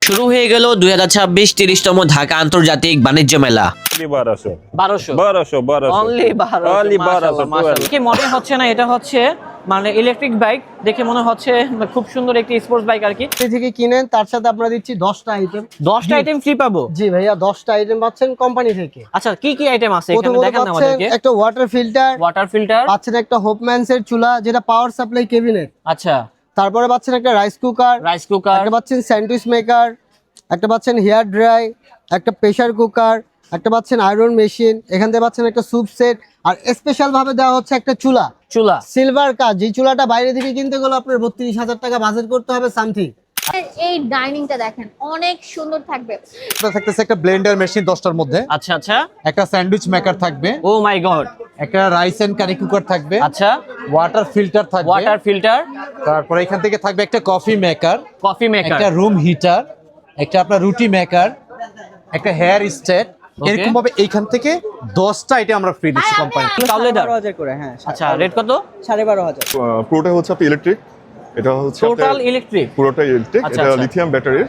শুরু হয়ে গেল 2026 30তম ঢাকা আন্তর্জাতিক বাণিজ্য মেলা। 1200 অনলি 1200 কি মনে হচ্ছে না এটা হচ্ছে মানে ইলেকট্রিক বাইক দেখে মনে হচ্ছে খুব সুন্দর একটি স্পোর্টস বাইক আর কি। থেকে কিনেন তার সাথে আমরা দিচ্ছি 10টা আইটেম। 10টা আইটেম ফ্রি পাবো? জি ভাইয়া, 10টা আইটেম পাচ্ছেন কোম্পানি থেকে। আচ্ছা কি কি আইটেম আছে এখানে প্রথমত দেখান পাচ্ছেন আমাদেরকে। একটা ওয়াটার ফিল্টার, পাচ্ছেন একটা হোপম্যানস এর চুলা যেটা পাওয়ার সাপ্লাই ক্যাবিনেট। আচ্ছা, তারপরে পাচ্ছেন একটা রাইস কুকার, একটা পাচ্ছেন স্যান্ডউইচ মেকার, একটা পাচ্ছেন হেয়ার ড্রাই, একটা প্রেসার কুকার, একটা পাচ্ছেন আয়রন মেশিন, এখান থেকে পাচ্ছেন একটা স্যুপ সেট, আর স্পেশাল ভাবে দেওয়া হচ্ছে একটা চুলা সিলভার কাজ। এই চুলাটা বাইরে থেকে কিনতে গেলে আপনার 32,000 টাকা বাজেট করতে হবে সামথিং। এই ডাইনিংটা দেখেন অনেক সুন্দর থাকবে। থাকতেছে একটা ব্লেন্ডার মেশিন 10টার মধ্যে। আচ্ছা আচ্ছা, একটা স্যান্ডউইচ মেকার থাকবে। ও মাই গড। একটা রাইস এন্ড কারি কুকার থাকবে। আচ্ছা, ওয়াটার ফিল্টার। তারপরে এখান থেকে থাকবে একটা কফি মেকার, একটা রুম হিটার, একটা আপনার রুটি মেকার, একটা হেয়ার স্টেট। এরকম ভাবে এইখান থেকে 10টা আইটেম আমরা ফ্রি দিচ্ছি কোম্পানি। 12,000 করে। হ্যাঁ। আচ্ছা, রেট কত? 12,500। পুরোটা হচ্ছে আপনি ইলেকট্রিক, এটা হচ্ছে টোটাল ইলেকট্রিক, পুরোটাই ইলেকট্রিক। আচ্ছা, এটা আচ্ছা। লিথিয়াম ব্যাটারির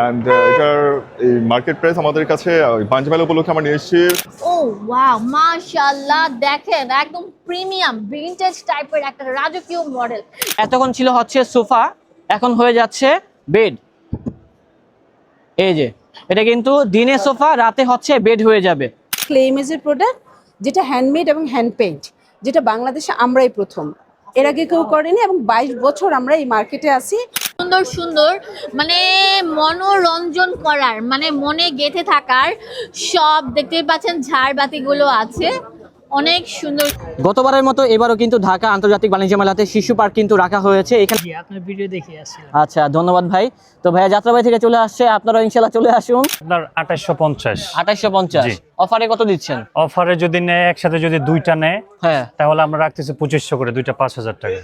এন্ড এটার এই মার্কেট প্রাইস আমাদের কাছে বাঞ্জ মেলা উপলক্ষে আমরা নিয়ে এসেছি। ও ওয়াও, মাশাআল্লাহ, দেখেন একদম প্রিমিয়াম ভিনটেজ টাইপের একটা রাজকীয় মডেল। এতক্ষণ ছিল হচ্ছে সোফা, এখন হয়ে যাচ্ছে বেড। এই যে এটা কিন্তু দিনে সোফা, রাতে হচ্ছে বেড হয়ে যাবে। ক্লে ইমেজের প্রোডাক্ট, যেটা হ্যান্ডমেড এবং হ্যান্ড পেইন্ট, যেটা বাংলাদেশে আমরাই প্রথম, এর আগে কেউ করেনি, এবং 22 বছর আমরা এই মার্কেটে আছি। সুন্দর সুন্দর মানে মনোরঞ্জন করার মানে মনে গেঁথে থাকার সব দেখতে পাচ্ছেন ঝাড়বাতিগুলো আছে, অনেক সুন্দর। গতবারের মতো এবারও কিন্তু ঢাকা আন্তর্জাতিক বাণিজ্য মেলাতে শিশু পার্ক কিন্তু রাখা হয়েছে এখানে। আপনার ভিডিও দেখে আসছিলাম। আচ্ছা, ধন্যবাদ ভাই। তো ভাইয়া যাত্রাবাড়ি থেকে চলে আসছে, আপনারা ইনশাআল্লাহ চলে আসুন। আপনার 2850। 2850 অফারে কত দিচ্ছেন? অফারে যদি নেয়, একসাথে যদি দুইটা নেয়, হ্যাঁ, তাহলে আমরা রাখতেছি 2500 করে, দুইটা 5000 টাকা।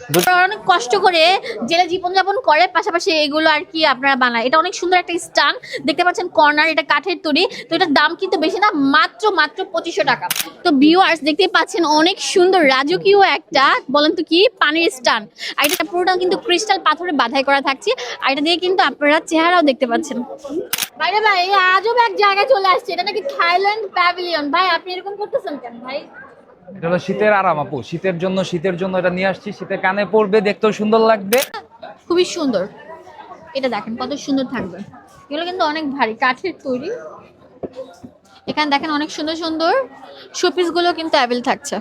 অনেক কষ্ট করে জেলে জীবনযাপন করে, পাশাপাশি এগুলো আর কি আপনারা বানায়। এটা অনেক সুন্দর একটা স্টান দেখতে পাচ্ছেন, কর্নার, এটা কাঠের তৈরি। তো এটার দাম কিন্তু বেশি না, মাত্র 2500 টাকা। তো ভিউয়ার্স দেখতে পাচ্ছেন অনেক সুন্দর রাজকীয় একটা, বলেন তো কি, পানির স্টান। আর এটা পুরোটা কিন্তু ক্রিস্টাল পাথরে বাঁধাই করা থাকছে, আর এটা দিয়ে কিন্তু আপনারা চেহারাও দেখতে পাচ্ছেন। বাইরে ভাই আজব এক জায়গায় চলে আসছে, এটা নাকি থাইল্যান্ড প্যাভিলিয়ন। ভাই আপনি এরকম করতেছেন কেন ভাই? এটা হলো শীতের আরাম আপু, শীতের জন্য এটা নিয়ে আসছি। শীতে কানে পড়বে, দেখতেও সুন্দর লাগবে। খুবই সুন্দর, এটা দেখেন কত সুন্দর থাকবে। এগুলো কিন্তু অনেক ভারী, কাঠের তৈরি। এখানে দেখেন অনেক সুন্দর সুন্দর শোপিস গুলো কিন্তু অ্যাভেল থাকছে।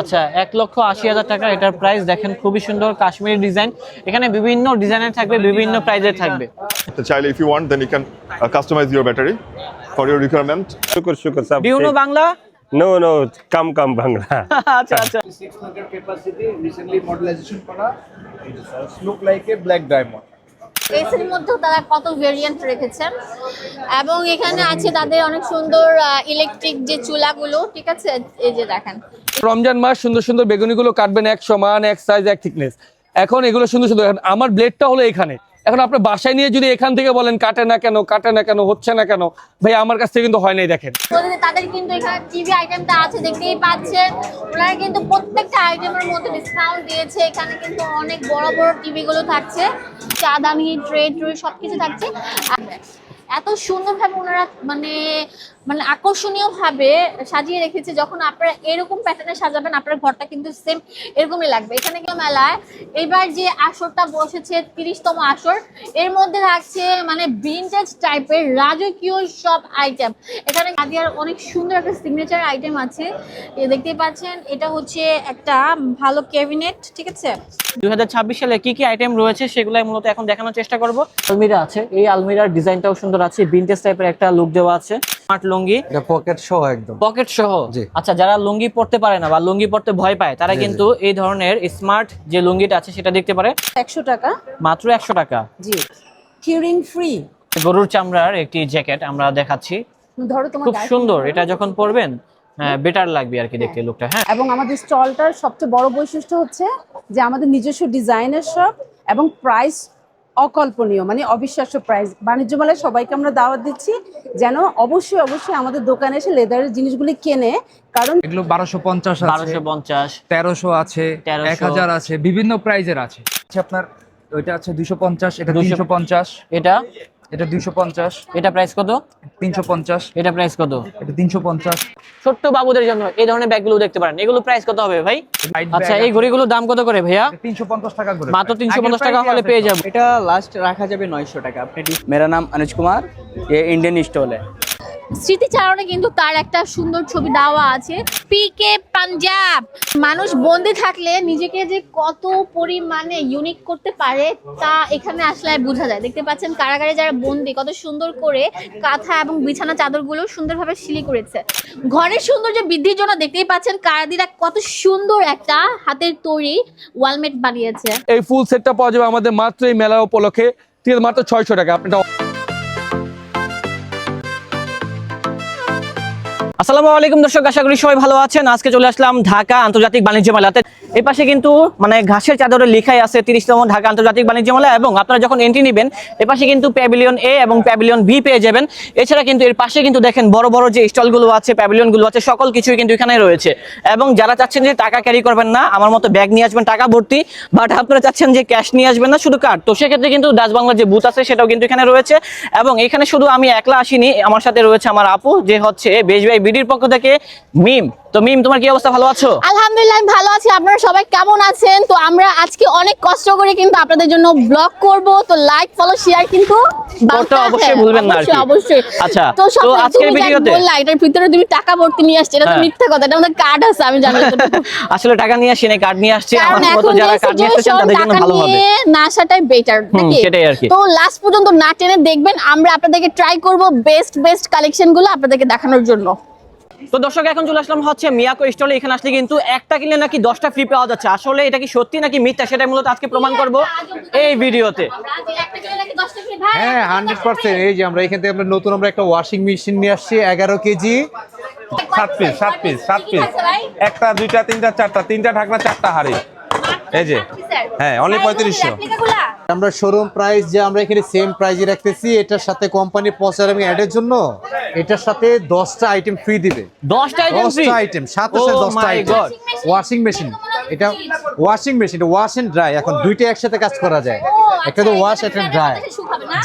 আচ্ছা, 1,80,000 টাকা এটার প্রাইস। দেখেন খুবই সুন্দর কাশ্মীরি ডিজাইন, এখানে বিভিন্ন ডিজাইনের থাকবে, বিভিন্ন প্রাইজের থাকবে। চাইলে if you want then you can customize your battery for your requirement. शुक्र शुक्र सब do you know Bangla? No no कम कम बांग्ला আচ্ছা আচ্ছা। 6 meter capacity, recently modelization করা। It look like a black diamond. এসির মধ্যেও তারা কত ভেরিয়েন্ট রেখেছেন, এবং এখানে আছে তাদের অনেক সুন্দর ইলেকট্রিক যে চুলাগুলো, ঠিক আছে, এই যে দেখেন। রমজান মাস, সুন্দর সুন্দর বেগুনিগুলো কাটবেন এক সমান, এক সাইজ, এক থিকনেস। এখন এগুলো সুন্দর সুন্দর। আমার ব্লেডটা হলো এখানে। এখন আপনার বাসায় নিয়ে যদি এখান থেকে বলেন কাটে না কেন, হচ্ছে না কেন, ভাই আমার কাছ থেকে কিন্তু হয় নাই। দেখেন তাদের কিন্তু এখানে টিভি আইটেমটা আছে, দেখতেই পাচ্ছেন। ওনারা কিন্তু প্রত্যেকটা আইটেমের মধ্যে ডিসকাউন্ট দিয়েছে। এখানে কিন্তু অনেক বড় বড় টিভি গুলো থাকছে, চাদানি ট্রে সবকিছু থাকছে। এত সুন্দরভাবে ওনারা মানে মানে আকর্ষণীয় ভাবে সাজিয়ে রেখেছে। যখন আপনারা এরকম প্যাটার্নে সাজাবেন, আপনার ঘরটা কিন্তু সেম এরকমই লাগবে। এখানে কিন্তু মেলায় এবার যে আসরটা বসেছে, 30তম আসর, এর মধ্যে থাকছে মানে ভিনটেজ টাইপের রাজকীয় সব আইটেম। এখানে কাদিয়ার অনেক সুন্দর একটা সিগনেচার আইটেম আছে, দেখতেই পাচ্ছেন। এটা হচ্ছে একটা ভালো ক্যাবিনেট, ঠিক আছে। 2026 সালে কি কি আইটেম রয়েছে সেগুলাই মূলত এখন দেখানোর চেষ্টা করব। আলমিরা আছে, এই আলমিরার ডিজাইনটাও সুন্দর আছে, ভিনটেজ টাইপের একটা লুক দেওয়া আছে। স্মার্ট লুঙ্গি, এটা পকেট সহ একদম। পকেট সহ। জি। আচ্ছা, যারা লুঙ্গি পরতে পারে না বা লুঙ্গি পরতে ভয় পায়, তারা কিন্তু এই ধরনের স্মার্ট যে লুঙ্গিটা আছে সেটা দেখতে পারে। 100 টাকা, মাত্র 100 টাকা। জি, কিউরিং ফ্রি। গরুর চামড়ার একটি জ্যাকেট আমরা দেখাচ্ছি, ধরো তোমার খুব গায়ে সুন্দর। এটা যখন পরবেন বেটার লাগবে আর কি দেখতে লুকটা। হ্যাঁ, এবং আমাদের স্টলটার সবচেয়ে বড় বৈশিষ্ট্য হচ্ছে যে আমাদের নিজস্ব ডিজাইনের শপ, এবং প্রাইস অকল্পনীয়, মানে অবিশ্বাস্য প্রাইস। বাণিজ্য মেলায় সবাইকে আমরা দাওয়াত দিচ্ছি যেন অবশ্যই আমাদের দোকানে এসে লেদারের জিনিসগুলি কেনে, কারণ এগুলো 1250 আছে, 1250, 1300 আছে, 1300 1000 আছে, বিভিন্ন প্রাইজের আছে। আপনার ওইটা আছে 250, এটা 350। এটা এটা 250, এটা প্রাইস কত? 350, এটা প্রাইস কত? এটা 350। ছোট্ট বাবুদের জন্য এই ধরনের ব্যাগগুলো দেখতে পারেন, এগুলো প্রাইস কত হবে ভাই? আচ্ছা, এই ঘড়িগুলোর দাম কত করে ভাইয়া? 350 টাকা করে। মাত্র 350 টাকা হলে পেয়ে যাবো। এটা লাস্ট রাখা যাবে 900 টাকা। আপনি मेरा नाम अनुज कुमार, ये इंडियन स्टॉल है। স্মৃতিচারণে কিন্তু তার একটা সুন্দর ছবি দেওয়া আছে, পিকে পাঞ্জাব। মানুষ বন্দি থাকলে নিজেকে যে কত পরিমাণে ইউনিক করতে পারে তা এখানে আসলে বোঝা যায়। দেখতে পাচ্ছেন কারাগারে যারা বন্দি কত সুন্দর করে কাঁথা এবং বিছানা চাদরগুলো সুন্দরভাবে সিলি করেছে। ঘরের সৌন্দর্য বৃদ্ধির জন্য দেখতেই পাচ্ছেন কারাদিরা কত সুন্দর একটা হাতের তৈরি ওয়ালমেট বানিয়েছে। এই ফুল সেটটা পাওয়া যাবে আমাদের মাত্র এই মেলা উপলক্ষে, ঠিক আছে, মাত্র 600 টাকা। আপনারা আসসালামু আলাইকুম দর্শক, আশা করি সবাই ভালো আছেন। আজকে চলে আসলাম ঢাকা আন্তর্জাতিক বাণিজ্য মেলাতে। এই পাশে কিন্তু মানে ঘাসের চাদরে লেখাই আছে 30তম ঢাকা আন্তর্জাতিক বাণিজ্য মেলা, এবং আপনারা যখন এন্ট্রি নেবেন এ পাশে কিন্তু প্যাভিলিয়ন এ এবং প্যাভিলিয়ন বি পেয়ে যাবেন। এছাড়া কিন্তু এর পাশে কিন্তু দেখেন বড় বড় যে স্টলগুলো আছে, প্যাভিলিয়নগুলো আছে, সকল কিছুই কিন্তু এখানে রয়েছে। এবং যারা চাচ্ছেন যে টাকা ক্যারি করবেন না, আমার মতো ব্যাগ নিয়ে আসবেন টাকা ভর্তি, বাট আপনারা চাচ্ছেন যে ক্যাশ নিয়ে আসবেন না, শুধু কার্ড, তো সেক্ষেত্রে কিন্তু ডাচ বাংলার যে বুথ আছে সেটাও কিন্তু এখানে রয়েছে। এবং এখানে শুধু আমি একলা আসিনি, আমার সাথে রয়েছে আমার আপু, যে হচ্ছে বেশ ভাই বিডির পক্ষ থেকে মিম। তো মিম, তোমার কি অবস্থা, ভালো আছো? আলহামদুলিল্লাহ আমি ভালো আছি। আপনারা সবাই কেমন আছেন? তো আমরা আজকে অনেক কষ্ট করে কিন্তু আপনাদের জন্য ব্লগ করব, তো লাইক ফলো শেয়ার কিন্তু করতে অবশ্যই ভুলবেন না আর কি। অবশ্যই। আচ্ছা, তো তো আজকের তুমি ভিডিওতে বললা এটার ভিতরে তুমি টাকা ভর্তি নিয়ে আসছো, এটা তো মিথ্যা কথা, এটা আমাদের কার্ড আছে, আমি জানি। আসলে টাকা নিয়ে আসি না, কার্ড নিয়ে আসছি। কারণ আমার মতো এখন যারা কার্ড নিয়ে আসছেন তাদের জন্য ভালো হবে, না আসাটাই বেটার নাকি? সেটাই আর কি। তো লাস্ট পর্যন্ত না টেনে দেখবেন, আমরা আপনাদেরকে ট্রাই করব বেস্ট কালেকশন গুলো আপনাদেরকে দেখানোর জন্য। তো দর্শক, এখন চলে আসলাম হচ্ছে মিয়াকো স্টলে। এখানে আসলে কিন্তু একটা কিনলে নাকি 10টা ফ্রি পাওয়া যাচ্ছে। আসলে এটা কি সত্যি নাকি মিথ্যা, সেটাই মূলত আজকে প্রমাণ করব এই ভিডিওতে। হ্যাঁ 100%। এই যে আমরা এখান থেকে আমরা নতুন একটা ওয়াশিং মেশিন নিয়ে আসছি 11 কেজি। 7 পিস একটা দুইটা তিনটা চারটা, তিনটা ঢাকনা চারটা হাড়ি। এই যে হ্যাঁ অনলি 3500। আমরা শোরুম প্রাইস যে আমরা এখানে সেম প্রাইসে রাখতেছি। এটার সাথে কোম্পানি প্রচার এবং অ্যাডের জন্য এটার সাথে 10টা আইটেম ফ্রি দিবে। 10টা আইটেম ফ্রি? 10টা আইটেম, সাথে 10টা আইটেম। ওয়াশিং মেশিন, এটা ওয়াশিং মেশিন, এটা ওয়াশ এন্ড ড্রাই, এখন দুইটা একসাথে কাজ করা যায়। একটা তো ওয়াশ, একটা ড্রাই।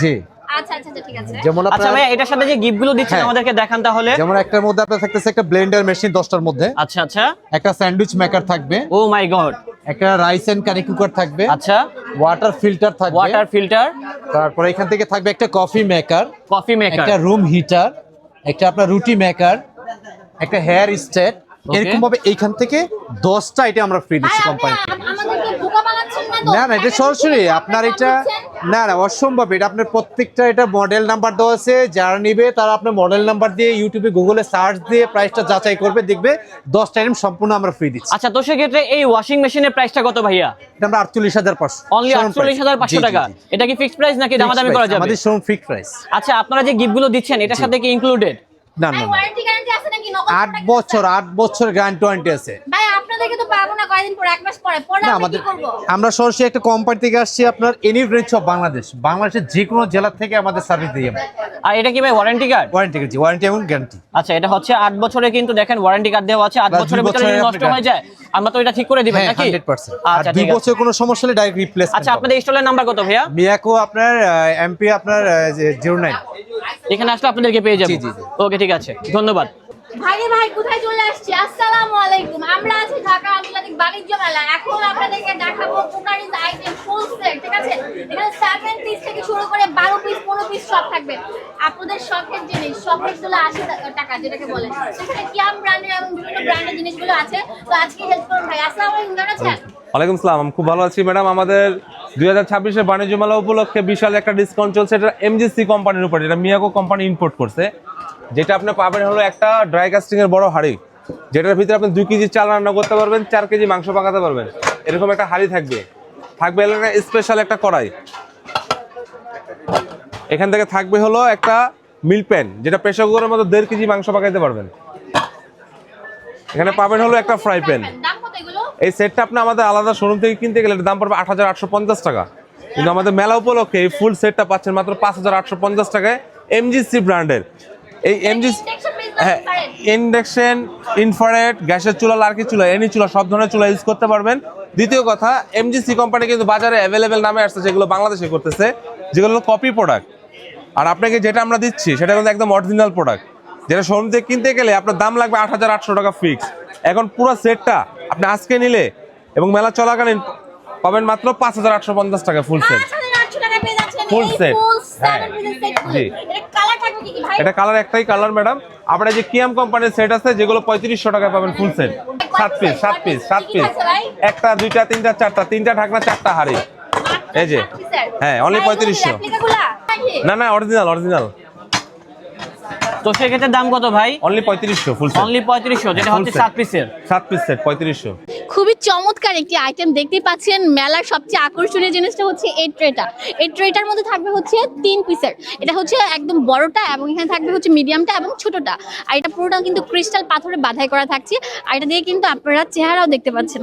জি আচ্ছা ঠিক আছে। যেমন আচ্ছা ভাই, এটার সাথে যে গিফটগুলো দিচ্ছেন আমাদেরকে দেখান তাহলে। যেমন একটার মধ্যে আপনার থাকতেছে একটা ব্লেন্ডার মেশিন 10টার মধ্যে। আচ্ছা। একটা স্যান্ডউইচ মেকার থাকবে। ও মাই গড। একটা রাইস এন্ড কারি কুকার থাকবে। আচ্ছা। ওয়াটার ফিল্টার থাকবে। Water filter. তারপর এখান থেকে থাকবে একটা কফি মেকার। একটা রুম হিটার, একটা আপনার রুটি মেকার, একটা হেয়ার স্টেট। এরকম ভাবে এইখান থেকে 10টা আইটেম আমরা ফ্রি দিচ্ছি কোম্পানি। না এটা সরাসরি আপনার এটা না অসম্ভব। এটা আপনার প্রত্যেকটা এটা মডেল নাম্বার দেওয়া আছে, যারা নিবে তারা আপনার মডেল নাম্বার দিয়ে ইউটিউবে গুগলে সার্চ দিয়ে প্রাইসটা যাচাই করবে, দেখবে 10টা আইটেম সম্পূর্ণ আমরা ফ্রি দিচ্ছি। আচ্ছা, তো সেক্ষেত্রে এই ওয়াশিং মেশিনের প্রাইসটা কত ভাইয়া? এটা আমরা 48,500। অনলি 48,500 টাকা। এটা কি ফিক্সড প্রাইস নাকি দামাদামি করা যাবে? আমাদের শোরুম ফিক্সড প্রাইস। আচ্ছা, আপনারা যে গিফটগুলো দিচ্ছেন এটার সাথে কি ইনক্লুডেড? না 8 বছর গ্যারান্টি ওয়ারেন্টি আছে। ভাই আপনাদেরকে তো পাবো না কয়দিন পর, এক মাস পরে আমরা কি করব? আমরা সরাসরি একটা কোম্পানি থেকে আসছি, আপনার এনি ব্রাঞ্চ অফ বাংলাদেশের যে কোনো জেলা থেকে আমাদের সার্ভিস দিয়ে আমরা। আর এটা কি ভাই ওয়ারেন্টি কার্ড? ওয়ারেন্টি এবং গ্যারান্টি। আচ্ছা, এটা হচ্ছে 8 বছরে কিন্তু দেখেন ওয়ারেন্টি কার্ড দেওয়া আছে। 8 বছরের ভিতরে যদি নষ্ট হয়ে যায় আমরা তো এটা ঠিক করে দিবেন নাকি? 100%। আচ্ছা, 2 বছর কোনো সমস্যা হলে ডাইরেক্ট রিপ্লেস। আচ্ছা, আপনাদের স্টলের নাম্বার কত ভাইয়া? মিয়াকো আপনার এমপি আপনার 09। এখানে আসলে আপনাদেরকে পেয়ে যাবেন। ওকে, ঠিক আছে, ধন্যবাদ। ভাই কোথায় চলে আসছি? আসসালামু আলাইকুম। আমরা আছি ঢাকা আন্তর্জাতিক বাণিজ্য মেলা। এখন আপনাদেরকে দেখাবো কুকারিজ আইটেম ফুল সেট, ঠিক আছে? এখানে 7 পিস থেকে শুরু করে 12 পিস 15 পিস সব থাকবে। আপনাদের শখের জিনিস, শখের গুলো 80 টাকা যেটাকে বলে, সেখানে কিয়াম ব্র্যান্ডের এবং বিভিন্ন ব্র্যান্ডের জিনিসগুলো আছে। তো আজকে হেল্প করুন ভাই। আসসালামু আলাইকুম, কেমন আছেন? ওয়ালাইকুম আসসালাম, আমি খুব ভালো আছি ম্যাডাম। আমাদের 2026 বাণিজ্য মেলা উপলক্ষে বিশাল একটা ডিসকাউন্ট চলছে। এটা এমজিসি কোম্পানির উপর, যেটা মিয়াকো কোম্পানি ইম্পোর্ট করছে। যেটা আপনি পাবেন হলো একটা ড্রাই কাস্টিং এর বড় হাঁড়ি, যেটার ভিতরে আপনি 2 কেজি চাল রান্না করতে পারবেন, 4 কেজি মাংস পাকাতে পারবেন। এরকম একটা হাঁড়ি থাকবে স্পেশাল একটা কড়াই। এখান থেকে থাকবে হলো একটা মিল প্যান, যেটা প্রেসার কুকারের মতো 1.5 কেজি মাংস পাকাতে পারবেন। এখানে পাবেন হলো একটা ফ্রাই প্যান। এই সেটটা আপনি আমাদের আলাদা শোরুম থেকে কিনতে গেলে দাম পড়বে 8,850 টাকা, কিন্তু আমাদের মেলা উপলক্ষে এই ফুল সেটটা পাচ্ছেন মাত্র 5,850 টাকায় এমজিসি ব্র্যান্ডের। এই এমজিসি ইন্ডাকশন, ইনফ্রারেড, গ্যাসের চুলা, লার্কি চুলা, এনি চুলা, সব ধরনের চুলা ইউজ করতে পারবেন। দ্বিতীয় কথা, এমজিসি কোম্পানি কিন্তু বাজারে অ্যাভেলেবেল নামে আসছে, যেগুলো বাংলাদেশে করতেছে, যেগুলো কপি প্রোডাক্ট। আর আপনাকে যেটা আমরা দিচ্ছি সেটা কিন্তু একদম অরিজিনাল প্রোডাক্ট, যেটা শোরুম থেকে কিনতে গেলে আপনার দাম লাগবে 8800 টাকা ফিক্স। এখন পুরো সেটটা আপনি আজকে নিলে এবং মেলা চলাকালীন পাবেন মাত্র 5850 টাকা ফুল সেট। 5800 টাকা পেয়ে যাচ্ছেন ফুল এই সেট, ফুল হ্যাঁ। 7 পিসের সেট। জি। এটা কালার থাকবে কি ভাই? এটা কালার একটাই কালার ম্যাডাম। আপনার যে কিয়াম কোম্পানির সেট আছে যেগুলো 3500 টাকায় পাবেন full set. 7 piece 7 piece 7 piece, একটা দুইটা তিনটা চারটা, তিনটা ঢাকনা চারটা হাড়ি। এই যে হ্যাঁ অনলি 3500। না না অরিজিনাল অরিজিনাল। তো সেক্ষেত্রে দাম কত ভাই? Only 3500 full set. অনলি 3500, যেটা হচ্ছে 7 পিসের। 7 পিস সেট 3500। খুবই চমৎকার একটি আইটেম দেখতে পাচ্ছেন। মেলার সবচেয়ে আকর্ষণীয় জিনিসটা হচ্ছে এই ট্রেটা। এই ট্রেটার মধ্যে থাকবে হচ্ছে 3 পিসের। এটা হচ্ছে একদম বড়টা এবং এখানে থাকবে হচ্ছে মিডিয়ামটা এবং ছোটটা। আর এটা পুরোটা কিন্তু ক্রিস্টাল পাথরে বাঁধাই করা থাকছে। আর এটা দিয়ে কিন্তু আপনারা চেহারাও দেখতে পাচ্ছেন।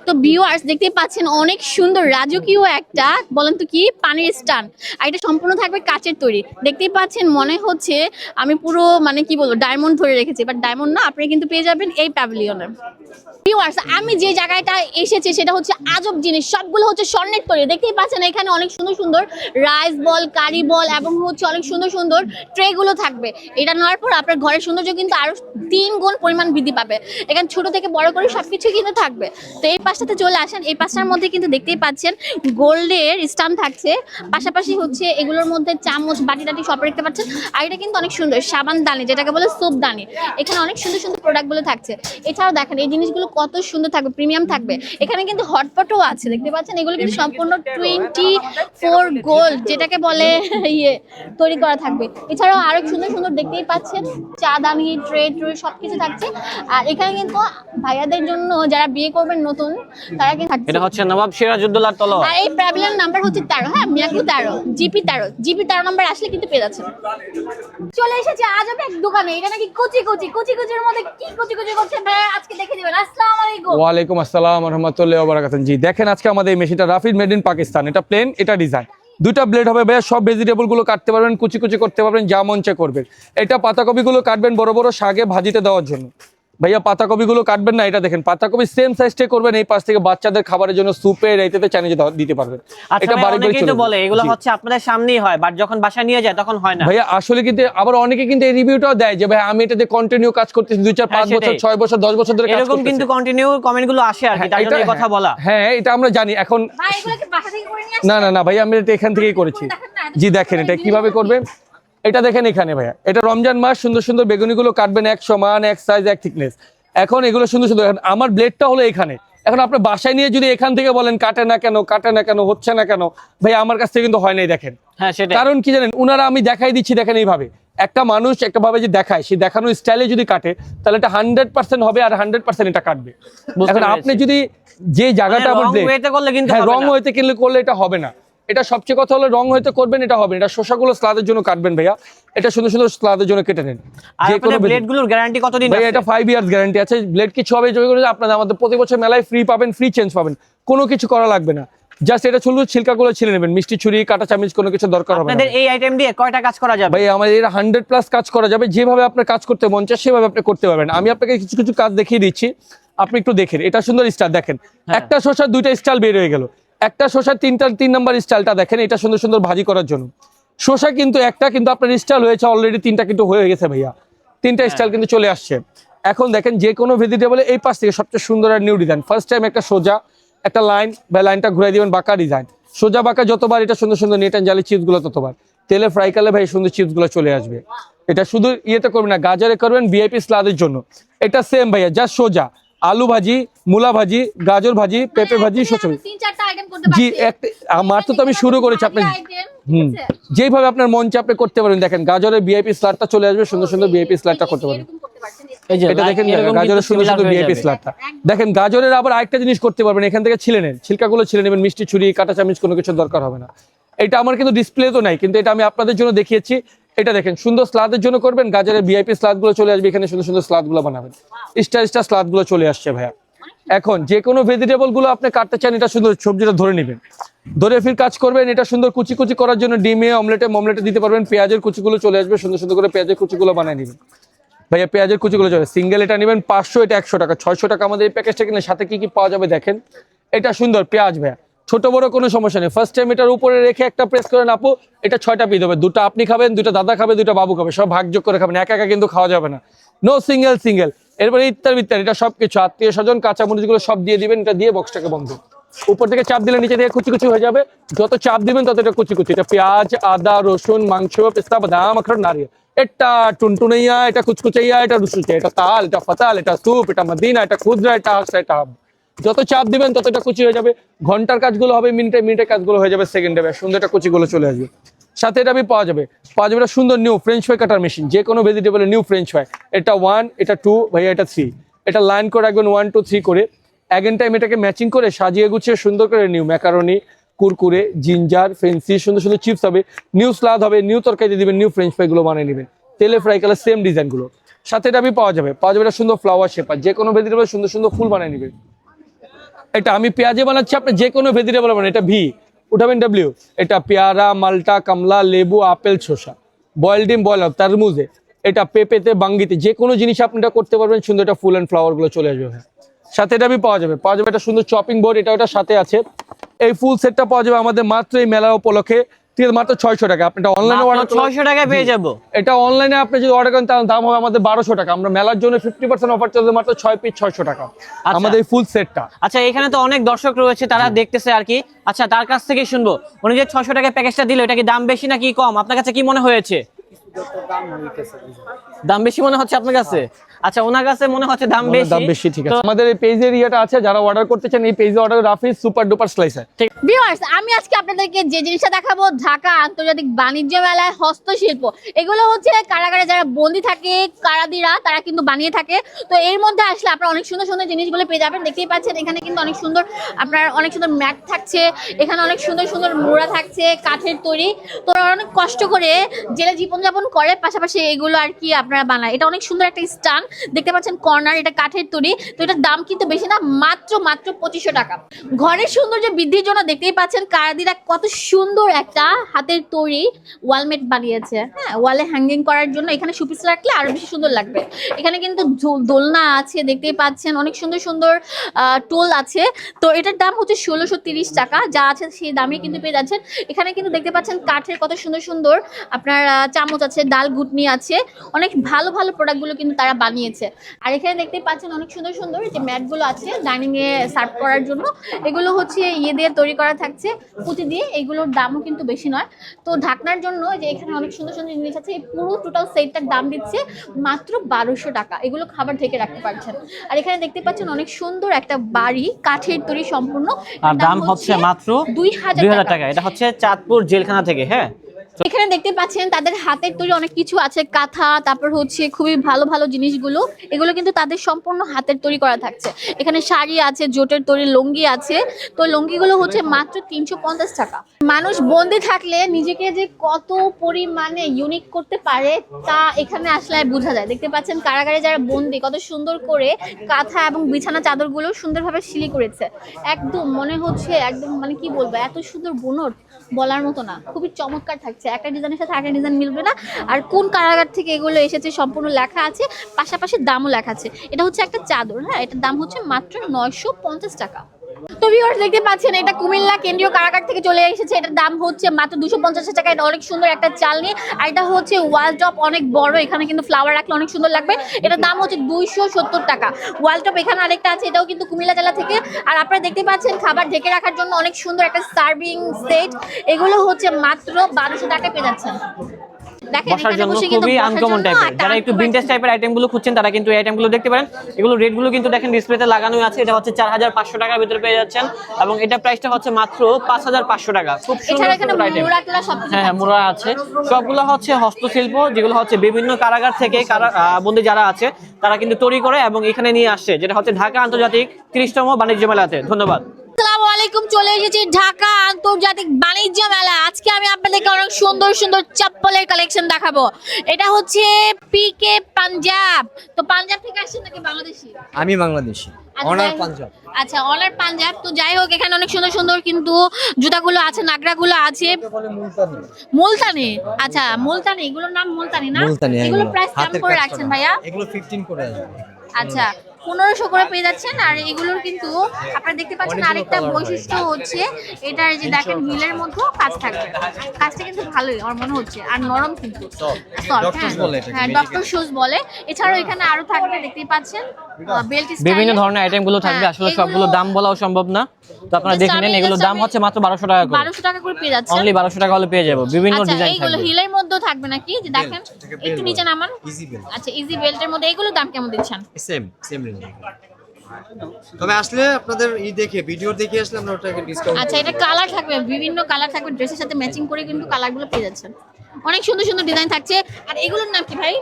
তো ভিউয়ার্স দেখতেই পাচ্ছেন অনেক সুন্দর রাজকীয় একটা, বলেন তো কি, পানির স্টান। আর এটা সম্পূর্ণ থাকবে কাচের তৈরি। দেখতেই পাচ্ছেন মনে হচ্ছে আমি পুরো মানে কি বলবো ডায়মন্ড ধরে রেখেছি, বাট ডায়মন্ড না, আপনি কিন্তু পেয়ে যাবেন এই প্যাভিলিয়নে। ভিউয়ার্স আমি যে জায়গাটা এসেছি সেটা হচ্ছে আজব জিনিস, সবগুলো হচ্ছে স্বর্ণের তৈরি। দেখতেই পাচ্ছেন এখানে অনেক সুন্দর সুন্দর রাইস বল, কারি বল এবং হচ্ছে অনেক সুন্দর সুন্দর ট্রেগুলো থাকবে। এটা নেওয়ার পর আপনার ঘরের সৌন্দর্য কিন্তু আরো 3 গুণ পরিমাণ বৃদ্ধি পাবে। এখানে ছোট থেকে বড় করে সবকিছু কিন্তু থাকবে। তো এই পাশটাতে চলে আসেন। এই পাশটার মধ্যে কিন্তু দেখতেই পাচ্ছেন গোল্ডের স্টান থাকছে, পাশাপাশি হচ্ছে এগুলোর মধ্যে চামচ বাটি টাটি সব দেখতে পাচ্ছেন। আর এটা কিন্তু অনেক সুন্দর সাবান দানি, যেটাকে বলে সোপ দানি। এখানে অনেক সুন্দর সুন্দর প্রোডাক্টগুলো থাকছে। এছাড়াও দেখেন এই জিনিসগুলো কত সুন্দর থাকবে, প্রিমিয়াম থাকবে। এখানে কিন্তু হটপটও আছে, দেখতে পাচ্ছেন। এগুলো কিন্তু সম্পূর্ণ 24 গোল্ড, যেটাকে বলে তৈরি করা থাকবে। এছাড়াও আরো সুন্দর সুন্দর দেখতেই পাচ্ছেন চা দানি, ট্রে সবকিছু থাকছে। আর এখানে কিন্তু ভাইয়াদের জন্য যারা বিয়ে করবেন নতুন, তারা কিন্তু থাকছে। এটা হচ্ছে নবাব সিরাজউদ্দৌলা তলোয়ার। আর এই প্যাভিলিয়ন নাম্বার হচ্ছে 13, হ্যাঁ মিয়াকু 13, জিপি 13 নাম্বার আসলে কিন্তু পেয়ে যাচ্ছেন। চলে এসেছি আজব এক দোকানে। এটা নাকি কুচি কুচির মধ্যে কি কুচি করছে ভাই, আজকে দেখে দিবেন। আসসালামু আলাইকুম। ওয়ালাইকুম আসসালাম ওয়া রাহমাতুল্লাহি ওয়া বারাকাতুহু। জি দেখেন আজকে আমাদের এই মেশিনটা রাফিড মেড ইন পাকিস্তান। এটা প্লেন, এটা ডিজাইন। দুইটা ব্লেড হবে ভাইয়া, সব ভেজিটেবল গুলো কাটতে পারবেন, কুচি করতে পারবেন, যা মন চায় করবেন। এটা পাতাকপি গুলো কাটবেন বড় বড় শাকে ভাজিতে দেওয়ার জন্য। ভাইয়া পাতাকপি গুলো কাটবেন না, এটা দেখেন পাতাকপি সেম সাইজটা করবেন। এই পাশ থেকে বাচ্চাদের খাবারের জন্য সুপে রাইতে চাইনিজে দিতে পারবেন। এটা অনেকেই তো বলে এগুলো হচ্ছে আপনাদের সামনেই হয়, বাট যখন বাসায় নিয়ে যায় তখন হয় না। ভাইয়া আসলে কিন্তু আবার অনেকে কিন্তু এই রিভিউটাও দেয় যে ভাই আমি এটাতে কন্টিনিউ কাজ করতেছি 2 4 5 বছর 6 বছর 10 বছর ধরে কাজ করতেছি। এরকম কিন্তু কন্টিনিউ কমেন্ট গুলো আসে আর কি, তার জন্য এই কথা বলা। হ্যাঁ এটা আমরা জানি। এখন ভাই এগুলো কি বাসা থেকে করে নিয়ে আসছেন? না ভাই আমি এটা এখান থেকেই করেছি। জি দেখেন এটা কিভাবে করবেন, এটা দেখেন এখানে ভাইয়া। এটা রমজান মাস, সুন্দর সুন্দর বেগুনিগুলো কাটবেন এক সমান, এক সাইজ, এক থিকনেস। এখন এগুলো সুন্দর সুন্দর, আমার ব্লেডটা হলো এখানে। এখন আপনার বাসায় নিয়ে যদি এখান থেকে বলেন কাটে না কেন হচ্ছে না কেন, ভাই আমার কাছ থেকে কিন্তু হয় নাই। দেখেন হ্যাঁ সেটা কারণ কি জানেন, উনারা আমি দেখাই দিচ্ছি, দেখেন এইভাবে একটা মানুষ একটা ভাবে যে দেখায়, সেই দেখানোর স্টাইলে যদি কাটে তাহলে এটা 100% হবে আর 100% এটা কাটবে। এখন আপনি যদি যে জায়গাটা আবার রং ওয়েতে করলে কিন্তু রং ওয়েতে করলে এটা হবে না। এটা সবচেয়ে কথা হলো রং হয়তো করবেন, এটা হবে না। এটা শসাগুলো স্লাদের জন্য কাটবেন ভাইয়া, এটা সুন্দর সুন্দর স্লাদের জন্য কেটে নেন। যে কোনো ব্লেডগুলোর গ্যারান্টি কতদিন আছে? ভাইয়া এটা 5 ইয়ার্স গ্যারান্টি আছে। ব্লেড কিছু হবে আপনাদের আমাদের প্রতি বছর মেলায় ফ্রি পাবেন, ফ্রি চেঞ্জ পাবেন, কোনো কিছু করা লাগবে না। জাস্ট এটা চলবে, ছিলকাগুলো ছিলে নেবেন, মিষ্টি ছুরি কাটা চামচ কোনো কিছু দরকার হবে না। আপনাদের এই আইটেম দিয়ে কয়টা কাজ করা যাবে? ভাই আমাদের এটা 100+ কাজ করা যাবে। যেভাবে আপনার কাজ করতে মন চায় সেভাবে আপনি করতে পারবেন। আমি আপনাকে কিছু কিছু কাজ দেখিয়ে দিচ্ছি, আপনি একটু দেখেন। এটা সুন্দর স্টাইল দেখেন, একটা শসার 2টা স্টাইল বের হয়ে গেল। একটা শসার 3 নাম্বার স্টাইলটা দেখেন, এটা সুন্দর সুন্দর ভাজি করার জন্য। শসা কিন্তু একটা, কিন্তু আপনার স্টাইল হয়েছে অলরেডি 3টা কিন্তু হয়ে গেছে ভাইয়া, 3টা স্টাইল কিন্তু চলে আসছে। এখন দেখেন যে কোনো ভেজিটেবলে এই পাশ থেকে সবচেয়ে সুন্দর আর নিউ ডিজাইন। ফার্স্ট টাইম একটা সোজা একটা লাইন বা লাইনটা ঘুরাই দিবেন, বাঁকা ডিজাইন। সোজা বাঁকা যতবার এটা সুন্দর সুন্দর নেট অ্যান্ড জালি চিপসগুলো ততবার তেলে ফ্রাই করলে ভাই সুন্দর চিপসগুলো চলে আসবে। এটা শুধু ইয়েতে করবেন না, গাজরে করবেন ভিআইপি স্লাদের জন্য। এটা সেম ভাইয়া, জাস্ট সোজা আলু ভাজি, মূলা ভাজি, গাজর ভাজি, পেঁপে ভাজি, সচল। 3-4টা আইটেম করতে জি পারছি। আমার তো আমি শুরু করেছি, আপনি যেভাবে আপনার মন চায় আপনি করতে পারেন। দেখেন গাজরের ভিআইপি স্লাদটা চলে আসবে, সুন্দর সুন্দর ভিআইপি স্লাদটা করতে পারেন। এটা দেখেন গাজরের সুন্দর সুন্দর ভিআইপি স্লাদটা দেখেন। গাজরের আবার আরেকটা জিনিস করতে পারবেন, এখান থেকে ছিলে নেন, ছিলকাগুলো ছিলে নেবেন, মিষ্টি ছুরি কাটা চামচ কোনো কিছু দরকার হবে না। এটা আমার কিন্তু ডিসপ্লে তো নাই, কিন্তু এটা আমি আপনাদের জন্য দেখিয়েছি। এটা দেখেন সুন্দর স্লাদের জন্য করবেন, গাজরের ভিআইপি স্লাদগুলো চলে আসবে, এখানে সুন্দর সুন্দর স্লাদগুলো বানাবেন, স্টার স্লাদগুলো চলে আসছে ভাইয়া। এখন যে কোনো ভেজিটেবল গুলো আপনি কাটতে চান, এটা সুন্দর সবজিটা ধরে নেবেন, ধরে ফির কাজ করবেন। এটা সুন্দর কুচি করার জন্য ডিমে অমলেটে দিতে পারবেন। পেঁয়াজের কুচিগুলো চলে আসবে, সুন্দর সুন্দর করে পেঁয়াজের কুচিগুলো বানিয়ে নেবেন ভাইয়া। পেঁয়াজের কুচিগুলো চলে সিঙ্গেল, এটা নেবেন 500, এটা 100 টাকা। 600 টাকা আমাদের এই প্যাকেজটা কিনলে সাথে কি কি পাওয়া যাবে দেখেন। এটা সুন্দর পেঁয়াজ ভাইয়া, ছোট বড় কোনো সমস্যা নেই। ফার্স্ট টাইম এটার উপরে রেখে একটা প্রেস করেন আপু, এটা 6টা পিস হবে, 2টা আপনি খাবেন, 2টা দাদা খাবে, 2টা বাবু খাবে, সব ভাগযোগ করে খাবেন, একা একা কিন্তু খাওয়া যাবে না, নো সিঙ্গেল। এরপরে ইত্যাদি ইত্যাদি, এটা সবকিছু আত্মীয় স্বজন কাঁচামরিচগুলো সব দিয়ে দিবেন, এটা দিয়ে বক্সটাকে বন্ধ। উপর থেকে চাপ দিলে নিচে থেকে কুচি কুচি হয়ে যাবে, যত চাপ দিবেন তত এটা কুচি কুচি। এটা পেঁয়াজ, আদা, রসুন, মাংস, পেস্তা, বাদাম, আখরোট, নারিয়েল, এটা টুনটুনাইয়া, এটা কুচকুচাইয়া, এটা রুসুচে, এটা তাল, এটা ফাতাল, এটা স্যুপ, এটা মদিনা, এটা খুদরা, এটা হাসা, এটা হাব। যত চাপ দিবেন তত এটা কুচি হয়ে যাবে। ঘন্টার কাজগুলো হবে মিনিটের কাজগুলো হয়ে যাবে সেকেন্ডে, সুন্দর একটা কুচিগুলো চলে আসবে। সাথে এটা পাওয়া যাবে একটা সুন্দর নিউ ফ্রেঞ্চ ফ্রাই কাটার মেশিন, যে কোনো ভেজিটেবলের নিউ ফ্রেঞ্চ ফ্রাই। এটা 1, এটা 2, ভাইয়া এটা 3। এটা লাইন করে রাখবেন 1 2 3 করে, অ্যাগেন টাইম এটাকে ম্যাচিং করে সাজিয়ে গুছিয়ে সুন্দর করে new macaroni, Kurkure, ginger, fancy, সুন্দর সুন্দর চিপস হবে, নিউ স্লাদ হবে, নিউ তরকারি দিবেন, নিউ ফ্রেঞ্চ ফ্রাই গুলো বানিয়ে নেবেন, তেলে ফ্রাই কালার সেম ডিজাইন গুলো। সাথে এটা পাওয়া যাবে একটা সুন্দর ফ্লাওয়ার শেপার, যে কোনো ভেজিটেবল সুন্দর সুন্দর ফুল বানিয়ে নেবেন। এটা আমি পেঁয়াজে বানাচ্ছি, আপনি যে কোনো ভেজিটেবল বানান। এটা ভি উঠাবেন ডাব্লিউ, এটা পেয়ারা, মালটা, কমলা, লেবু, আপেল, শসা, বয়েল ডিম, বয়েল তারমুজে, এটা পেঁপেতে, বাঙ্গিতে, যে কোনো জিনিস আপনি এটা করতে পারবেন সুন্দর। এটা ফুল অ্যান্ড ফ্লাওয়ার গুলো চলে আসবে। সাথে এটা পাওয়া যাবে একটা সুন্দর চপিং বোর্ড, এটা সাথে আছে। এই ফুল সেটটা পাওয়া যাবে আমাদের মাত্র এই মেলা উপলক্ষে, ঠিক আছে, মাত্র 600 টাকা। আপনি অনলাইনে অর্ডার 600 টাকায় পেয়ে যাবো। এটা অনলাইনে আপনি যদি অর্ডার করেন তার দাম হবে আমাদের 1200 টাকা। আমরা মেলার জন্য 50% অফার চলছে, মাত্র 6 পিস 600 টাকা আমাদের এই ফুল সেটটা। আচ্ছা, এখানে তো অনেক দর্শক রয়েছে, তারা দেখতেছে আর কি। আচ্ছা, তার কাছ থেকে শুনবো, উনি যে 600 টাকায় প্যাকেজটা দিল, এটা কি দাম বেশি নাকি কম? আপনার কাছে কি মনে হয়েছে? দাম বেশি মনে হচ্ছে আপনার কাছে? আচ্ছা, ওনার কাছে মনে হচ্ছে দাম বেশি। ঠিক আছে, আমাদের এই পেজের ইয়েটা আছে, যারা অর্ডার করতে চান এই পেজে order, Rafiz super duper slicer. ঠিক ভিউয়ার্স, আমি আজকে আপনাদেরকে যে জিনিসটা দেখাবো, ঢাকা আন্তর্জাতিক বাণিজ্য মেলায় হস্তশিল্প, এগুলো হচ্ছে কারাগারে যারা বন্দি থাকে, কারাদিরা, তারা কিন্তু বানিয়ে থাকে। তো এর মধ্যে আসলে আপনারা অনেক সুন্দর সুন্দর জিনিসগুলো পেয়ে যাবেন। দেখতেই পাচ্ছেন এখানে কিন্তু অনেক সুন্দর আপনার অনেক সুন্দর ম্যাট থাকছে, এখানে অনেক সুন্দর সুন্দর মোড়া থাকছে কাঠের তৈরি। তো অনেক কষ্ট করে জেলে জীবনযাপন করে, পাশাপাশি এগুলো আর কি আপনারা বানায়। এটা অনেক সুন্দর একটা স্টান দেখতে পাচ্ছেন, কর্নার, এটা কাঠের তৈরি। তো এটার দাম কিন্তু বেশি না, মাত্র 2500 টাকা। ঘরের সৌন্দর্য বৃদ্ধির জন্য দেখতেই পাচ্ছেন কারাদিরা কত সুন্দর একটা হাতের তৈরি ওয়ালমেট বানিয়েছে। হ্যাঁ, ওয়ালে হ্যাঙ্গিং করার জন্য এখানে শোপিস রাখলে আরো বেশি সুন্দর লাগবে। এখানে কিন্তু দোলনা আছে, দেখতেই পাচ্ছেন অনেক সুন্দর সুন্দর টোল আছে। তো এটার দাম হচ্ছে 1630 টাকা, যা আছে সেই দামে কিন্তু পেয়ে যাচ্ছেন। এখানে কিন্তু দেখতে পাচ্ছেন কাঠের কত সুন্দর সুন্দর আপনার চামচ আছে, ডাল ঘুটনি আছে, অনেক ভালো ভালো প্রোডাক্টগুলো কিন্তু তারা বানিয়েছে। আর এখানে দেখতে পাচ্ছেন অনেক সুন্দর সুন্দর যে ম্যাটগুলো আছে ডাইনিং এ সার্ভ করার জন্য, এগুলো হচ্ছে ইয়ে দিয়ে তৈরি করা থাকছে, পুঁতি দিয়ে। এগুলোর দামও কিন্তু বেশি নয়। তো ঢাকনার জন্য যে এখানে অনেক সুন্দর সুন্দর জিনিস আছে, এই পুরো টোটাল সেটটার দাম দিচ্ছে মাত্র 1200 টাকা। এগুলো খাবার ঢেকে রাখতে পারছেন। আর এখানে দেখতে পাচ্ছেন অনেক সুন্দর একটা বাড়ি, কাঠের তৈরি সম্পূর্ণ, আর দাম হচ্ছে মাত্র 2000 টাকা। এটা হচ্ছে চাঁদপুর জেলখানা থেকে। হ্যাঁ, এখানে দেখতে পাচ্ছেন তাদের হাতের তৈরি অনেক কিছু আছে, কাঁথা, তারপর হচ্ছে খুবই ভালো ভালো জিনিসগুলো, এগুলো কিন্তু তাদের সম্পূর্ণ হাতের তৈরি করা থাকছে। এখানে শাড়ি আছে, জোটের তৈরি লুঙ্গি আছে। তো লুঙ্গিগুলো হচ্ছে মাত্র 350 টাকা। মানুষ বন্দি থাকলে নিজেকে যে কত পরিমাণে ইউনিক করতে পারে তা এখানে আসলে বোঝা যায়। দেখতে পাচ্ছেন কারাগারে যারা বন্দি কত সুন্দর করে কাঁথা এবং বিছানা চাদরগুলো সুন্দরভাবে সিলি করেছে। একদম মনে হচ্ছে একদম মানে কি বলবো, এত সুন্দর বুনট বলার মতো না, খুবই চমৎকার থাকছে। একটা ডিজাইনের সাথে একটা ডিজাইন মিলবে না। আর কোন কারাগার থেকে এগুলো এসেছে সম্পূর্ণ লেখা আছে, পাশাপাশি দামও লেখা আছে। এটা হচ্ছে একটা চাদর। হ্যাঁ, এটার দাম হচ্ছে মাত্র 950 টাকা। তো ভিউয়ার্স, দেখতে পাচ্ছেন এটা কুমিল্লা কেন্দ্রীয় কারাগার থেকে চলে এসেছে। এটার দাম হচ্ছে মাত্র 250 টাকা। এটা অনেক সুন্দর একটা চালনি, আর এটা হচ্ছে ওয়াল টপ, অনেক বড়। এখানে কিন্তু ফ্লাওয়ার রাখলে অনেক সুন্দর লাগবে। এটার দাম হচ্ছে 270 টাকা। ওয়াল টপ এখানে আরেকটা আছে, এটাও কিন্তু কুমিল্লা জেলা থেকে। আর আপনারা দেখতে পাচ্ছেন খাবার ঢেকে রাখার জন্য অনেক সুন্দর একটা সার্ভিং সেট, এগুলো হচ্ছে মাত্র 1200 টাকায় পেয়ে যাচ্ছেন। বসার জন্য খুবই আনকমন টাইপের। যারা একটু ভিনটেজ টাইপের আইটেমগুলো খুঁজছেন তারা কিন্তু এই আইটেমগুলো দেখতে পারেন। এগুলো রেটগুলো কিন্তু দেখেন ডিসপ্লেতে লাগানো আছে। এটা হচ্ছে 4500 টাকার ভিতরে পেয়ে যাচ্ছেন, এবং এটা প্রাইসটা হচ্ছে মাত্র 5500 টাকা। খুব সুন্দর আইটেম। হ্যাঁ, মোড়া আছে, সবগুলো হচ্ছে হস্তশিল্প, যেগুলো হচ্ছে বিভিন্ন কারাগার থেকে বন্দী যারা আছে তারা কিন্তু তৈরি করে এবং এখানে নিয়ে আসছে, যেটা হচ্ছে ঢাকা আন্তর্জাতিক 30তম বাণিজ্য মেলাতে। ধন্যবাদ। আসসালামু আলাইকুম, চলে এসেছি ঢাকা আন্তর্জাতিক বাণিজ্য মেলা। আজকে আমি আপনাদেরকে অনেক সুন্দর সুন্দর চপ্পলের কালেকশন দেখাবো। এটা হচ্ছে পিকে পাঞ্জাব। তো পাঞ্জাব থেকে আসছেন নাকি বাংলাদেশি? আমি বাংলাদেশি, অনার পাঞ্জাব। আচ্ছা, অনার পাঞ্জাব। তো যাই হোক, এখানে অনেক সুন্দর সুন্দর কিন্তু জুতাগুলো আছে, নাগরাগুলো আছে। মুলতানি। আচ্ছা, মুলতানি, এগুলোর নাম মুলতানি না? এগুলো প্রাইস কেমন করে রাখছেন ভাইয়া? এগুলো 15 করে আসবে। আচ্ছা, 1500 করে পেয়ে যাচ্ছেন। আর এগুলোর কিন্তু আপনারা দেখতে পাচ্ছেন আরেকটা বৈশিষ্ট্য হচ্ছে এটার যে দেখেন হিলের মধ্যেও কাজ থাকবে, কাজটা কিন্তু ভালোই আমার মনে হচ্ছে, আর নরম কিন্তু হ্যাঁ ডক্টর শুজ বলে। এছাড়াও এখানে আরো থাকবে দেখতেই পাচ্ছেন বেল্ট স্টাইল, বিভিন্ন ধরনের আইটেম গুলো থাকবে, আসলে সবগুলো দাম বলাও সম্ভব না, তো আপনারা দেখে নেন। এগুলোর দাম হচ্ছে মাত্র 1200 টাকা করে, 1200 টাকা করে পেয়ে যাচ্ছে, অনলি 1200 টাকা হলে পেয়ে যাবো। বিভিন্ন আচ্ছা ডিজাইন এইগুলো থাকবে। হিলের মধ্যেও থাকবে নাকি, যে দেখেন একটু নিচে নামান, আচ্ছা ইজি বেল্টের মধ্যে এগুলো দাম কেমন দিচ্ছেন? Same range. তবে আসলে আপনাদের দেখে ভিডিও দেখে আসলে আমরা ওটাকে ডিসকাউন্ট। আচ্ছা এটা কালার থাকবে, বিভিন্ন কালার থাকবে, ড্রেসের সাথে ম্যাচিং করে কিন্তু কালারগুলো পেয়ে যাচ্ছেন। অনেক সুন্দর সুন্দর ডিজাইন থাকছে। আর এগুলোর নাম কি ভাই?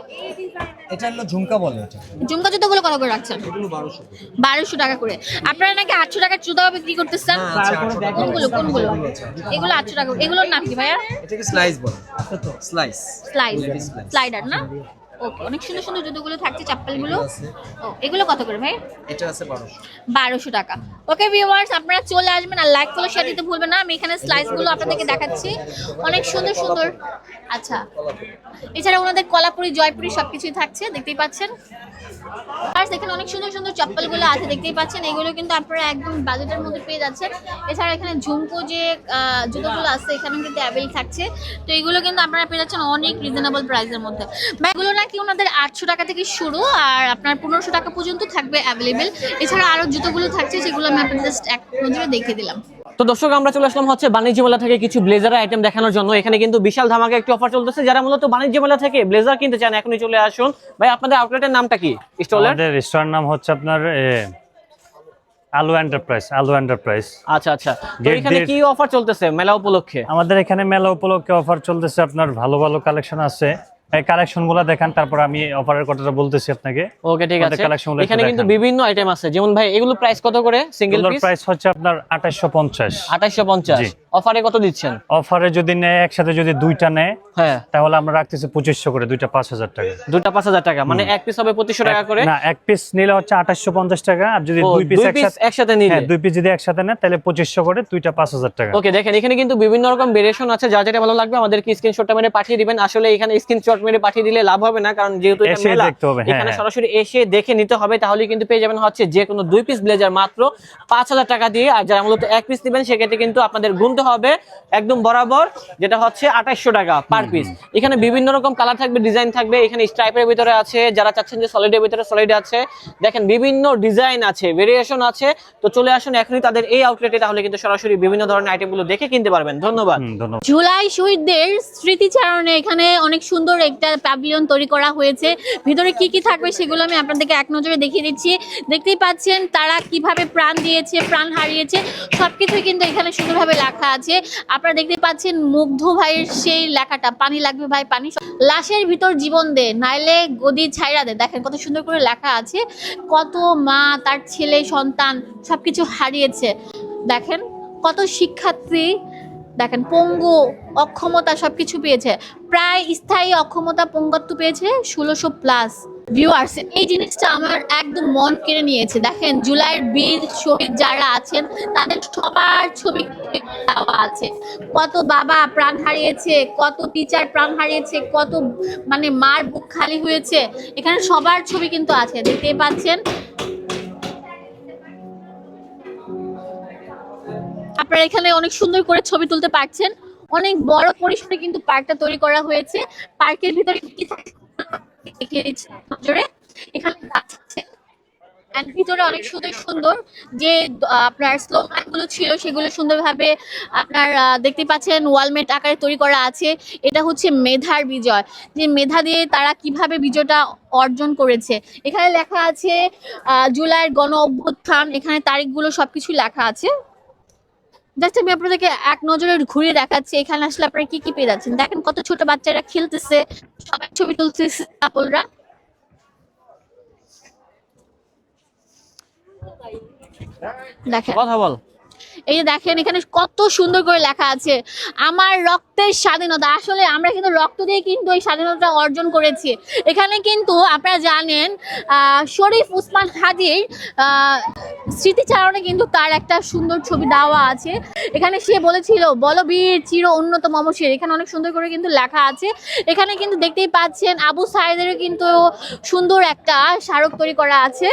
এটা হলো ঝুমকা বলে। এটা ঝুমকা জুতোগুলো কত করে রাখছেন? এগুলো 1200। 1200 টাকা করে। আপনারা নাকি 800 টাকার জুতো বিক্রি করতেছেন? কোনগুলো কোনগুলো? এগুলো 800 টাকা। এগুলোর নাম কি ভাইয়া? এটাকে স্লাইস বলে। স্লাইস স্লাইডার না? ওকে, অনেক সুন্দর সুন্দর জুতোগুলো থাকছে, চাপ্পালগুলো। ও এগুলো কত করে ভাই? এটা আছে 1200 টাকা। ওকে ভিউয়ার্স, আপনারা চলে আসবেন আর লাইক ফলো শেয়ার দিতে ভুলবেন না। আমি এখানে স্লাইসগুলো আপনাদেরকে দেখাচ্ছি, অনেক সুন্দর সুন্দর। আচ্ছা এছাড়া ওনাদের কলাপুরি, জয়পুরি সবকিছুই থাকছে, দেখতেই পাচ্ছেন। আর দেখেন অনেক সুন্দর সুন্দর চপ্পলগুলো আছে, দেখতেই পাচ্ছেন। এগুলো কিন্তু আপনারা একদম বাজেটের মধ্যে পেয়ে যাচ্ছেন। এছাড়া এখানে ঝুমকো যে জুতোগুলো আছে এখানে কিন্তু অ্যাভেল থাকছে, তো এগুলো কিন্তু আপনারা পেয়ে যাচ্ছেন অনেক রিজনেবল প্রাইসের মধ্যে। এগুলো নাকি ওনাদের 800 টাকা থেকে শুরু, আর আপনার 1500 টাকা পর্যন্ত থাকবে অ্যাভেলেবেল। এছাড়া আরো জুতোগুলো থাকছে, সেগুলো আমি আপনাদের জাস্ট এক নজরে দেখিয়ে দিলাম। তো দর্শক, আমরা চলে আসলাম হচ্ছে বাণিজ্য মেলা থেকে কিছু ব্লেজার আইটেম দেখানোর জন্য। এখানে কিন্তু বিশাল ধামাকা একটি অফার চলতেছে। যারা মূলত বাণিজ্য মেলা থেকে ব্লেজার কিনতে চান এখনই চলে আসুন। ভাই আপনাদের আউটলেটের নামটা কি? স্টলের আমাদের রেস্টুরেন্ট নাম হচ্ছে আপনার আলু এন্টারপ্রাইজ। আচ্ছা আচ্ছা, তো এখানে কি অফার চলতেছে মেলা উপলক্ষে? আমাদের এখানে মেলা উপলক্ষে অফার চলতেছে, আপনার ভালো ভালো কালেকশন আছে। এই কালেকশনগুলো দেখান, তারপর আমি অফারের কথাটা বলতেছি আপনাকে। ওকে ঠিক আছে। এখানে কিন্তু বিভিন্ন আইটেম আছে, যেমন ভাই এগুলো প্রাইস কত করে সিঙ্গেল পিস? প্রাইস হচ্ছে আপনার 2850। 2850। অফারে কত দিচ্ছেন? অফারে যদি নেয় একসাথে, যদি দুইটা নেয় হ্যাঁ তাহলে আমরা রাখতেছি 2500 করে, দুইটা 5000 টাকা। দুইটা 5000 টাকা, মানে এক পিস হবে 2500 টাকা করে? না, এক পিস নিলে হচ্ছে 2850 টাকা, আর যদি দুই পিস একসাথে নিলে, দুই পিস যদি একসাথে নেয় তাহলে 2500 করে, দুইটা 5000 টাকা। ওকে দেখেন এখানে কিন্তু বিভিন্ন রকম ভেরিয়েশন আছে, যার যেটা ভালো লাগবে আমাদেরকে স্ক্রিনশটটা মেরে পাঠিয়ে দিবেন। আসলে এখানে স্ক্রিনশট মেরে পাঠিয়ে দিলে লাভ হবে না, কারণ যেহেতু এটা মেলা, এখানে সরাসরি এসে দেখে নিতে হবে, তাহলে কিন্তু পেয়ে যাবেন হচ্ছে যে কোনো দুই পিস ব্লেজার মাত্র 5000 টাকা দিয়ে। আর যারা মূলত এক পিস নেবেন সেক্ষেত্রে কিন্তু আপনাদের গুনতে হবে একদম বরাবর, যেটা হচ্ছে 2800 টাকা পার পিস। এখানে বিভিন্ন রকম কালার থাকবে, ডিজাইন থাকবে। এখানে স্ট্রাইপের ভিতরে আছে, যারা চাচ্ছেন যে সলিডের ভিতরে সলিড আছে, দেখেন বিভিন্ন ডিজাইন আছে, ভেরিয়েশন আছে। তো চলে আসুন এখনই তাদের এই আউটলেটে, তাহলে কিন্তু সরাসরি বিভিন্ন ধরনের আইটেমগুলো দেখে কিনতে পারবেন। ধন্যবাদ। জুলাই শহীদদের স্মৃতিচারণে এখানে অনেক সুন্দর একটা প্যাভিলিয়ন তৈরি করা হয়েছে। ভিতরে কি কি থাকবে সেগুলো আমি আপনাদেরকে এক নজরে দেখিয়ে দিচ্ছি। দেখতেই পাচ্ছেন তারা কিভাবে প্রাণ দিয়েছে, প্রাণ হারিয়েছে, সবকিছুই কিন্তু এখানে সুন্দরভাবে লেখা আছে। আপনারা দেখতে পাচ্ছেন মুগ্ধ ভাইয়ের সেই লেখাটা, পানি লাগবে ভাই পানি, লাশের ভিতর জীবন দে নাইলে গদি ছাইরা দে। দেখেন কত সুন্দর করে লেখা আছে। কত মা তার ছেলে সন্তান সবকিছু হারিয়েছে। দেখেন কত শিক্ষার্থী, দেখেন পঙ্গু, অক্ষমতা সবকিছু পেয়েছে, প্রায় স্থায়ী অক্ষমতা, পঙ্গত্ব পেয়েছে 1600+। ভিউয়ার্স, এই জিনিসটা আমার একদম মন কেড়ে নিয়েছে। দেখেন জুলাইয়ের বীর শহীদ যারা আছেন তাদের সবার ছবি দেওয়া আছে। কত বাবা প্রাণ হারিয়েছে, কত টিচার প্রাণ হারিয়েছে, কত মানে মার বুক খালি হয়েছে, এখানে সবার ছবি কিন্তু আছে, দেখতেই পাচ্ছেন। আপনারা এখানে অনেক সুন্দর করে ছবি তুলতে পারছেন। অনেক বড় পরিসরে কিন্তু পার্কটা তৈরি করা হয়েছে। পার্কের ভিতরে কি থাকে এখানে গাছ আছে, ভিতরে অনেক সুন্দর সুন্দর যে আপনার স্লোগান গুলো ছিল সেগুলো সুন্দরভাবে আপনার দেখতে পাচ্ছেন ওয়ালমেট আকারে তৈরি করা আছে। এটা হচ্ছে মেধার বিজয়, যে মেধা দিয়ে তারা কিভাবে বিজয়টা অর্জন করেছে। এখানে লেখা আছে জুলাইয়ের গণ অভ্যুত্থান, এখানে তারিখগুলো সবকিছু লেখা আছে। জাস্ট আমি আপনাদেরকে এক নজরে ঘুরিয়ে দেখাচ্ছি। এখানে আসলে আপনারা কি কি পেয়ে যাচ্ছেন। দেখেন কত ছোট বাচ্চারা খেলতেছে, সবাই ছবি তুলতেছে, কাপড়রা। দেখেন কথা বল। এই যে দেখেন এখানে কত সুন্দর করে লেখা আছে আমার রক্তের স্বাধীনতা। আসলে আমরা কিন্তু রক্ত দিয়ে কিন্তু এই স্বাধীনতা অর্জন করেছি। এখানে কিন্তু আপনারা জানেন শরীফ উসমান হাদির স্মৃতিচারণে কিন্তু তার একটা সুন্দর ছবি দেওয়া আছে। এখানে সে বলেছিল বলবীর চির উন্নত মমশের, এখানে অনেক সুন্দর করে কিন্তু লেখা আছে। এখানে কিন্তু দেখতেই পাচ্ছেন আবু সাইদেরও কিন্তু সুন্দর একটা স্মারক তৈরি করা আছে।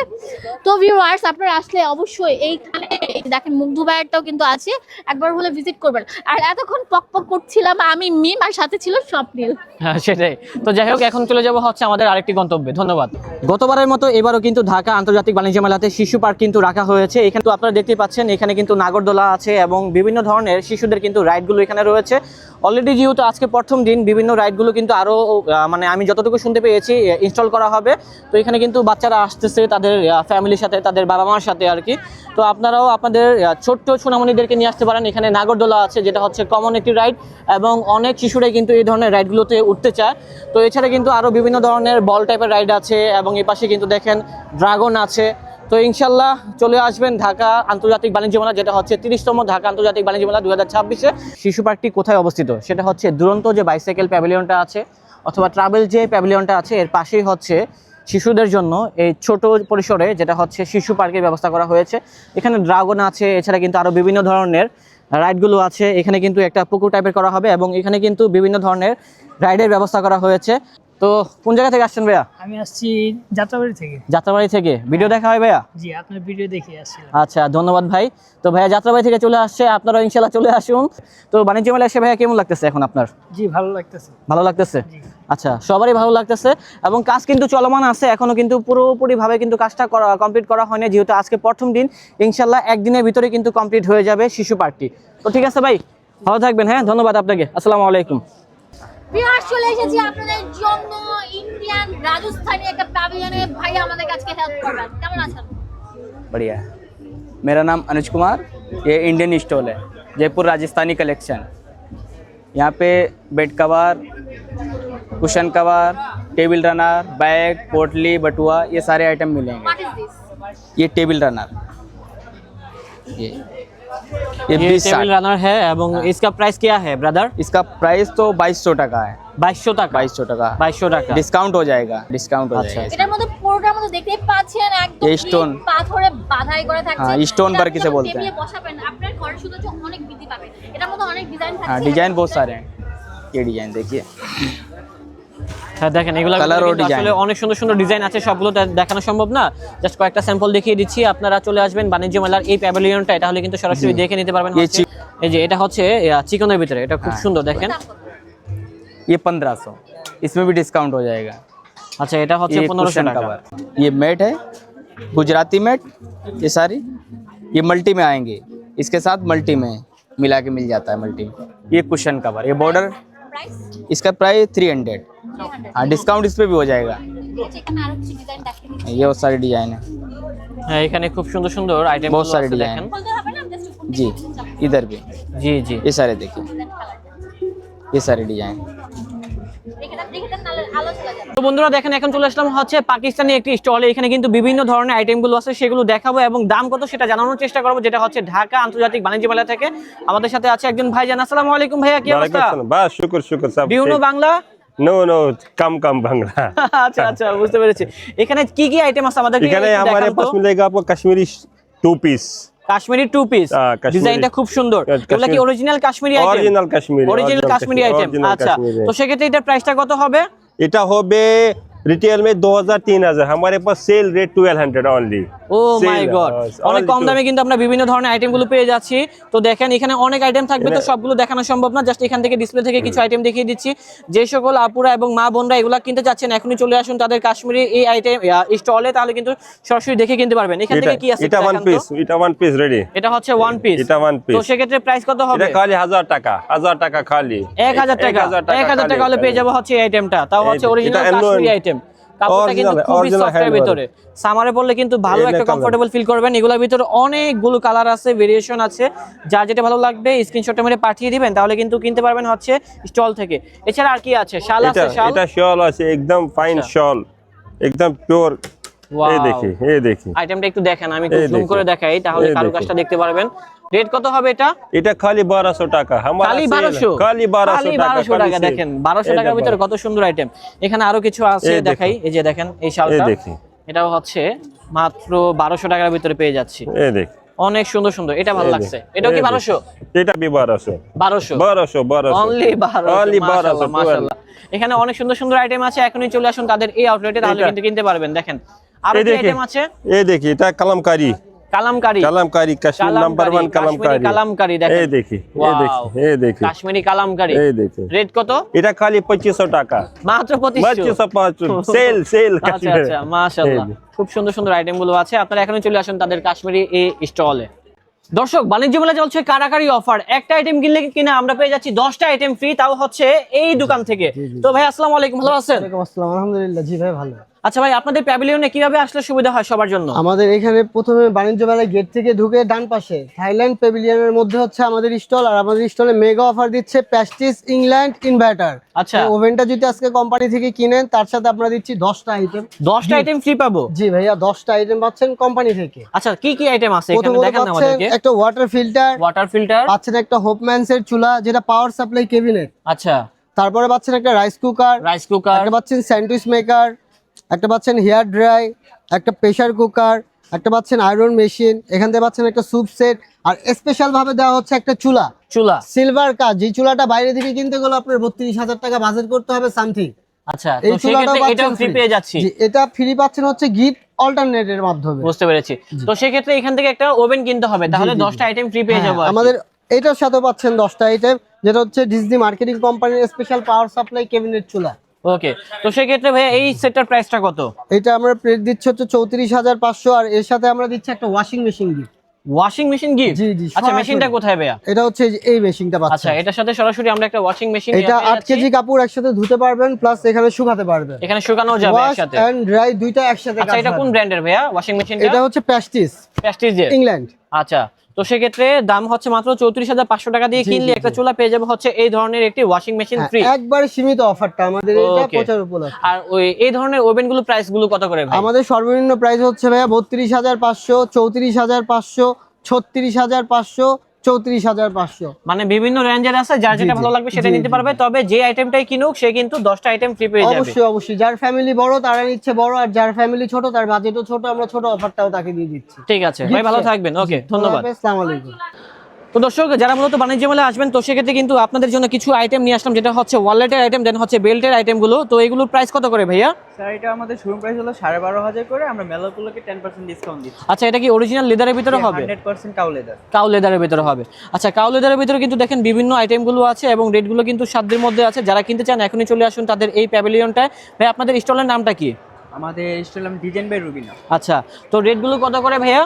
তো ভিউয়ার্স আপনারা আসলে অবশ্যই এইখানে দেখেন মুগ্ধ ভাইয়েরটাও কিন্তু আছে, একবার হলে ভিজিট করবেন। আর এতক্ষণ পক পক করছিলাম আমি মিম, আর সাথে ছিল স্বপ্নিল। হ্যাঁ সেটাই। তো যাই হোক এখন চলে যাব হচ্ছে আমাদের আরেকটি গন্তব্যে। ধন্যবাদ। গতবারের মতো এবারও কিন্তু ঢাকা আন্তর্জাতিক বাণিজ্য মেলাতে শিশু পার্ক কিন্তু রাখা হয়েছে। এখানে তো আপনারা দেখতেই পাচ্ছেন এখানে কিন্তু নাগরদোলা আছে এবং বিভিন্ন ধরনের শিশুদের কিন্তু রাইডগুলো এখানে রয়েছে। অলরেডি যেহেতু আজকে প্রথম দিন, বিভিন্ন রাইডগুলো কিন্তু আরও মানে আমি যতটুকু শুনতে পেয়েছি ইনস্টল করা হবে। তো এখানে কিন্তু বাচ্চারা আসতেছে তাদের ফ্যামিলির সাথে, তাদের বাবা মার সাথে আর কি। তো আপনারাও আপনাদের ছোট্ট সোনামণিদেরকে নিয়ে আসতে পারেন। এখানে নাগরদোলা আছে যেটা হচ্ছে কমন একটি রাইড এবং অনেক শিশুরাই কিন্তু এই ধরনের রাইডগুলোতে উঠতে চায়। তো এছাড়া কিন্তু আরও বিভিন্ন ধরনের বল টাইপের রাইড আছে এবং এই পাশে কিন্তু দেখেন ড্রাগন আছে। তো ইনশাল্লাহ চলে আসবেন ঢাকা আন্তর্জাতিক বাণিজ্য মেলা, যেটা হচ্ছে 30তম ঢাকা আন্তর্জাতিক বাণিজ্য মেলা 2026-এ। শিশু পার্কটি কোথায় অবস্থিত সেটা হচ্ছে দুরন্ত যে বাইসাইকেল প্যাভিলিয়নটা আছে অথবা ট্রাভেল যে প্যাভিলিয়নটা আছে এর পাশেই হচ্ছে শিশুদের জন্য এই ছোট পরিসরে যেটা হচ্ছে শিশু পার্কের ব্যবস্থা করা হয়েছে। এখানে ড্রাগন আছে, এছাড়া কিন্তু আরও বিভিন্ন ধরনের রাইডগুলো আছে। এখানে কিন্তু একটা পুকুর টাইপের করা হবে এবং এখানে কিন্তু বিভিন্ন ধরনের রাইডের ব্যবস্থা করা হয়েছে। তো কোন জায়গা থেকে আসছেন ভাইয়া? আমি আসছি যাত্রাবাড়ি থেকে। যাত্রাবাড়ি থেকে ভিডিও দেখা হয় ভাইয়া? জি, আপনার ভিডিও দেখে আসছিলাম। আচ্ছা ধন্যবাদ ভাই। তো ভাইয়া যাত্রাবাড়ি থেকে চলে আসছে, আপনারা ইনশাল্লাহ চলে আসুন। তো বাণিজ্য মেলা এসে ভাইয়া কেমন লাগতেছে এখন আপনার? জি ভালো লাগতেছে। ভালো লাগতেছে? আচ্ছা সবারই ভালো লাগতেছে এবং কাজ কিন্তু চলমান আছে, এখনো কিন্তু পুরোপুরিভাবে কিন্তু কাজটা কমপ্লিট করা হয়নি, যেহেতু আজকে প্রথম দিন। ইনশাল্লাহ একদিনের ভিতরে কিন্তু কমপ্লিট হয়ে যাবে শিশু পার্কটি। তো ঠিক আছে ভাই, ভালো থাকবেন। হ্যাঁ ধন্যবাদ আপনাকে, আসসালামু আলাইকুম। ভিউয়ার্স চলে এসেছি আপনাদের জন্য ইন্ডিয়ান রাজস্থানী একটা প্যাভিলিয়নে। ভাই আমাদের কাছে হেল্প করবেন। কেমন আছেন? बढ़िया है। मेरा नाम अनुज कुमार, ये इंडियन स्टॉल है, जयपुर राजस्थानी कलेक्शन। यहाँ पे bed cover, cushion cover, table runner, bag, पोटली, बटुआ, ये सारे आइटम मिलेंगे। What is this? ये टेबल रनर, ये ये 20 टेबल रनर है এবং इसका प्राइस क्या है ब्रदर? इसका प्राइस तो 2200 टका है। 2200 টাকা? 2200 टका। 2200 টাকা डिस्काउंट हो जाएगा, डिस्काउंट हो अच्छा। जाएगा। এটার মধ্যে পুরোটার মধ্যে দেখতেই পাচ্ছেন একদম ये stone। পাথরে বাঁধাই করা থাকছে। हाँ, stone पर किसे बोलते हैं। টেবিলে বসাবেন, আপনার ঘরের সৌন্দর্য অনেক বৃদ্ধি পাবে। এটার মধ্যে অনেক ডিজাইন থাকছে। हाँ, डिजाइन बहुत सारे हैं। ये डिजाइन देखिए, হ্যাঁ দেখেন এগুলো Colour ও design। আসলে অনেক সুন্দর সুন্দর ডিজাইন আছে, সবগুলো দেখানো সম্ভব না, জাস্ট কয়েকটা স্যাম্পল দেখিয়ে দিচ্ছি। আপনারা চলে আসবেন বাণিজ্য মেলার এই প্যাভিলিয়নটা, এটা হলে কিন্তু সরাসরি দেখে নিতে পারবেন। এই যে এটা হচ্ছে চিকনের ভিতরে, এটা খুব সুন্দর দেখেন। ये 1500, इसमें भी डिस्काउंट हो जाएगा। আচ্ছা এটা হচ্ছে ये 1500 कुशन টাকা। कवर, ये मैट है गुजराती मैट, ये सारी ये मल्टी में आएंगे, इसके साथ मल्टी में मिला के मिल जाता है मल्टी में। ये कुशन कवर, ये बॉर्डर, इसका प्राइस 300। हाँ, डिस्काउंट इस पे भी हो जाएगा। ये बहुत सारे डिजाइन है, হ্যাঁ এখানে খুব সুন্দর সুন্দর আইটেম बहुत सारे डिजाइन দেখেন। जी। इधर भी জি জি ये सारे देखिए, ये सारे डिजाइन। তো বন্ধুরা দেখেন এখন চলে আসলাম হচ্ছে পাকিস্তানি একটি স্টলে। এখানে কিন্তু বিভিন্ন ধরনের আইটেমগুলো আছে, সেগুলো দেখাবো এবং দাম কত সেটা জানানোর চেষ্টা করবো, যেটা হচ্ছে ঢাকা আন্তর্জাতিক বাণিজ্য মেলা থেকে। আমাদের সাথে আছে একজন ভাইজান। আসসালামু আলাইকুম ভাইয়া, কি অবস্থা? বাস শুকর শুকর সব। Do you know Bangla? No no, कम बांग्ला। আচ্ছা আচ্ছা বুঝতে পেরেছি। এখানে কি কি আইটেম আছে আমাদের? এখানে हमारे पास मिलेगा आपको कश्मीरी 2 पीस। কাশ্মীরি 2 পিস, ডিজাইনটা খুব সুন্দর। এগুলা কি original Kashmiri item? Original Kashmiri item. আচ্ছা তো সেক্ষেত্রে এটা প্রাইসটা কত হবে? এটা হবে रिटेल में 2000-3000, हमारे पास सेल रेट 1200 ओनली। ও মাই গড, অনেক কম দামে কিন্তু আমরা বিভিন্ন ধরনের আইটেমগুলো পেয়ে যাচ্ছি। তো দেখেন এখানে অনেক আইটেম থাকবে, তো সবগুলো দেখানো সম্ভব না, জাস্ট এখান থেকে ডিসপ্লে থেকে কিছু আইটেম দেখিয়ে দিচ্ছি। যে সকল আপুরা এবং মা বোনরা এগুলা কিনতে চাচ্ছেন এখনই চলে আসুন তাদের কাশ্মীরি এই আইটেম স্টলে, তাহলে কিন্তু সরাসরি দেখে কিনতে পারবেন। এখান থেকে কি আছে? এটা 1 পিস, এটা 1 পিস রেডি। এটা হচ্ছে 1 পিস। এটা 1 পিস। তো সেক্ষেত্রে প্রাইস কত হবে? এটা খালি 1000 টাকা, 1000 টাকা খালি। 1000 টাকা, 1000 টাকা হলে পেয়ে যাবো হচ্ছে এই আইটেমটা, তাও হচ্ছে অরিজিনাল কাশ্মীরি আইটেম। কাপড়টা কিন্তু খুবই সফটের ভিতরে, সামারে পরলে কিন্তু ভালো একটা কমফোর্টেবল ফিল করবেন। এগুলোর ভিতরে অনেকগুলো কালার আছে, ভেরিয়েশন আছে, যার যেটা ভালো লাগবে স্ক্রিনশটটা মেরে পাঠিয়ে দিবেন, তাহলে কিন্তু কিনতে পারবেন হচ্ছে স্টল থেকে। এছাড়া আর কি আছে? শাল আছে? শাল, এটা শাল আছে, একদম ফাইন শাল, একদম পিওর এই দেখি এই দেখি আইটেমটা একটু দেখেন, আমি একটু জুম করে দেখাই তাহলে কারুকাজটা দেখতে পারবেন। রেট কত হবে এটা? এটা খালি 1200 টাকা। খালি 1200, খালি 1200 টাকা। দেখেন 1200 টাকার ভিতরে কত সুন্দর আইটেম। এখানে আরো কিছু আছে দেখাই, এই যে দেখেন এই শালটা, এটাও হচ্ছে মাত্র 1200 টাকার ভিতরে পেয়ে যাচ্ছি। এই দেখ অনেক সুন্দর সুন্দর, এটা ভালো লাগছে। এটাও কি 1200? এটা বি 1200 অনলি 1200 মাশাআল্লাহ। এখানে অনেক সুন্দর সুন্দর আইটেম আছে, এখনই চলে আসুন তাদের এই আউটলেটে, তাহলে কিন্তু কিনতে পারবেন। দেখেন আরো কি আইটেম আছে, এই দেখি এটা কালামকারী কাশ্মীর নাম্বার 1 কালামকারী। দেখেন এই দেখি এই দেখি কাশ্মীরি কালামকারী। এই দেখি রেট কত? এটা খালি 2500 টাকা, মাত্র 2500। সেল আচ্ছা আচ্ছা মাশাআল্লাহ, খুব সুন্দর সুন্দর আইটেম গুলো আছে। আপনারা এখনই চলে আসুন তাদের কাশ্মীরি এই স্টলে। দর্শক, বাণিজ্য মেলা চলছে কারাকারি অফার। একটা আইটেম কিনলে কিনা আমরা পেয়ে যাচ্ছি 10টা আইটেম ফ্রি, তাও হচ্ছে এই দোকান থেকে। তো ভাই আসসালামু আলাইকুম, ভালো আছেন? ওয়ালাইকুম আসসালাম, আলহামদুলিল্লাহ। জি ভাই ভালো। আচ্ছা ভাই, আপনাদের প্যাভিলিয়নে কিভাবে আসলে সুবিধা হয় সবার জন্য? আমাদের এখানে প্রথমে বাণিজ্য মেলায় গেট থেকে ঢুকে ডান পাশে থাইল্যান্ড প্যাভিলিয়নের মধ্যে হচ্ছে আমাদের স্টল, আর আমাদের স্টলে মেগা অফার দিচ্ছে প্যাস্টিস ইংল্যান্ড ইনভার্টার। আচ্ছা, ওভেনটা যদি আজকে কোম্পানি থেকে কিনেন তার সাথে আমরা দিচ্ছি 10টা আইটেম। 10টা আইটেম ফ্রি পাবো? জি ভাইয়া, 10টা আইটেম পাচ্ছেন কোম্পানি থেকে। আচ্ছা, কি কি আইটেম আছে এখানে দেখান আমাদেরকে। একটা ওয়াটার ফিল্টার পাচ্ছেন, একটা হোপম্যানস এর চুলা যেটা পাওয়ার সাপ্লাই ক্যাবিনেট। আচ্ছা, তারপরে পাচ্ছেন একটা রাইস কুকার, একটা পাচ্ছেন স্যান্ডউইচ মেকার, একটা পাচ্ছেন হেয়ার ড্রাই, একটা প্রেসার কুকার, একটা পাচ্ছেন আয়রন মেশিন, এখান থেকে পাচ্ছেন একটা স্যুপ সেট, আর স্পেশাল ভাবে দেওয়া হচ্ছে একটা চুলা সিলভার কাজ। যে চুলাটা বাইরে থেকে কিনতে গেলে আপনার 32,000 টাকা বাজেট করতে হবে সামথিং। আচ্ছা, তো সেক্ষেত্রে এটাও ফ্রি পেয়ে যাচ্ছি। এটা ফ্রি পাচ্ছেন হচ্ছে গিফট অল্টারনেটের মাধ্যমে। বুঝতে পেরেছি। তো সেক্ষেত্রে এখান থেকে একটা ওভেন কিনতে হবে, তাহলে 10টা আইটেম ফ্রি পেয়ে যাবো। আমাদের এটার সাথে পাচ্ছেন 10টা আইটেম, যেটা হচ্ছে ডিজনি মার্কেটিং কোম্পানির স্পেশাল পাওয়ার সাপ্লাই ক্যাবিনেট চুলা। ওকে, তো সেক্ষেত্রে ভাই এই সেটটার প্রাইসটা কত? এটা আমরা প্রেট দিচ্ছি হচ্ছে 34,500, আর এর সাথে আমরা দিচ্ছি একটা washing machine gift. Washing machine gift? জি জি। আচ্ছা, মেশিনটা কোথায় ভাইয়া? এটা হচ্ছে এই মেশিনটা পাচ্ছেন। আচ্ছা, এটার সাথে সরাসরি আমরা একটা ওয়াশিং মেশিন, এটা 8 কেজি কাপড় একসাথে ধুতে পারবেন, প্লাস এখানে শুকাতে পারবেন। এখানে শুকানো যাবে একসাথে, ওয়াশ এন্ড ড্রাই দুইটা একসাথে। আচ্ছা, এটা কোন ব্র্যান্ডের ভাইয়া ওয়াশিং মেশিনটা? এটা হচ্ছে প্যাস্টিস ইংল্যান্ড। আচ্ছা, তো সেক্ষেত্রে দাম হচ্ছে মাত্র 34,500 টাকা দিয়ে কিনলে একটা চুলা পেয়ে যাবে হচ্ছে এই ধরনের একটি ওয়াশিং মেশিন ফ্রি। একবারে সীমিত অফারটা আমাদের, এটা প্রচার উপলক্ষে। আর ওই এই ধরনের ওভেন গুলো প্রাইস গুলো কত করে ভাই? আমাদের সর্বনিম্ন প্রাইস হচ্ছে ভাইয়া 32,500, 34,500, 36,500, 34,500। মানে বিভিন্ন রেঞ্জের আছে, যার যেটা ভালো লাগবে সেটা নিতে পারবে। তবে যে আইটেমটাই কিনুক সে কিন্তু 10টা আইটেম ফ্রি পেয়ে যাবে। অবশ্যই অবশ্যই, যার ফ্যামিলি বড় তারা নিচ্ছে বড়, আর যার ফ্যামিলি ছোট তার বাজেটও ছোট, আমরা ছোট অফারটাও তাকে দিয়ে দিচ্ছি। ঠিক আছে ভাই, ভালো থাকবেন। ওকে, ধন্যবাদ। আসসালামু আলাইকুম। তো দর্শক, যারা মূলত বাণিজ্য মেলায় আসবেন, তো সেক্ষেত্রে কিন্তু আপনাদের জন্য কিছু আইটেম নিয়ে আসলাম, যেটা হচ্ছে ওয়ালেটের আইটেম, দেন হচ্ছে বেল্টের আইটেমগুলো। তো এগুলোর প্রাইস কত করে ভাইয়া? স্যার, এটা আমাদের শোরুম প্রাইস হলো 12,500 করে, আমরা মেলাগুলোকে 10% ডিসকাউন্ট দিচ্ছি। আচ্ছা, এটা কি অরিজিনাল লেদারের ভিতরে হবে? 100% কাউ লেদার। কাউ লেদারের ভিতরে হবে। আচ্ছা, কাউ লেদারের ভিতরে কিন্তু দেখেন বিভিন্ন আইটেমগুলো আছে এবং রেটগুলো কিন্তু সাধ্যের মধ্যে আছে। যারা কিনতে চান এখনই চলে আসুন তাদের এই প্যাভিলিয়নটায়। ভাই, আপনাদের স্টলের নামটা কি? আমাদের স্টল নাম ডিজাইন বাই রুবিনা। আচ্ছা, তো রেটগুলো কত করে ভাইয়া?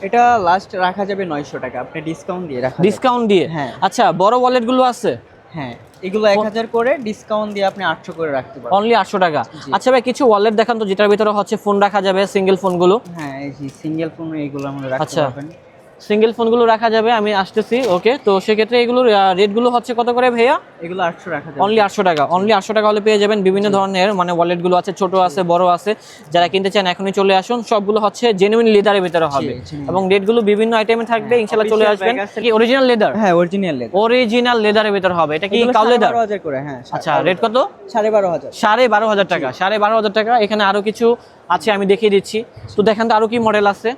এটা লাস্ট রাখা যাবে 900 টাকা, আপনি ডিসকাউন্ট দিয়ে রাখা। ডিসকাউন্ট দিয়ে? হ্যাঁ। আচ্ছা, বড় ওয়ালেটগুলো আছে? হ্যাঁ, এগুলো 1000 করে, ডিসকাউন্ট দিয়ে আপনি 800 করে রাখতে পারবেন। অনলি 800 টাকা? আচ্ছা ভাই, কিছু ওয়ালেট দেখান তো যেটার ভিতরে হচ্ছে ফোন রাখা যাবে, সিঙ্গেল ফোনগুলো। হ্যাঁ, এই যে সিঙ্গেল ফোন এগুলো আমরা রাখতে পারবেন। সিঙ্গেল ফোনগুলো রাখা যাবে, আমি আসতেছি। ওকে, তো সেক্ষেত্রে এগুলোর রেটগুলো হচ্ছে কত করে ভাইয়া? এগুলো 800 রাখা যাবে। অনলি 800 টাকা? অনলি 800 টাকা হলে পেয়ে যাবেন বিভিন্ন ধরনের মানে ওয়ালেটগুলো আছে, ছোট আছে, বড় আছে। যারা কিনতে চান এখনই চলে আসুন। সবগুলো হচ্ছে জেনুইন লেদারের ভিতরে হবে এবং রেটগুলো বিভিন্ন আইটেমে থাকবে। ইনশাআল্লাহ চলে আসবেন। কি অরিজিনাল লেদার? হ্যাঁ, অরিজিনাল লেদার। অরিজিনাল লেদারের ভিতরে হবে। এটা কি কাউ লেদার? 12,000 করে। হ্যাঁ। আচ্ছা, রেট কত? 12,500। 12,500 টাকা? 12,500 টাকা। এখানে আরো কিছু আছে, আমি দেখিয়ে দিচ্ছি। তো দেখেন তো আরো কি মডেল আছে।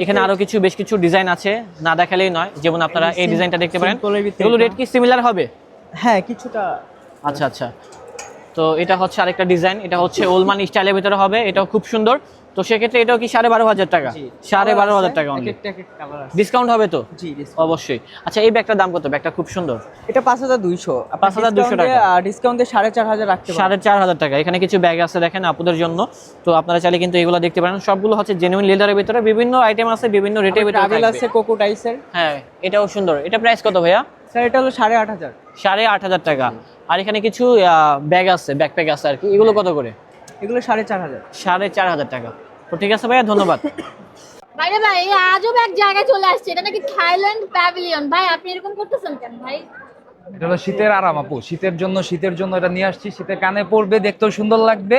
এখানে আরো কিছু বেশ কিছু ডিজাইন আছে, না দেখালেই নয়। যেমন আপনারা এই ডিজাইনটা দেখতে পারেন। এগুলো রেট কি সিমিলার হবে? হ্যাঁ, কিছুটা। আচ্ছা আচ্ছা, তো এটা হচ্ছে আরেকটা ডিজাইন, এটা হচ্ছে ওলমান স্টাইলের ভিতরে হবে, এটাও খুব সুন্দর। তো সেক্ষেত্রে এটাও কি 12,500 টাকা? 12,500 টাকা অনলি। ডিসকাউন্ট হবে তো? জি, অবশ্যই। আচ্ছা, এই ব্যাগটার দাম কত? ব্যাগটা খুব সুন্দর। এটা 5,200। 5,200 টাকা? ডিসকাউন্ট দিয়ে 4,500 রাখতে পারবেন। 4,500 টাকা। এখানে কিছু ব্যাগ আছে দেখেন আপনাদের জন্য। তো আপনারা চাইলে কিন্তু এগুলো দেখতে পারেন। সবগুলো হচ্ছে জেনুইন লেদারের ভিতরে, বিভিন্ন আইটেম আছে, বিভিন্ন রেটের ভিতরে ট্রাভেল আছে, কোকো টাইসের। হ্যাঁ, এটাও সুন্দর। এটা প্রাইস কত ভাইয়া? স্যার, এটা হলো 8,500। 8,500 টাকা। আর এখানে কিছু ব্যাগ আছে, ব্যাকপ্যাক আছে আর কি, এগুলো কত করে? এগুলো 4,500। 4,500 টাকা। তো ঠিক আছে ভাইয়া, ধন্যবাদ। ভাই আজব এক জায়গায় চলে আসছে, এটা নাকি থাইল্যান্ড প্যাভিলিয়ন। ভাই, আপনি এরকম করতেছেন কেন ভাই? এটা হলো শীতের আরাম আপু, শীতের জন্য এটা নিয়ে আসছি। শীতের কানে পড়বে, দেখতেও সুন্দর লাগবে,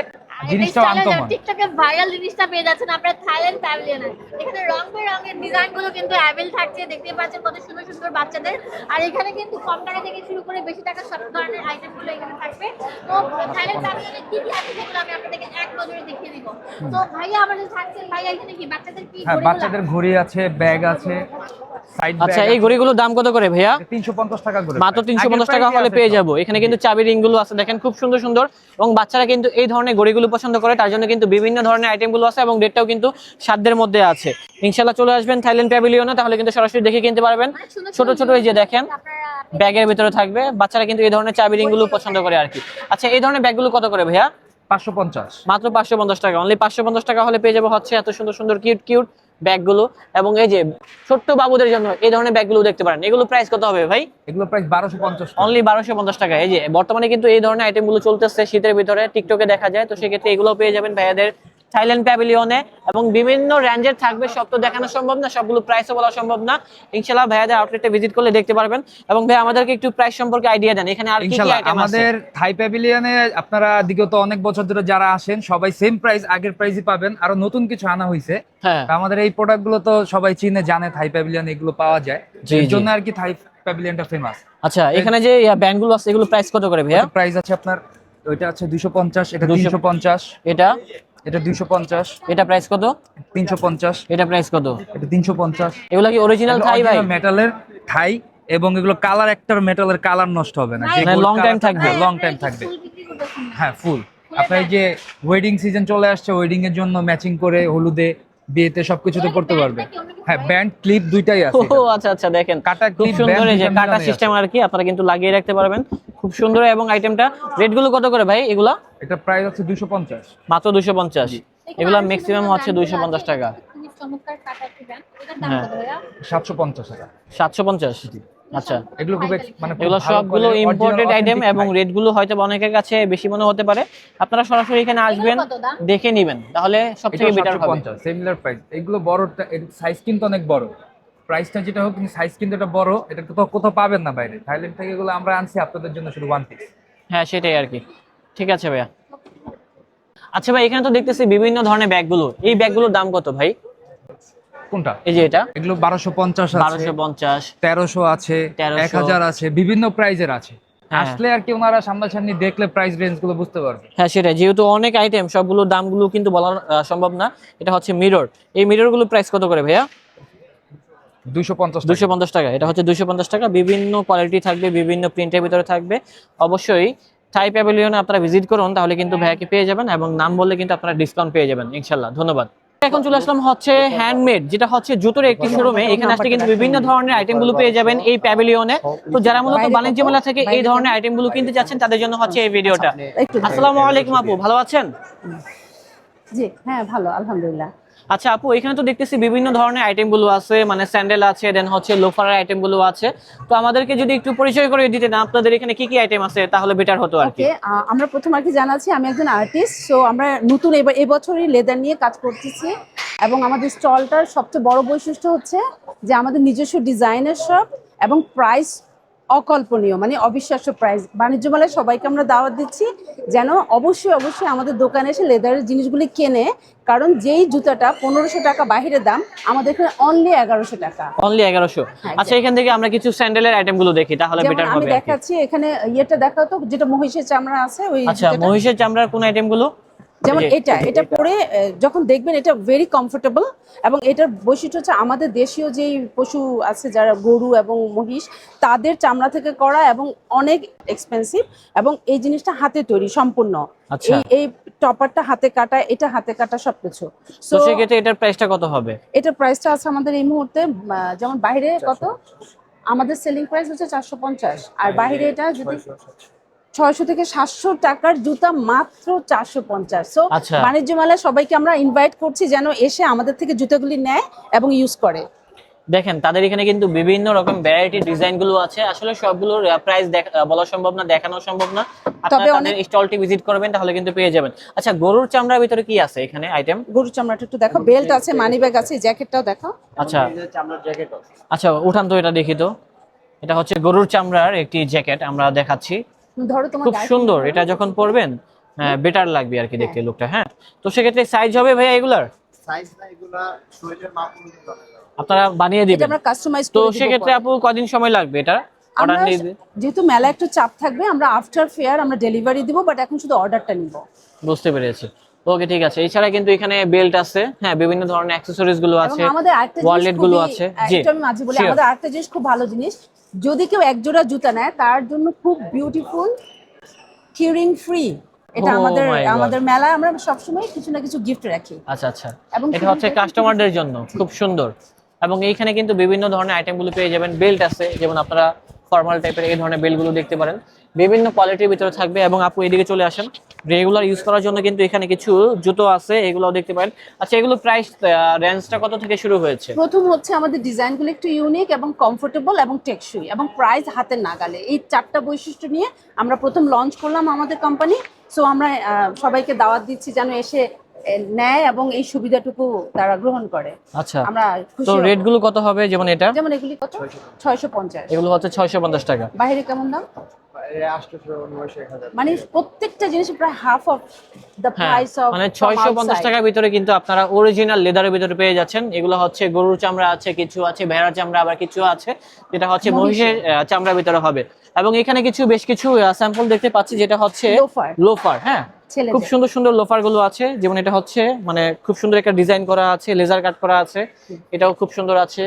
জিনিসটাও আনকমন, টিকটকে ভাইরাল জিনিসটা পেয়ে যাচ্ছেন আপনারা থাইল্যান্ড প্যাভিলিয়নে। এখানে রং বেরঙের ডিজাইন গুলো কিন্তু অ্যাভেল থাকছে, দেখতে পাচ্ছেন কত সুন্দর সুন্দর বাচ্চাদের। আর এখানে কিন্তু কম টাকা থেকে শুরু করে বেশি টাকা সব ধরনের আইটেম গুলো এখানে থাকবে। তো থাইল্যান্ড প্যাভিলিয়নে কি কি আছে সেগুলো আমি আপনাদেরকে এক নজরে দেখিয়ে দিব। তো ভাইয়া আমাদের থাকছেন, ভাইয়া এখানে কি বাচ্চাদের কি ঘড়ি? বাচ্চাদের ঘড়ি আছে, ব্যাগ আছে। আচ্ছা, এই ঘড়িগুলোর দাম কত করে ভাইয়া? 350 টাকা করে, মাত্র 350 টাকা হলে পেয়ে যাবো। এখানে কিন্তু চাবি রিং গুলো আছে, দেখেন খুব সুন্দর সুন্দর, এবং বাচ্চারা কিন্তু এই ধরনের ঘড়িগুলো পছন্দ করে, তার জন্য কিন্তু বিভিন্ন ধরনের আইটেম গুলো আছে এবং রেটটাও কিন্তু সাধ্যের মধ্যে আছে। ইনশাআল্লাহ চলে আসবেন থাইল্যান্ড প্যাভিলিয়নে, তাহলে কিন্তু সরাসরি দেখে কিনতে পারবেন। ছোট ছোট এই যে দেখেন ব্যাগের ভিতরে থাকবে, বাচ্চারা কিন্তু এই ধরনের চাবি রিং গুলো পছন্দ করে আর কি। আচ্ছা, এই ধরনের ব্যাগগুলো কত করে ভাইয়া? 550, মাত্র 550 টাকা, অনলি 550 টাকা হলে পেয়ে যাবো হচ্ছে এত সুন্দর সুন্দর কিউট কিউট ব্যাগগুলো। এবং এই যে ছোট্ট বাবুদের জন্য এই ধরনের ব্যাগগুলো দেখতে পারেন, এগুলো প্রাইস কত হবে ভাই? এগুলো প্রাইস 1250, অনলি 1250 টাকা। এই যে বর্তমানে কিন্তু এই ধরনের আইটেমগুলো চলতেছে শীতের ভিতরে, টিকটকে দেখা যায়, তো সেক্ষেত্রে এগুলো পেয়ে যাবেন ভাইয়াদের থাইল্যান্ড প্যাভিলিয়নে। এবং বিভিন্ন রেঞ্জের থাকবে, সব তো দেখানো সম্ভব না, সবগুলো প্রাইসও বলা সম্ভব না। ইনশাআল্লাহ ভাইয়াদের আউটলেটে ভিজিট করলে দেখতে পারবেন। এবং ভাই আমাদেরকে একটু প্রাইস সম্পর্কে আইডিয়া দেন, এখানে আর কি কি আইটেম আছে? আমাদের থাই প্যাভিলিয়নে আপনারা বিগত অনেক বছর ধরে যারা আসেন সবাই সেম প্রাইস, আগের প্রাইসই পাবেন। আরো নতুন কিছু আনা হয়েছে। হ্যাঁ, আমাদের এই প্রোডাক্টগুলো তো সবাই চিনে জানে, থাই প্যাভিলিয়নে এগুলো পাওয়া যায়, এর জন্য আর কি থাই প্যাভিলিয়নটা ফেমাস। আচ্ছা, এখানে যে ব্যান্ডগুলো আছে এগুলো প্রাইস কত করে ভাইয়া? প্রাইস আছে আপনার, ওইটা আছে 250, এটা 350, এটা 250, এটা প্রাইস কত? 350, এটা প্রাইস কত? এটা 350। এগুলা কি অরিজিনাল থাই ভাই? মেটালের থাই, এবং এগুলো কালার, একটা মেটালের কালার নষ্ট হবে না, লং টাইম থাকবে, লং টাইম থাকবে। হ্যাঁ, ফুল। আপনার এই যে ওয়েডিং সিজন চলে আসছে, ওয়েডিং এর জন্য ম্যাচিং করে হলুদে, বিয়েতে সবকিছুতে করতে পারবে। হ্যাঁ, ব্যান্ড ক্লিপ দুইটাই আছে। ও আচ্ছা আচ্ছা, দেখেন কাটা খুব ক্লিপ, সুন্দর, এই যে কাটা সিস্টেম আর কি, আপনারা কিন্তু লাগিয়ে রাখতে পারবেন, খুব সুন্দর। এবং আইটেমটা রেট গুলো কত করে ভাই এগুলা? এটা প্রাইস আছে 250, মাত্র 250। এগুলা ম্যাক্সিমাম হচ্ছে 250 টাকা। চমৎকার কাটা একটি ব্যান্ড, এটার দাম কত ভাইয়া? 750 টাকা। 750, আচ্ছা। এগুলো খুব মানে এগুলো সবগুলো ইম্পোর্টেড আইটেম এবং রেট গুলো হয়তো অনেকের কাছে বেশি মনে হতে পারে। আপনারা সরাসরি এখানে আসবেন, দেখে নেবেন, তাহলে সবথেকে বেটার হবে। 750 সিমিলার প্রাইস। এগুলো বড়টা, এর সাইজ কিন্তু অনেক বড়, প্রাইসটা যেটা হোক কিন্তু সাইজ কিন্তু এটা বড়, এটা কোথাও পাবেন না বাইরে। থাইল্যান্ড থেকে এগুলো আমরা আনছি আপনাদের জন্য শুধু ওয়ান পিস। হ্যাঁ, সেটাই আর কি। ঠিক আছে ভাইয়া। আচ্ছা ভাই, এখানে তো দেখতেছি বিভিন্ন ধরনের ব্যাগগুলো, এই ব্যাগগুলোর দাম কত ভাই? কোনটা? এই যে এটা, এগুলো 1250 আছে, 1250, 1300 আছে, 1000 আছে, বিভিন্ন প্রাইজের আছে। আসলে আর কি ওনারা সামনাসামনি দেখলে প্রাইস রেঞ্জ গুলো বুঝতে পারবে। হ্যাঁ, সেটাই, যেহেতু অনেক আইটেম, সবগুলোর দামগুলো কিন্তু বলা সম্ভব না। এটা হচ্ছে মিরর, এই মিরর গুলো প্রাইস কত করে ভাইয়া? 250 টাকা। এটা হচ্ছে 250 টাকা। বিভিন্ন কোয়ালিটি থাকবে, বিভিন্ন প্রিন্টের ভিতরে থাকবে। অবশ্যই থাই প্যাভিলিয়নে আপনারা ভিজিট করুন, তাহলে কিন্তু ভাইয়াকে পেয়ে যাবেন, এবং নাম বললে কিন্তু আপনারা ডিসকাউন্ট পেয়ে যাবেন ইনশাআল্লাহ। ধন্যবাদ। এখন চলে আসলাম হচ্ছে হ্যান্ডমেড, যেটা হচ্ছে জুতোর একটি শোরুমে। এখানে আসলে কিন্তু বিভিন্ন ধরনের আইটেম গুলো পেয়ে যাবেন এই প্যাভিলিয়নে। তো যারা মূলত বাণিজ্য মেলা থেকে এই ধরনের আইটেম গুলো কিনতে যাচ্ছেন, তাদের জন্য হচ্ছে এই ভিডিওটা। আসসালামু আলাইকুম আপু, ভালো আছেন? জি হ্যাঁ, ভালো আলহামদুলিল্লাহ। আচ্ছা আপু, এখানে তো দেখতেছি বিভিন্ন ধরনের আইটেম গুলো আছে, মানে স্যান্ডেল আছে, দেন হচ্ছে লোফারের আইটেম গুলো আছে। তো আমাদেরকে যদি একটু পরিচয় করে দিতেন আপনাদের এখানে কি কি আইটেম আছে, তাহলে বেটার হতো আর কি। আমরা প্রথম আর কি জানাচ্ছি, আমি একজন আর্টিস্ট, সো আমরা নতুন এবছরই লেদার নিয়ে কাজ করতেছি। এবং আমাদের স্টলটার সবচেয়ে বড় বৈশিষ্ট্য হচ্ছে যে আমাদের নিজস্ব ডিজাইনের শপ, এবং প্রাইস অকল্পনীয়, মানে অবিশ্বাস্য প্রাইস। বাণিজ্য মেলায় সবাইকে আমরা দাওয়াত দিচ্ছি যেন অবশ্যই অবশ্যই আমাদের দোকানে এসে লেদারের জিনিসগুলি কেনে, কারণ যেই জুতাটা 1500 টাকা বাইরে দাম, আমাদের এখানে অনলি 1100 টাকা। অনলি 1100। আচ্ছা, এখান থেকে আমরা কিছু স্যান্ডেলের আইটেম গুলো দেখি, তাহলে বেটার হবে। আমি দেখাচ্ছি, এখানে ইয়েটা দেখাও তো, যেটা মহিষের চামড়া আছে ওই। আচ্ছা, মহিষের চামড়ার কোন আইটেম গুলো? যেমন এটা পরে যখন দেখবেন এটা ভেরি কমফোর্টেবল, এবং এটার বৈশিষ্ট্য হচ্ছে আমাদের দেশীয় যেই পশু আছে যারা গরু এবং মহিষ, তাদের চামড়া থেকে করা, এবং অনেক এক্সপেন্সিভ, এবং এই জিনিসটা হাতে তৈরি সম্পূর্ণ। এই টপারটা হাতে কাটা, এটা হাতে কাটা সবকিছু। তো সেক্ষেত্রে এটার প্রাইসটা কত হবে? এটার প্রাইসটা আছে আমাদের এই মুহূর্তে, যেমন বাইরে কত, আমাদের সেলিং প্রাইস হচ্ছে 450, আর বাইরে এটা যদি 600 থেকে 700 টাকার জুতা মাত্র 450। সো বাণিজ্য মেলায় সবাইকে আমরা ইনভাইট করছি যেন এসে আমাদের থেকে জুতাগুলি নেয় এবং ইউজ করে। দেখেন, তাদের এখানে কিন্তু বিভিন্ন রকম ভ্যারাইটি ডিজাইন গুলো আছে। আসলে সবগুলোর প্রাইস বলা সম্ভব না, দেখানো সম্ভব না। আপনারা তাদের স্টলটি ভিজিট করবেন, তাহলে কিন্তু পেয়ে যাবেন। আচ্ছা, গরুর চামড়ার ভিতরে কি আছে এখানে আইটেম? গরুর চামড়াটা একটু দেখো, বেল্ট আছে, মানি ব্যাগ আছে, জ্যাকেটটাও দেখো। আচ্ছা, চামড়ার জ্যাকেট। আচ্ছা, উঠান তো, এটা দেখি তো। এটা হচ্ছে গরুর চামড়ার একটি জ্যাকেট আমরা দেখাচ্ছি, ধরো তোমার, খুব সুন্দর। এটা যখন পরবেন হ্যাঁ বেটার লাগবে আর কি দেখতে লুকটা। হ্যাঁ, তো সেক্ষেত্রে সাইজ হবে ভাইয়া এগুলার? সাইজ না, এগুলা শরীরের মাপ অনুযায়ী আপনারা বানিয়ে এটা দিবেন? আমরা কাস্টমাইজ তো করে দিব। সেক্ষেত্রে আপু কদিন সময় লাগবে এটা অর্ডার আমরা নিতে? যেহেতু মেলা একটু চাপ থাকবে, আমরা আফটার ফেয়ার আমরা ডেলিভারি দিব, বাট এখন শুধু অর্ডারটা নিব। বুঝতে পেরেছি। ওকে ঠিক আছে। এছাড়া কিন্তু এখানে বেল্ট আছে, হ্যাঁ বিভিন্ন ধরনের অ্যাকসেসরিজ গুলো এবং আছে, আমাদের আরেকটা জিনিস ওয়ালেট গুলো খুবই, আছে। জি এটা আমি মাঝে বলি, sure. আমাদের আরেকটা জিনিস খুব ভালো জিনিস, যদি কেউ এক জোড়া জুতা নেয় তার জন্য খুব বিউটিফুল কিউরিং ফ্রি। এটা Oh আমাদের my God. আমাদের মেলায় আমরা সবসময় কিছু না কিছু গিফট রাখি। আচ্ছা আচ্ছা, এবং এটা হচ্ছে কাস্টমারদের জন্য খুব সুন্দর। এবং এইখানে কিন্তু বিভিন্ন ধরনের আইটেমগুলো পেয়ে যাবেন। বেল্ট আছে, যেমন আপনারা ফর্মাল টাইপের এই ধরনের বেল্টগুলো দেখতে পারেন, বিভিন্ন কোয়ালিটির ভিতরে থাকবে। এবং আপু এদিকে চলে আসেন, রেগুলার ইউজ করার জন্য কিন্তু এখানে কিছু জুতো আছে, এগুলোও দেখতে পারেন। আচ্ছা, এগুলো প্রাইস রেঞ্জটা কত থেকে শুরু হয়েছে? প্রথম হচ্ছে আমাদের ডিজাইনগুলো একটু ইউনিক এবং কমফোর্টেবল এবং টেকসই, এবং প্রাইস হাতের নাগালে। এই চারটা বৈশিষ্ট্য নিয়ে আমরা প্রথম লঞ্চ করলাম আমাদের কোম্পানি। সো আমরা সবাইকে দাওয়াত দিচ্ছি যেন এসে নেয় এবং এই সুবিধাটুকু তারা গ্রহণ করে। আচ্ছা, আমরা তো রেট গুলো কত হবে? যেমন এটা, যেমন এগুলি কত? 650। এগুলো হচ্ছে 650 টাকা। বাইরে কেমন দাম? মানে প্রত্যেকটা জিনিস প্রায় half of the price of, মানে 650 টাকার ভিতরে কিন্তু আপনারা অরিজিনাল লেদারের ভিতরে পেয়ে যাচ্ছেন। এগুলো হচ্ছে গরুর চামড়া আছে, কিছু আছে ভেড়ার চামড়া, আবার কিছু আছে যেটা হচ্ছে মহিষের চামড়ার ভিতরে হবে। এবং এখানে কিছু বেশ কিছু স্যাম্পল দেখতে পাচ্ছি, যেটা হচ্ছে লোফার। হ্যাঁ, খুব সুন্দর সুন্দর লোফার গুলো আছে। যেমন এটা হচ্ছে মানে খুব সুন্দর একটা ডিজাইন করা আছে, লেজার কাট করা আছে, এটাও খুব সুন্দর আছে।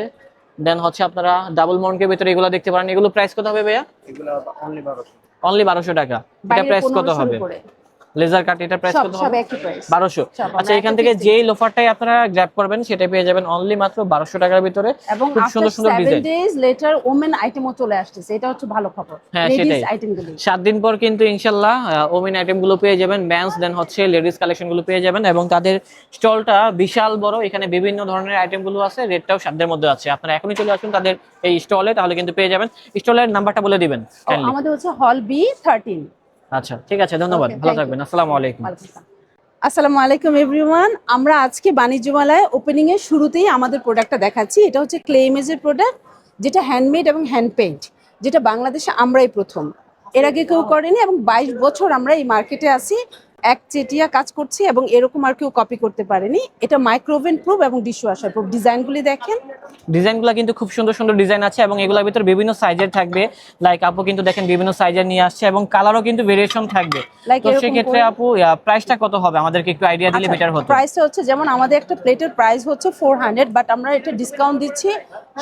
দেন হচ্ছে আপনারা ডাবল মাউন্টের ভিতরে এগুলো দেখতে পারেন। এগুলো প্রাইস কত হবে ভাইয়া? এগুলা অনলি 1200। অনলি 1200 টাকা। এটা প্রাইস কত হবে? লেজার কাট এটা প্রাইস কত হবে? 1200। আচ্ছা, এখান থেকে যেই লোফারটাই আপনারা গ্র্যাব করবেন সেটা পেয়ে যাবেন অনলি মাত্র 1200 টাকার ভিতরে। এবং খুব সুন্দর সুন্দর ডিজাইন। 7 ডেজ লেটার ওমেন আইটেমও চলে আসছে, এটা হচ্ছে ভালো খবর। হ্যাঁ সেটাই, 7 দিন পর কিন্তু ইনশাআল্লাহ ওমেন আইটেম গুলো পেয়ে যাবেন, মেন্স দেন হচ্ছে লেডিস কালেকশন গুলো পেয়ে যাবেন। এবং তাদের স্টলটা বিশাল বড়, এখানে বিভিন্ন ধরনের আইটেম গুলো আছে, রেটটাও সাধ্যের মধ্যে আছে। আপনারা এখনই চলে আসুন তাদের এই স্টলে, তাহলে কিন্তু পেয়ে যাবেন। স্টলের নাম্বারটা বলে দিবেন কাইন্ডলি। আমাদের হচ্ছে হল B13। আচ্ছা ঠিক আছে, ধন্যবাদ, ভালো থাকবেন। আসসালামু আলাইকুম। আসসালামু আলাইকুম এভরিওয়ান। আমরা আজকে বাণিজ্য মেলায় ওপেনিং এর শুরুতেই আমাদের প্রোডাক্টটা দেখাচ্ছি। এটা হচ্ছে ক্লে ইমেজের প্রোডাক্ট, যেটা হ্যান্ডমেড এবং হ্যান্ড পেইন্ট, যেটা বাংলাদেশে আমরাই প্রথম, এর আগে কেউ করেনি। এবং 22 বছর আমরা এই মার্কেটে আছি, একচেটিয়া কাজ করছি, এবং এরকম আর কেউ কপি করতে পারেনি। এটা মাইক্রোওভেন প্রুফ এবং ডিশওয়াশার প্রুফ। ডিজাইনগুলি দেখেন, ডিজাইনগুলো কিন্তু খুব সুন্দর সুন্দর ডিজাইন আছে, এবং এগুলোর ভিতরে বিভিন্ন সাইজের থাকবে। লাইক আপু কিন্তু দেখেন বিভিন্ন সাইজের নিয়ে আসছে, এবং কালারও কিন্তু ভেরিয়েশন থাকবে। তো সেই ক্ষেত্রে আপু প্রাইসটা কত হবে আমাদেরকে একটু আইডিয়া দিলে বেটার হতো। প্রাইসটা হচ্ছে, যেমন আমাদের একটা প্লেটের প্রাইস হচ্ছে 400, বাট আমরা এটা ডিসকাউন্ট দিচ্ছি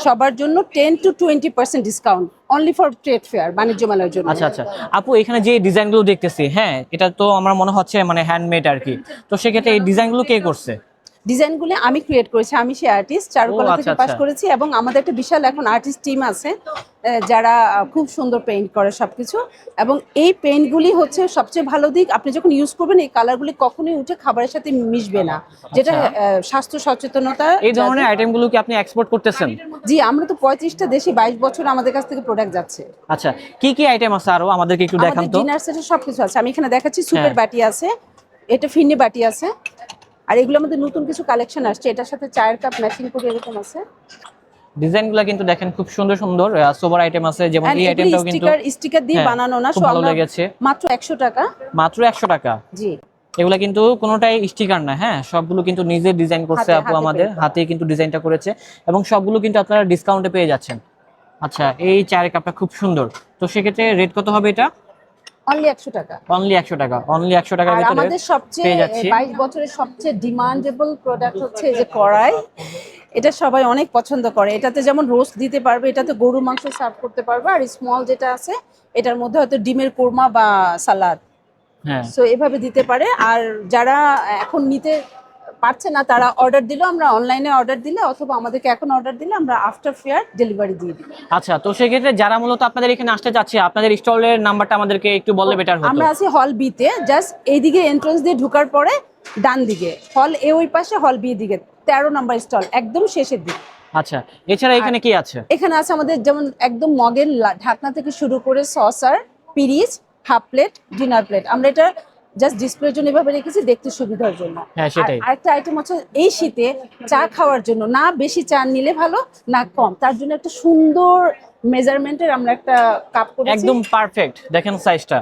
সবার জন্য 10 to 20% discount, only for trade fair, বাণিজ্য মেলার জন্য। আচ্ছা আচ্ছা আপু, এখানে যে ডিজাইনগুলো দেখতেছি, হ্যাঁ এটা তো আমার মনে হচ্ছে মানে হ্যান্ডমেড আর কি। তো সেক্ষেত্রে এই ডিজাইনগুলো কে করছে? ডিজাইনগুলো আমি ক্রিয়েট করেছি, আমি সেই আর্টিস্ট, চারুকলা থেকে পাস করেছি। এবং আমাদের একটা বিশাল এখন আর্টিস্ট টিম আছে যারা খুব সুন্দর পেইন্ট করে সবকিছু। এবং এই পেইন্টগুলি হচ্ছে সবচেয়ে ভালো দিক, আপনি যখন ইউজ করবেন এই কালারগুলি কখনোই উঠে খাবারের সাথে মিশবে না, যেটা স্বাস্থ্য সচেতনতা। এই ধরনের আইটেমগুলো কি আপনি এক্সপোর্ট করতেছেন? জি, আমরা তো 35টা দেশে 22 বছর আমাদের কাছ থেকে প্রোডাক্ট যাচ্ছে। আচ্ছা, কি কি আইটেম আছে আরো আমাদেরকে একটু দেখান তো। ডিনার সেটের সবকিছু আছে, আমি এখানে দেখাচ্ছি। সুপের বাটি আছে, এটা ফিন্নি বাটি আছে, আর এগুলো আমাদের নতুন কিছু কালেকশন আসছে, এটার সাথে চায়ের কাপ ম্যাচিং করে এরকম আছে। ডিজাইনগুলো কিন্তু দেখেন খুব সুন্দর সুন্দর সোবার আইটেম আছে, যেমন এই আইটেমটাও কিন্তু স্টিকার দিয়ে বানানো না, খুব ভালো লেগেছে। মাত্র 100 টাকা। মাত্র 100 টাকা? জি, এগুলা কিন্তু কোনোটাই স্টিকার না, হ্যাঁ সবগুলো কিন্তু নিজে ডিজাইন করছে আপু, আমাদের হাতে কিন্তু ডিজাইনটা করেছে, এবং সবগুলো কিন্তু আপনারা ডিসকাউন্টে পেয়ে যাচ্ছেন। আচ্ছা, এই চায়ের কাপটা খুব সুন্দর, তো সেক্ষেত্রে রেট কত হবে এটা? অনলি 100 টাকা। অনলি 100 টাকা, অনলি 100 টাকার ভিতরে আমাদের সবচেয়ে 22 বছরের সবচেয়ে ডিমান্ডেবল প্রোডাক্ট হচ্ছে এই যে কড়াই। এটা সবাই অনেক পছন্দ করে, এটাতে যেমন রোস্ট দিতে পারবে, এটাতে গরু মাংস সার্ভ করতে পারবে, আর স্মল যেটা আছে এটার মধ্যে হয়তো ডিমের কোরমা বা সালাদ, হ্যাঁ সো এভাবে দিতে পারে। আর যারা এখন নিতে পারছে না তারা অর্ডার দিলেও, আমরা অনলাইনে অর্ডার দিলে অথবা আমাদেরকে এখন অর্ডার দিলে আমরা আফটার ফেয়ার ডেলিভারি দিয়ে দিই। আচ্ছা, তো সেক্ষেত্রে যারা মূলত আপনাদের এখানে আসতে চাচ্ছে, আপনাদের স্টলের নাম্বারটা আমাদেরকে একটু বললে বেটার হতো। আমরা আছি হল বি তে, জাস্ট এইদিকে এন্ট্রান্স দিয়ে ঢোকার পরে ডান দিকে, হল এ ওই পাশে, হল বি দিকে 13 নম্বর স্টল, একদম শেষের দিকে। আচ্ছা, এছাড়া এখানে কি আছে? এখানে আছে আমাদের যেমন একদম মগের ঢাকনা থেকে শুরু করে saucer, পিরিচ, half plate, dinner plate. আমরা এটা জাস্ট ডিসপ্লের জন্য এভাবে রেখেছি, দেখতে সুবিধার জন্য। হ্যাঁ সেটাই। আরেকটা আইটেম হচ্ছে এই শীতে চা খাওয়ার জন্য, না বেশি চা নিলে ভালো না কম, তার জন্য একটা সুন্দর মেজারমেন্টের আমরা একটা কাপ করেছি, একদম পারফেক্ট। দেখেন সাইজটা,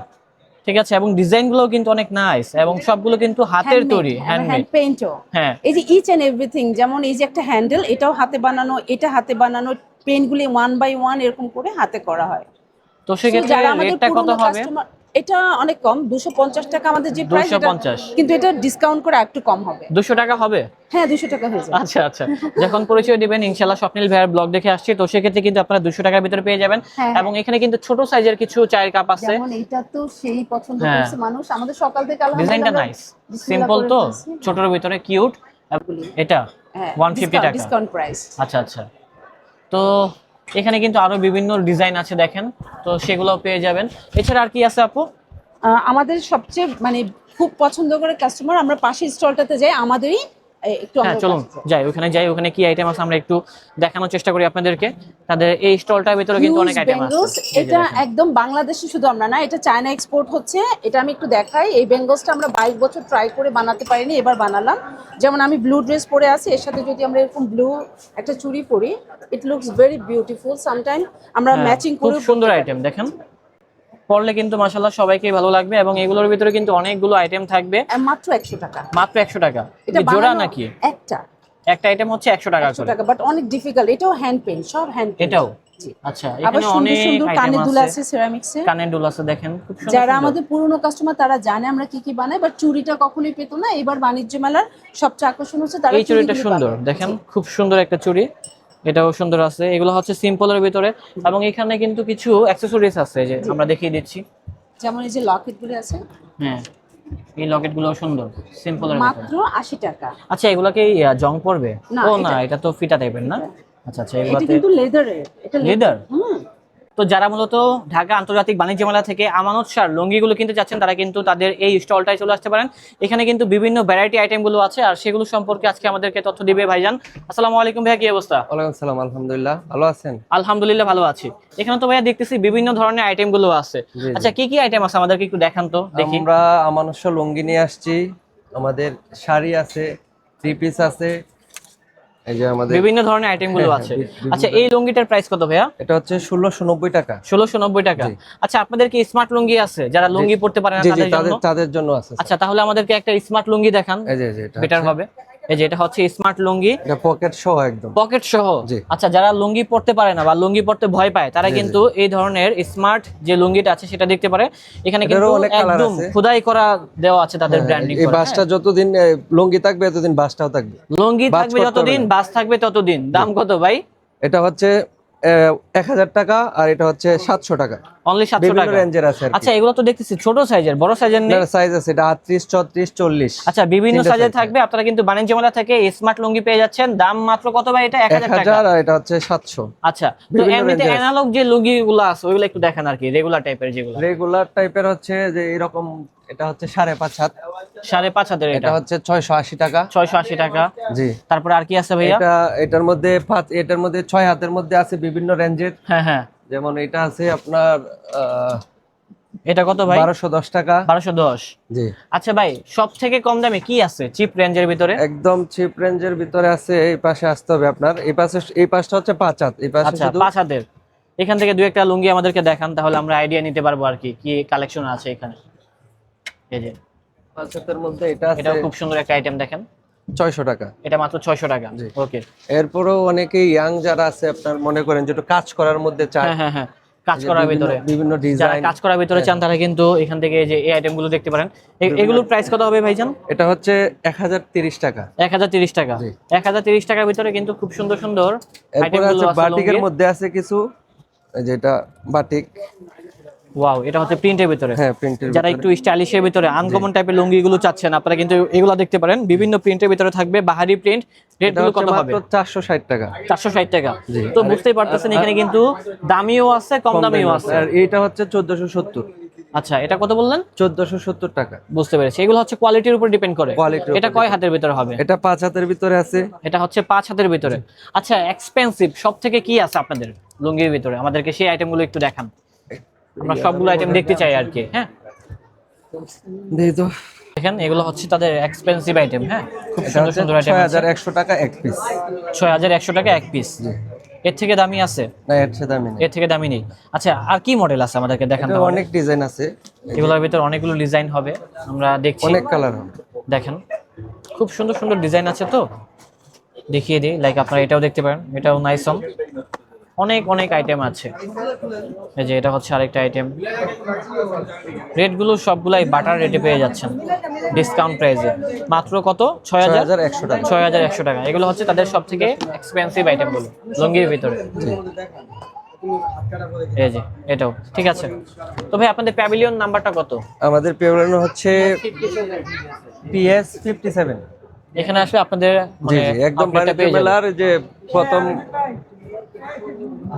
ঠিক আছে, এবং ডিজাইনগুলো কিন্তু অনেক নাইস এবং সবগুলো কিন্তু হাতের তৈরি, হ্যান্ড হ্যান্ডমেড। পেইন্টও। হ্যাঁ, এই যে ইচ এন্ড এভরিথিং, যেমন এই যে একটা হ্যান্ডেল, এটাও হাতে বানানো, এটা হাতে বানানো, পেনগুলি 1 বাই 1 এরকম করে হাতে করা হয়। তো সেক্ষেত্রে রেটটা কত হবে? এটা অনেক কম, 250 টাকা আমাদের যে প্রাইস, 250, কিন্তু এটা ডিসকাউন্ট করে একটু কম হবে। 200 টাকা হবে? হ্যাঁ, 200 টাকা হয়ে যাবে। আচ্ছা আচ্ছা, যখন পরিচয় দিবেন ইনশাআল্লাহ স্বপ্নিল ভাইয়ের ব্লগ দেখে আসছি, তো সেক্ষেত্রে কিন্তু আপনারা 200 টাকার ভিতরে পেয়ে যাবেন। হ্যাঁ। এবং এখানে কিন্তু ছোট সাইজের কিছু চায়ের কাপ আছে, যেমন এটা তো সেই পছন্দ হ্যাঁ। করছে মানুষ আমাদের সকাল থেকে। ডিজাইনটা নাইস, সিম্পল তো, ছোটর ভিতরে কিউট। এটা 150 টাকা ডিসকাউন্ট প্রাইস। আচ্ছা আচ্ছা, তো এখানে কিন্তু আরো বিভিন্ন ডিজাইন আছে দেখেন, তো সেগুলো পেয়ে যাবেন। এছাড়া আর কি আছে আপু? আমাদের সবচেয়ে মানে খুব পছন্দ করে কাস্টমার, আমরা পাশের স্টলটাতে যাই, আমাদেরই একটু হ্যাঁ চলুন যাই, ওখানে কি আইটেম আছে আমরা একটু দেখানোর চেষ্টা করি আপনাদেরকে। তাদের এই স্টলটার ভিতরে কিন্তু অনেক আইটেম আছে। এটা একদম বাংলাদেশে শুধু আমরা না, এটা চায়না এক্সপোর্ট হচ্ছে। এটা আমি একটু দেখাই। এই বেঙ্গলসটা আমরা 22 বছর ট্রাই করে বানাতে পারিনি, এবার বানালাম। যেমন আমি ব্লু ড্রেস পরে আছি, এর সাথে যদি আমরা এরকম ব্লু একটা চুড়ি পরি, it looks very beautiful. Sometime আমরা ম্যাচিং করে। খুব সুন্দর আইটেম দেখেন, পরলে কিন্তু মাশাআল্লাহ সবাইকেই ভালো লাগবে। এবং এগুলোর ভিতরে কিন্তু অনেকগুলো আইটেম থাকবে, মাত্র 100 টাকা। মাত্র 100 টাকা। এটা জোড়া নাকি? একটা আইটেম হচ্ছে 100 টাকা করে, বাট অনেক ডিফিকাল্ট। এটাও হ্যান্ড পেইন্ট, সব হ্যান্ড পেইন্ট। এটাও আচ্ছা, এখানে অনেক কানের দুল আইটেম আছে, সিরামিক্সে কানের দুল আছে দেখেন, খুব সুন্দর। যারা আমাদের পুরনো কাস্টমার তারা জানে আমরা কি কি বানাই, বাট চুড়িটা কখনোই পেতো না। এবার বাণিজ্য মেলার সবচেয়ে আকর্ষণ হচ্ছে তারা এই চুড়িটা সুন্দর দেখেন, খুব সুন্দর একটা চুড়ি, এটাও সুন্দর আছে। এগুলো হচ্ছে সিম্পলের ভিতরে, এবং এখানে কিন্তু কিছু অ্যাকসেসরিজ আছে যে আমরা দেখিয়ে দিচ্ছি। যেমন এই যে লকেট গুলো আছে, হ্যাঁ এই লকেট গুলো সুন্দর, সিম্পলের ভিতরে মাত্র 80 টাকা। আচ্ছা, এগুলা কি জং পড়বে? না, ও না, এটা তো ফিতা টাইপের না। আচ্ছা আচ্ছা, এটা এগুলাতে কিন্তু লেদারের, এটা লেদার। তো যারা মূলত ঢাকা আন্তর্জাতিক বাণিজ্য মেলা থেকে আমানত শার লুঙ্গিগুলো কিনতে চাচ্ছেন, তারা কিন্তু তাদের এই স্টলটায় চলে আসতে পারেন। এখানে কিন্তু বিভিন্ন ভ্যারাইটি আইটেমগুলো আছে, আর সেগুলো সম্পর্কে আজকে আমাদেরকে তথ্য দিবে ভাইজান। আসসালামু আলাইকুম ভাইয়া, কি অবস্থা? ওয়ালাইকুম আসসালাম, আলহামদুলিল্লাহ, ভালো আছেন? আলহামদুলিল্লাহ ভালো আছি। এখানে তো ভাইয়া দেখতেছি বিভিন্ন ধরনের আইটেমগুলো আছে। আচ্ছা, কি কি আইটেম আছে আমাদেরকে একটু দেখান তো দেখি। আমরা আমানত শার লুঙ্গি নিয়ে আসছি, আমাদের শাড়ি আছে, থ্রি পিস আছে, এই যে আমাদের বিভিন্ন ধরনের আইটেমগুলো আছে। আচ্ছা, এই লুঙ্গিটার প্রাইস কত ভাইয়া? এটা হচ্ছে 1690 টাকা। 1690 টাকা। আচ্ছা, আপনাদের কি স্মার্ট লুঙ্গি আছে? যারা লুঙ্গি পড়তে পারে না তাদের জন্য আছে। আচ্ছা, তাহলে আমাদেরকে একটা স্মার্ট লুঙ্গি দেখান, এই যে এটা বেটার হবে। এই যে এটা হচ্ছে স্মার্ট লুঙ্গি, এটা পকেট সহ, একদম পকেট সহ। আচ্ছা, যারা লুঙ্গি পড়তে পারে না বা লুঙ্গি পড়তে ভয় পায়, তারা কিন্তু এই ধরনের স্মার্ট যে লুঙ্গিটা আছে সেটা দেখতে পারে। এখানে কিন্তু একদম খোদাই করা দেওয়া আছে তাদের ব্র্যান্ডিং করা। এই বাসটা যতদিন লুঙ্গি থাকবে ততদিন বাসটাও থাকবে। লুঙ্গি থাকবে যতদিন, বাস থাকবে ততদিন। দাম কত ভাই? এটা হচ্ছে 1000 টাকা, আর এটা হচ্ছে 700 টাকা। অনলি 700 টাকা রেঞ্জের আছে। আচ্ছা, এগুলো তো দেখতেছি ছোট সাইজের, বড় সাইজের নেই? সাইজ আছে, এটা 38, 34, 40। আচ্ছা, বিভিন্ন সাইজের থাকবে। আপনারা কিন্তু বাণিজ্য মেলা থেকে স্মার্ট লুঙ্গি পেয়ে যাচ্ছেন। দাম মাত্র কত ভাই? এটা 1000 টাকা, আর এটা হচ্ছে 700। আচ্ছা, তো এমনিতে অ্যানালগ যে লুঙ্গিগুলো আছে ওইগুলো একটু দেখান আর কি, রেগুলার টাইপের যেগুলো। রেগুলার টাইপের হচ্ছে যে এরকম, এটা হচ্ছে 5.5 হাত। 5.5 হাতের, এটা হচ্ছে 680 টাকা। 680 টাকা। জি। তারপর আর কি আছে ভাইয়া? এটার মধ্যে 6 হাতের মধ্যে আছে বিভিন্ন রেঞ্জের। হ্যাঁ হ্যাঁ, যেমন এটা আছে আপনার এটা কত ভাই? 1210 টাকা। 1210। জি। আচ্ছা ভাই, সব থেকে কম দামে কি আছে চিপ রেঞ্জের ভিতরে? একদম চিপ রেঞ্জের ভিতরে আছে, এই পাশে আসতে হবে আপনার। এই পাশটা হচ্ছে 5 হাত, এই পাশে আচ্ছা, শুধু 5 হাতের। এখান থেকে দুই একটা লুঙ্গি আমাদেরকে দেখান, তাহলে আমরা আইডিয়া নিতে পারবো আর কি কি কালেকশন আছে এখানে। এই যে 5 হাতের মধ্যে এটা আছে, এটাও খুব সুন্দর একটা আইটেম দেখেন, 600 টাকা। এটা মাত্র 600 টাকা। ওকে। এরপরও অনেকেই ইয়াং যারা আছে আপনার মনে করেন যে একটু কাজ করার মধ্যে চায়। হ্যাঁ হ্যাঁ হ্যাঁ, কাজ করার ভিতরে বিভিন্ন যারা ডিজাইন, কাজ করার ভিতরে চান তারা কিন্তু এখান থেকে যে এই আইটেমগুলো দেখতে পারেন। এগুলোর প্রাইস কত হবে ভাইজান? এটা হচ্ছে 1030 টাকা। 1030 টাকা। 1030 টাকার ভিতরে কিন্তু খুব সুন্দর সুন্দর আইটেমগুলো আছে। বাটিকের মধ্যে আছে কিছু, যেটা বাটিক। ওয়াও, এটা হচ্ছে প্রিন্টের ভিতরে। হ্যাঁ, প্রিন্টের। যারা একটু স্টাইলিশের ভিতরে আনকমন টাইপের লুঙ্গিগুলো চাচ্ছেন, আপনারা কিন্তু এগুলো দেখতে পারেন। বিভিন্ন প্রিন্টের ভিতরে থাকবে, বাহারি প্রিন্ট। রেটগুলো কত হবে? 460 টাকা। 460 টাকা। তো বুঝতেই পারতেছেন এখানে কিন্তু দামিও আছে, কম দামিও আছে। আর এটা হচ্ছে 1470। আচ্ছা, এটা কত বললেন? 1470 টাকা। বুঝতে পেরেছি। এগুলো হচ্ছে কোয়ালিটির উপর ডিপেন্ড করে। এটা কয় হাতের ভিতরে হবে? এটা 5 হাতের ভিতরে আছে। এটা হচ্ছে 5 হাতের ভিতরে। আচ্ছা, এক্সপেন্সিভ সব থেকে কি আছে আপনাদের লুঙ্গির ভিতরে? আমাদেরকে সেই আইটেমগুলো একটু দেখান, আমরা সবগুলো আইটেম দেখতে চাই আর কি। হ্যাঁ, দেখেন এগুলো হচ্ছে তাদের এক্সপেন্সিভ আইটেম। হ্যাঁ, খুব সুন্দর সুন্দর আইটেম আছে। 6100 টাকা এক পিস। 6100 টাকা এক পিস। এর থেকে দামি আছে? না, এর চেয়ে দামি নেই। এর থেকে দামি নেই। আচ্ছা, আর কি মডেল আছে আমাদেরকে দেখান তো। অনেক ডিজাইন আছে, এগুলোর ভিতরে অনেকগুলো ডিজাইন হবে, আমরা দেখছি। অনেক কালার হবে, দেখেন খুব সুন্দর সুন্দর ডিজাইন আছে, তো দেখিয়ে দিই। লাইক আপনারা এটাও দেখতে পারেন, এটাও নাইসম, অনেক অনেক আইটেম আছে। এই যে এটা হচ্ছে আরেকটা আইটেম। রেটগুলো সবগুলাই বাটার রেটে পেয়ে যাচ্ছেন, ডিসকাউন্ট প্রাইসে। মাত্র কত? 6100 টাকা। 6100 টাকা। এগুলো হচ্ছে তাদের সব থেকে এক্সপেন্সিভ আইটেমগুলো লুঙ্গির ভিতরে। এই যে এটাও ঠিক আছে। তো ভাই আপনাদের প্যাভিলিয়ন নাম্বারটা কত? আমাদের প্যাভিলিয়ন হচ্ছে PS 57। এখানে আসলে আপনাদের জি জি, একদম বাণিজ্য মেলার যে প্রথম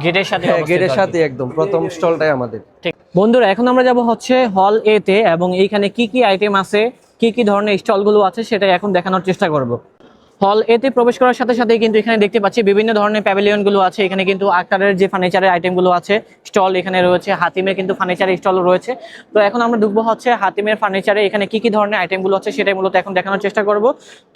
গেটের সাথে, গেটের সাথে একদম প্রথম স্টলটাই আমাদের। ঠিক বন্ধুরা, এখন আমরা যাব হচ্ছে হল এ তে, এবং এইখানে কি কি আইটেম আছে, কি কি ধরনের স্টলগুলো আছে সেটা এখন দেখানোর চেষ্টা করব। হল এতে প্রবেশ করার সাথে সাথেই কিন্তু এখানে দেখতে পাচ্ছি বিভিন্ন ধরনের প্যাভিলিয়নগুলো আছে। এখানে কিন্তু আক্তারের যে ফার্নিচারের আইটেমগুলো আছে স্টল এখানে রয়েছে, হাতিমের কিন্তু ফার্নিচারের স্টল রয়েছে। তো এখন আমরা ঢুকবো হচ্ছে হাতিমের ফার্নিচারে, এখানে কি কি ধরনের আইটেমগুলো আছে সেটাই মূলত এখন দেখানোর চেষ্টা করব।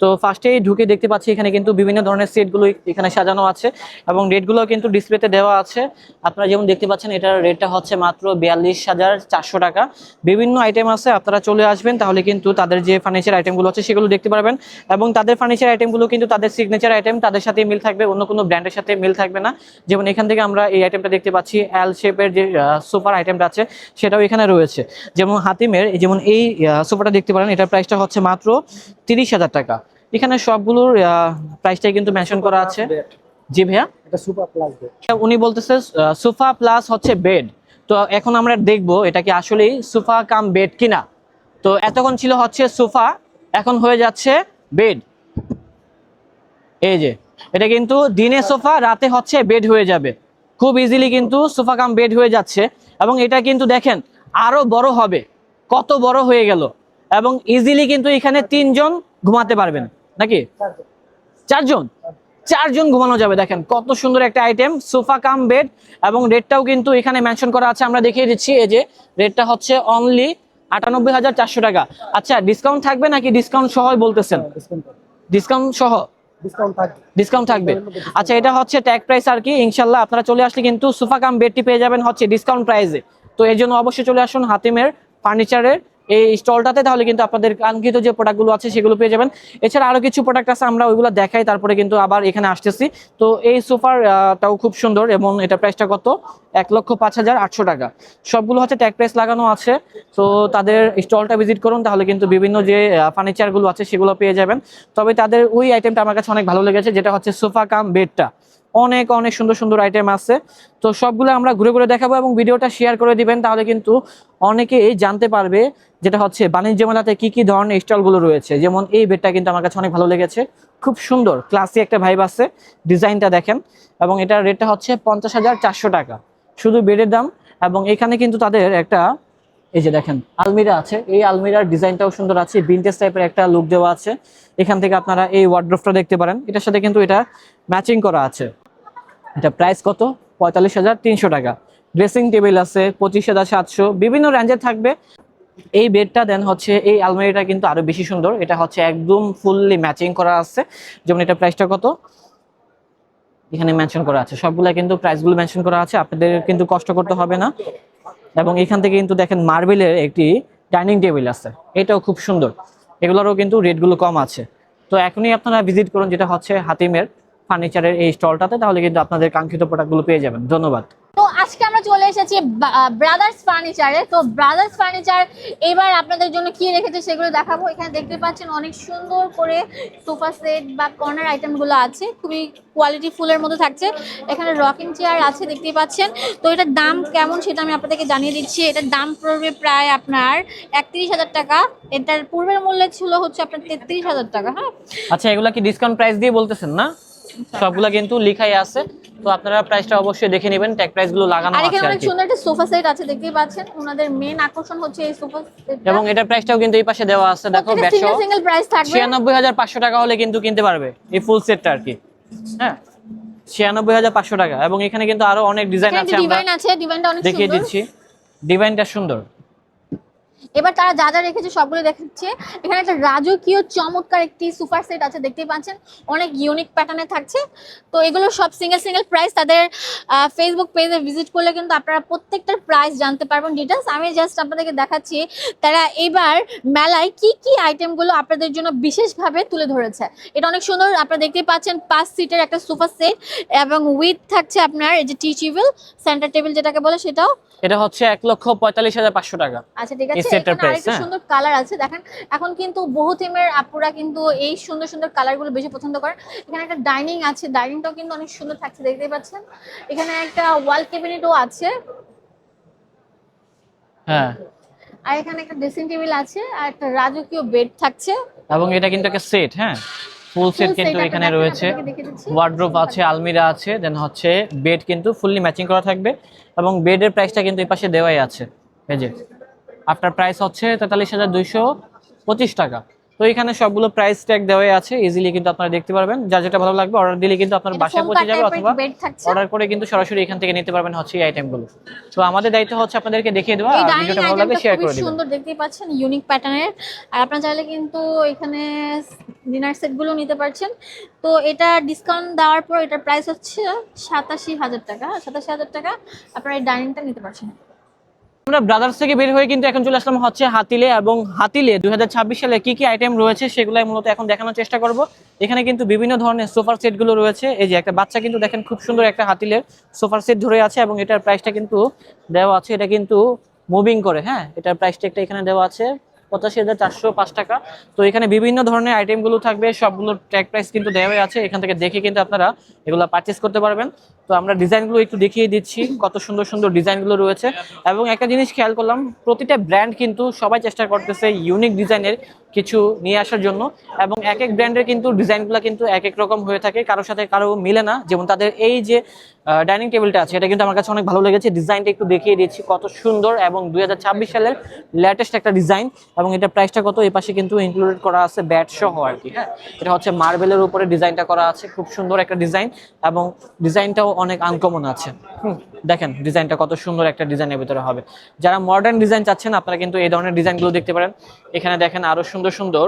তো ফার্স্টেই ঢুকে দেখতে পাচ্ছি এখানে কিন্তু বিভিন্ন ধরনের সেটগুলো এখানে সাজানো আছে, এবং রেটগুলো কিন্তু ডিসপ্লেতে দেওয়া আছে। আপনারা যেমন দেখতে পাচ্ছেন এটার রেটটা হচ্ছে মাত্র 42,400 টাকা। বিভিন্ন আইটেম আছে, আপনারা চলে আসবেন তাহলে কিন্তু তাদের যে ফার্নিচার আইটেমগুলো আছে সেগুলো দেখতে পারবেন, এবং তাদের ফার্নিচার আইটেমগুলো কিন্তু তাদের সিগনেচার আইটেম, তাদের সাথে মিল থাকবে, অন্য কোনো ব্র্যান্ডের সাথে মিল থাকবে না। যেমন এখান থেকে আমরা এই আইটেমটা দেখতে পাচ্ছি, এল শেপের যে সোফার আইটেমটা আছে সেটাও এখানে রয়েছে। যেমন হাতিমের যেমন এই সোফাটা দেখতে পারেন, এটার প্রাইসটা হচ্ছে মাত্র 30,000 টাকা। এখানে সবগুলোর প্রাইসটাই কিন্তু মেনশন করা আছে। জি ভাইয়া, এটা সোফা প্লাস বেড। উনি বলতেছে সোফা প্লাস হচ্ছে বেড। তো এখন আমরা দেখবো এটা কি আসলেই সোফা কাম বেড কিনা। তো এতক্ষণ ছিল হচ্ছে সোফা, এখন হয়ে যাচ্ছে বেড। এই যে এটা কিন্তু দিনে সোফা, রাতে হচ্ছে বেড হয়ে যাবে। খুব ইজিলি কিন্তু সোফা কাম বেড হয়ে যাচ্ছে, এবং এটা কিন্তু দেখেন আরো বড় হবে, কত বড় হয়ে গেল, এবং ইজিলি কিন্তু এখানে 3 জন ঘুমাতে পারবেন, নাকি 4 জন? 4 জন ঘুমানো যাবে। দেখেন কত সুন্দর একটা আইটেম, সোফা কাম বেড, এবং রেটটাও কিন্তু এখানে মেনশন করা আছে, আমরা দেখিয়ে দিচ্ছি। এই যে রেটটা হচ্ছে অনলি 98,400 টাকা। আচ্ছা, ডিসকাউন্ট থাকবে নাকি ডিসকাউন্ট সহ বলতেছেন? ডিসকাউন্ট সহ ডিসকাউন্ট থাকবে। আচ্ছা, এটা হচ্ছে ট্যাগ প্রাইস আর কি। ইনশাল্লাহ আপনারা চলে আসলে কিন্তু সোফা কাম বেডটি পেয়ে যাবেন হচ্ছে ডিসকাউন্ট প্রাইসে। তো এর জন্য অবশ্যই চলে আসুন হাতিমের ফার্নিচারের এই স্টলটাতে, তাহলে কিন্তু আপনাদের কাঙ্ক্ষিত যে প্রোডাক্টগুলো আছে সেগুলো পেয়ে যাবেন। এছাড়া আরো কিছু প্রোডাক্ট আছে, আমরা ওইগুলো দেখাই তারপরে কিন্তু আবার এখানে আসতেছি। তো এই সোফারটাও খুব সুন্দর, এবং এটা প্রাইসটা কত? 1,05,800 টাকা। সবগুলো হচ্ছে ট্যাগ প্রাইস লাগানো আছে। তো তাদের স্টলটা ভিজিট করুন, তাহলে কিন্তু বিভিন্ন যে ফার্নিচারগুলো আছে সেগুলো পেয়ে যাবেন। তবে তাদের ওই আইটেমটা আমার কাছে অনেক ভালো লেগেছে, যেটা হচ্ছে সোফা কাম বেডটা। অনেক অনেক সুন্দর সুন্দর আইটেম আছে। তো সবগুলো আমরা ঘুরে ঘুরে দেখাবো, এবং ভিডিওটা শেয়ার করে দিবেন, তাহলে কিন্তু অনেকেই জানতে পারবে যেটা হচ্ছে বাণিজ্য মেলাতে কি কি ধরনের স্টলগুলো রয়েছে। যেমন এই বেডটা কিন্তু আমার কাছে অনেক ভালো লেগেছে, খুব সুন্দর ক্লাসি একটা ভাইব আছে, ডিজাইনটা দেখেন, এবং এটার রেটটা হচ্ছে 50,400 টাকা শুধু বেডের দাম। এবং এখানে কিন্তু তাদের একটা এই যে দেখেন আলমিরা আছে, এই আলমিরার ডিজাইনটাও সুন্দর আছে, ভিনটেজ টাইপের একটা লুক দেওয়া আছে। এখান থেকে আপনারা এই ওয়ার্ড্রোবটা দেখতে পারেন, এটার সাথে কিন্তু এটা ম্যাচিং করা আছে। এটা প্রাইস কত? 45,300 টাকা। ড্রেসিং টেবিল আছে 25,700, বিভিন্ন রেঞ্জের থাকবে। এই বেডটা দেন হচ্ছে এই আলমারিটা কিন্তু আরো বেশি সুন্দর, এটা হচ্ছে একদম ফুললি ম্যাচিং করা আছে। যেমন এটা প্রাইসটা কত এখানে মেনশন করা আছে, সবগুলা কিন্তু প্রাইসগুলো মেনশন করা আছে, আপনাদের কিন্তু কষ্ট করতে হবে না। এবং এখান থেকে কিন্তু দেখেন মার্বেলের একটি ডাইনিং টেবিল আছে, এটাও খুব সুন্দর, এগুলোরও কিন্তু রেটগুলো কম আছে। তো এখনই আপনারা ভিজিট করুন যেটা হচ্ছে হাতিমের ফার্নিচারের এই স্টলটাতে, তাহলে কিন্তু আপনাদের কাঙ্ক্ষিত প্রোডাক্টগুলো পেয়ে যাবেন। ধন্যবাদ। তো আজকে আমরা চলে এসেছি ব্রাদার্স ফার্নিচারে। তো ব্রাদার্স ফার্নিচার এবার আপনাদের জন্য কি রেখেছে সেগুলো দেখাবো। এখানে দেখতে পাচ্ছেন অনেক সুন্দর করে সোফা সেট বা কর্নার আইটেমগুলো আছে, খুবই কোয়ালিটি ফুলের মধ্যে থাকছে। এখানে রকিং চেয়ার আছে দেখতেই পাচ্ছেন। তো এটার দাম কেমন সেটা আমি আপনাদেরকে জানিয়ে দিচ্ছি। এটার দাম পড়বে প্রায় আপনার 31,000 টাকা। এটার পূর্বের মূল্য ছিল হচ্ছে আপনার 33,000 টাকা। হ্যাঁ, আচ্ছা, এগুলা কি ডিসকাউন্ট প্রাইস দিয়ে বলতেছেন না? সবগুলা কিন্তু লেখাই আছে, তো আপনারা প্রাইসটা অবশ্যই দেখে নেবেন, ট্যাগ প্রাইস গুলো লাগানো আছে। আর এখানে অনেক সুন্দর একটা সোফা সেট আছে দেখতেই পাচ্ছেন। ওনাদের মেইন আকর্ষণ হচ্ছে এই সোফা সেট, এবং এটার প্রাইসটাও কিন্তু এই পাশে দেওয়া আছে, দেখো সিঙ্গেল সিঙ্গেল প্রাইস থাকবে। 96,500 টাকা হলে কিন্তু কিনতে পারবে এই ফুল সেটটা আর কি। হ্যাঁ, 96,500 টাকা। এবং এখানে কিন্তু আরো অনেক ডিজাইন আছে, আমরা ডিজাইন আছে, ডিজাইনটা অনেক সুন্দর, দেখিয়ে দিচ্ছি। ডিজাইনটা সুন্দর, এবার তারা যা যা রেখেছে সবগুলো দেখাচ্ছে। এখানে একটা রাজকীয় চমৎকার একটি সুপার সেট আছে, দেখতেই পাচ্ছেন অনেক ইউনিক প্যাটার্নে থাকছে। তো এগুলো সব সিঙ্গেল সিঙ্গেল প্রাইস, তাদের ফেসবুক পেজে ভিজিট করলে কিন্তু আপনারা প্রত্যেকটার প্রাইস জানতে পারবেন ডিটেলস। আমি জাস্ট আপনাদেরকে দেখাচ্ছি তারা এবার মেলায় কি কি আইটেমগুলো আপনাদের জন্য বিশেষভাবে তুলে ধরেছে। এটা অনেক সুন্দর, আপনারা দেখতেই পাচ্ছেন 5 সিটের একটা সোফা সেট এবং উইথ থাকছে আপনার এই যে টি টেবিল, সেন্টার টেবিল যেটাকে বলে সেটাও। এটা হচ্ছে 1,45,500 টাকা। আচ্ছা ঠিক আছে, এখানে আরেকটা সুন্দর কালার আছে দেখেন। এখন কিন্তু বহু থিমের আপুরা কিন্তু এই সুন্দর সুন্দর কালারগুলো বেশি পছন্দ করেন। এখানে একটা ডাইনিং আছে, ডাইনিংটাও কিন্তু অনেক সুন্দর থাকছে, দেখতেই পাচ্ছেন। এখানে একটা ওয়াল ক্যাবিনেটও আছে, হ্যাঁ, আর এখানে একটা ড্রেসিং টেবিল আছে, আর একটা রাজকীয় বেড থাকছে। এবং এটা কিন্তু একটা সেট, হ্যাঁ, ফুল সেট কিন্তু এখানে রয়েছে। ওয়ার্ড্রোব আছে, আলমিরা আছে, দেন হচ্ছে বেড কিন্তু ফুললি ম্যাচিং করা থাকবে এবং বেডের প্রাইসটা কিন্তু এই পাশে দেওয়াই আছে। এই যে আপনার প্রাইস হচ্ছে 43,225 টাকা। তো এখানে সবগুলো প্রাইস ট্যাগ দেওয়াই আছে, ইজিলি কিন্তু আপনারা দেখতে পারবেন। যা যেটা ভালো লাগবে অর্ডার দিলে কিন্তু আপনার বাসায় পৌঁছে যাবে, অথবা অর্ডার করে কিন্তু সরাসরি এখান থেকে নিতে পারবেন হচ্ছে এই আইটেমগুলো। তো আমাদের দায়িত্ব হচ্ছে আপনাদেরকে দেখিয়ে দেওয়া, আর ভিডিওটা ভালো লাগলে শেয়ার করে দিবেন। সুন্দর দেখতেই পাচ্ছেন, ইউনিক প্যাটার্নের। আর আপনারা চাইলে কিন্তু এখানে ডিনার সেটগুলো নিতে পারছেন। তো এটা ডিসকাউন্ট দেওয়ার পর এটার প্রাইস হচ্ছে 87,000 টাকা। 87,000 টাকা আপনারা এই ডাইনিংটা নিতে পারছেন। আমরা ব্রাদার্স থেকে বের হয়ে কিন্তু এখন চলে আসলাম হচ্ছে হাতিলে, এবং হাতিলে 2026 সালে কি কি আইটেম রয়েছে সেগুলাই মূলত এখন দেখানোর চেষ্টা করব। এখানে কিন্তু বিভিন্ন ধরনের সোফার সেটগুলো রয়েছে। এই যে একটা বাচ্চা কিন্তু দেখেন খুব সুন্দর একটা হাতিলের সোফার সেট ধরে আছে, এবং এটার প্রাইসটা কিন্তু দেওয়া আছে, এটা কিন্তু মুভিং করে, হ্যাঁ, এটার প্রাইসটা একটা এখানে দেওয়া আছে 85,405 টাকা। তো এখানে বিভিন্ন ধরনের আইটেমগুলো থাকবে, সবগুলোর ট্যাগ প্রাইস কিন্তু দেওয়াই আছে, এখান থেকে দেখে কিন্তু আপনারা এগুলো পারচেস করতে পারবেন। তো আমরা ডিজাইনগুলো একটু দেখিয়ে দিচ্ছি, কত সুন্দর সুন্দর ডিজাইনগুলো রয়েছে। এবং একটা জিনিস খেয়াল করলাম, প্রতিটা ব্র্যান্ড কিন্তু সবাই চেষ্টা করতেছে ইউনিক ডিজাইনের কিছু নিয়ে আসার জন্য, এবং এক এক ব্র্যান্ডের কিন্তু ডিজাইনগুলো কিন্তু এক এক রকম হয়ে থাকে, কারোর সাথে কারো মিলে না। যেমন তাদের এই যে ডাইনিং টেবিলটা আছে, এটা কিন্তু আমার কাছে অনেক ভালো লেগেছে। ডিজাইনটা একটু দেখিয়ে দিচ্ছি, কত সুন্দর, এবং 2026 সালের লেটেস্ট একটা ডিজাইন। এবং এটা প্রাইসটা কত, এই পাশে কিন্তু ইনক্লুডেড করা আছে ব্যাট সহ আর কি, হ্যাঁ। এটা হচ্ছে মার্বেলের উপরে ডিজাইনটা করা আছে, খুব সুন্দর একটা ডিজাইন, এবং ডিজাইনটাও অনেক আনকমন আছে। দেখেন ডিজাইনটা কত সুন্দর একটা ডিজাইনের ভিতরে হবে। যারা মডার্ন ডিজাইন চাচ্ছেন আপনারা কিন্তু এই ধরনের ডিজাইনগুলো দেখতে পারেন। এখানে দেখেন আরো সুন্দর সুন্দর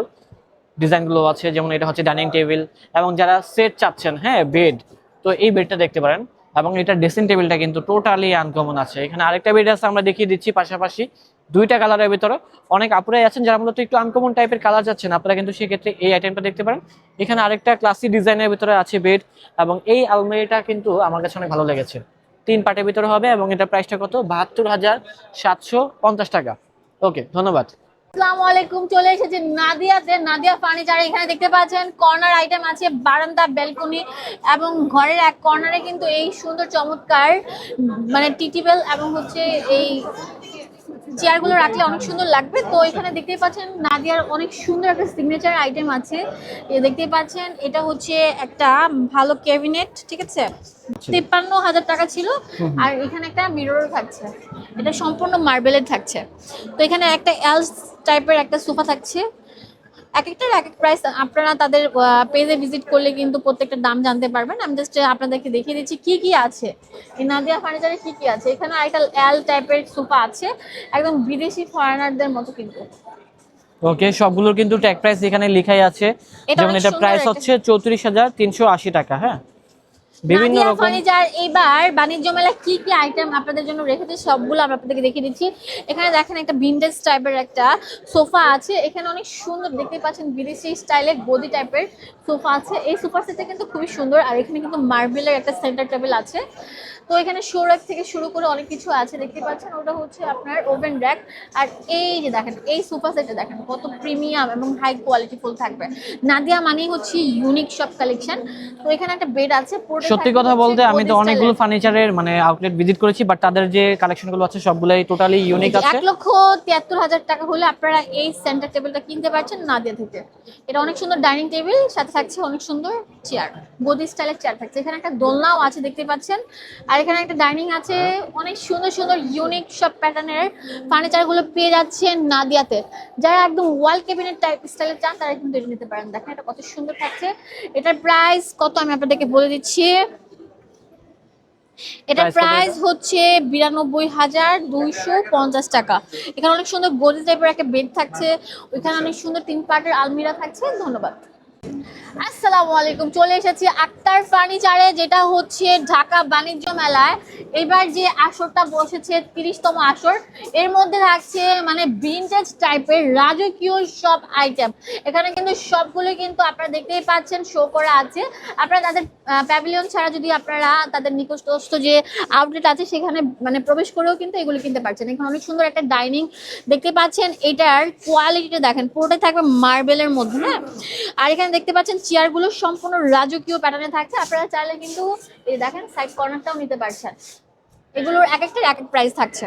ডিজাইনগুলো আছে, যেমন এটা হচ্ছে ডাইনিং টেবিল। এবং যারা সেট চাচ্ছেন, হ্যাঁ, বেড, তো এই বেডটা দেখতে পারেন। এবং এটা ড্রেসিং টেবিলটা কিন্তু টোটালি আনকমন আছে। এখানে আরেকটা বেড আছে, আমরা দেখিয়ে দিচ্ছি পাশাপাশি, দুইটা কালারের ভিতরে। অনেক আপুরাই আছেন যারা মূলত একটু আনকমন টাইপের কালার যাচ্ছেন, আপনারা কিন্তু সেক্ষেত্রে এই আইটেমটা দেখতে পারেন। এখানে আরেকটা ক্লাসিক ডিজাইনের ভিতরে আছে বেড, এবং এই আলমারিটা কিন্তু আমার কাছে অনেক ভালো লেগেছে। 3 পার্টের ভিতরে হবে, এবং এটা প্রাইসটা কত, 72,750 টাকা। ওকে, ধন্যবাদ। আসসালামু আলাইকুম, চলে এসেছে নাদিয়াতে, নাদিয়া ফার্নিচার। এখানে দেখতে পাচ্ছেন কর্নার আইটেম আছে, বারান্দা, ব্যালকনি, এবং ঘরের এক কর্নারে কিন্তু এই সুন্দর চমৎকার মানে টি টেবিল এবং হচ্ছে এই চেয়ারগুলো রাখলে অনেক সুন্দর লাগবে। তো এখানে দেখতেই পাচ্ছেন নাদিয়ার অনেক সুন্দর একটা সিগনেচার আইটেম আছে, দেখতেই পাচ্ছেন। এটা হচ্ছে একটা ভালো ক্যাবিনেট, ঠিক আছে, 53,000 টাকা ছিল। আর এখানে একটা মিরর থাকছে, এটা সম্পূর্ণ মার্বেলের থাকছে। তো এখানে একটা এল টাইপের একটা সোফা থাকছে, এক একটার এক এক প্রাইস। আপনারা তাদের পেজে ভিজিট করলে কিন্তু প্রত্যেকটা দাম জানতে পারবেন। আমি জাস্ট আপনাদেরকে দেখিয়ে দিচ্ছি কি কি আছে এই নাদিয়া ফার্নিচারে, কি কি আছে। এখানে একটা এল টাইপের সোফা আছে, একদম বিদেশি ফরেনারদের মতো কিন্তু। ওকে, সবগুলোর কিন্তু ট্যাগ প্রাইস এখানে লেখাই আছে। যেমন এটা প্রাইস হচ্ছে 34,380 টাকা, হ্যাঁ। বিভিন্ন রকম ফার্নিচার এবার বাণিজ্য মেলা কি কি আইটেম আপনাদের জন্য রেখেছে সবগুলো আমরা আপনাদেরকে দেখিয়ে দিচ্ছি। এখানে দেখেন একটা ভিনটেজ টাইপের একটা সোফা আছে, এখানে অনেক সুন্দর দেখতে পাচ্ছেন বিদেশি স্টাইলের গদি টাইপের সোফা আছে। এই সোফা সেটটা কিন্তু খুবই সুন্দর, আর এখানে কিন্তু মার্বেলের একটা সেন্টার টেবিল আছে। তো এখানে শো র্যাক থেকে শুরু করে অনেক কিছু আছে, দেখতে পাচ্ছেন। ওটা হচ্ছে আপনার ওভেন র্যাক। আর এই যে দেখেন এই সোফা সেটটা দেখেন কত প্রিমিয়াম এবং হাই কোয়ালিটি ফুল থাকবে। নাদিয়া মানেই হচ্ছে ইউনিক সব কালেকশন। তো এখানে একটা বেড আছে। সত্যি কথা বলতে আমি তো অনেকগুলো ফার্নিচারের মানে আউটলেট ভিজিট করেছি, বাট তাদের যে কালেকশনগুলো আছে সবগুলাই টোটালি ইউনিক আছে। 1,73,000 টাকা হলে আপনারা এই সেন্টার টেবিলটা কিনতে পারছেন নাদিয়া থেকে। এটা অনেক সুন্দর ডাইনিং টেবিল, সাথে থাকছে অনেক সুন্দর চেয়ার, গদি স্টাইলের চেয়ার থাকছে। এখানে একটা দোলনাও আছে দেখতে পাচ্ছেন। আর এখানে একটা ডাইনিং আছে, অনেক সুন্দর সুন্দর ইউনিক সব প্যাটার্নের ফার্নিচারগুলো পেয়ে যাচ্ছেন নাদিয়াতে। যারা একদম ওয়াল ক্যাবিনেট টাইপ স্টাইলের চান তারা কিন্তু এটা নিতে পারেন। দেখেন এটা কত সুন্দর থাকছে। এটার প্রাইস কত আমি আপনাদেরকে বলে দিচ্ছি, এটা প্রাইস হচ্ছে 92,250 টাকা। এখানে অনেক সুন্দর গোল্ড টাইপের একটা বেড থাকছে, ওইখানে অনেক সুন্দর 3 পার্টের আলমিরা থাকছে। ধন্যবাদ। আসসালামু আলাইকুম, চলে এসেছি আক্তার ফার্নিচারে, যেটা হচ্ছে ঢাকা বাণিজ্য মেলায় এবার যে আসরটা বসেছে 30তম আসর। এর মধ্যে থাকছে মানে ভিনটেজ টাইপের রাজকীয় সব আইটেম। এখানে কিন্তু সবগুলো কিন্তু আপনারা দেখতেই পাচ্ছেন শো করা আছে। আপনারা তাদের প্যাভিলিয়ন ছাড়া যদি আপনারা তাদের নিকটস্থ যে আউটলেট আছে সেখানে মানে প্রবেশ করেও কিন্তু এগুলো কিনতে পারছেন। এখানে অনেক সুন্দর একটা ডাইনিং দেখতে পাচ্ছেন, এটার কোয়ালিটিটা দেখেন, পুরোটাই থাকবে মার্বেলের মধ্যে। হ্যাঁ, আর এখানে দেখতে পাচ্ছেন চেয়ারগুলো সম্পূর্ণ রাজকীয় প্যাটার্নে থাকছে। আপনারা চাইলে কিন্তু এই দেখেন সাইড কর্নারটাও নিতে পারছেন। এগুলোর এক একটার এক এক প্রাইস থাকছে।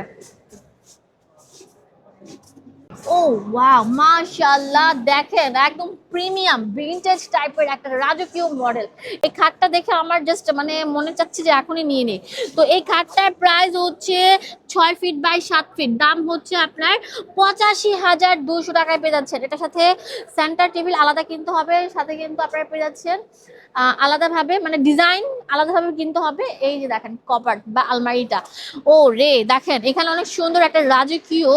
ও ওয়াও, মাশাআল্লাহ, দেখেন একদম প্রিমিয়াম ভিনটেজ টাইপের একটা রাজকীয় মডেল। এই খাটটা দেখে আমার জাস্ট মানে মনে চাচ্ছে যে এখনই নিয়ে নিই। তো এই খাটটার প্রাইস হচ্ছে 6 ফিট বাই 7 ফিট, দাম হচ্ছে আপনার 85,200 টাকায় পেয়ে যাচ্ছেন। এটার সাথে সেন্টার টেবিল আলাদা কিনতে হবে, সাথে কিন্তু আপনারা পেয়ে যাচ্ছেন আলাদাভাবে মানে ডিজাইন আলাদাভাবে কিনতে হবে। এই যে দেখেন কপাট বা আলমারিটা, ও রে দেখেন এখানে অনেক সুন্দর একটা রাজকীয়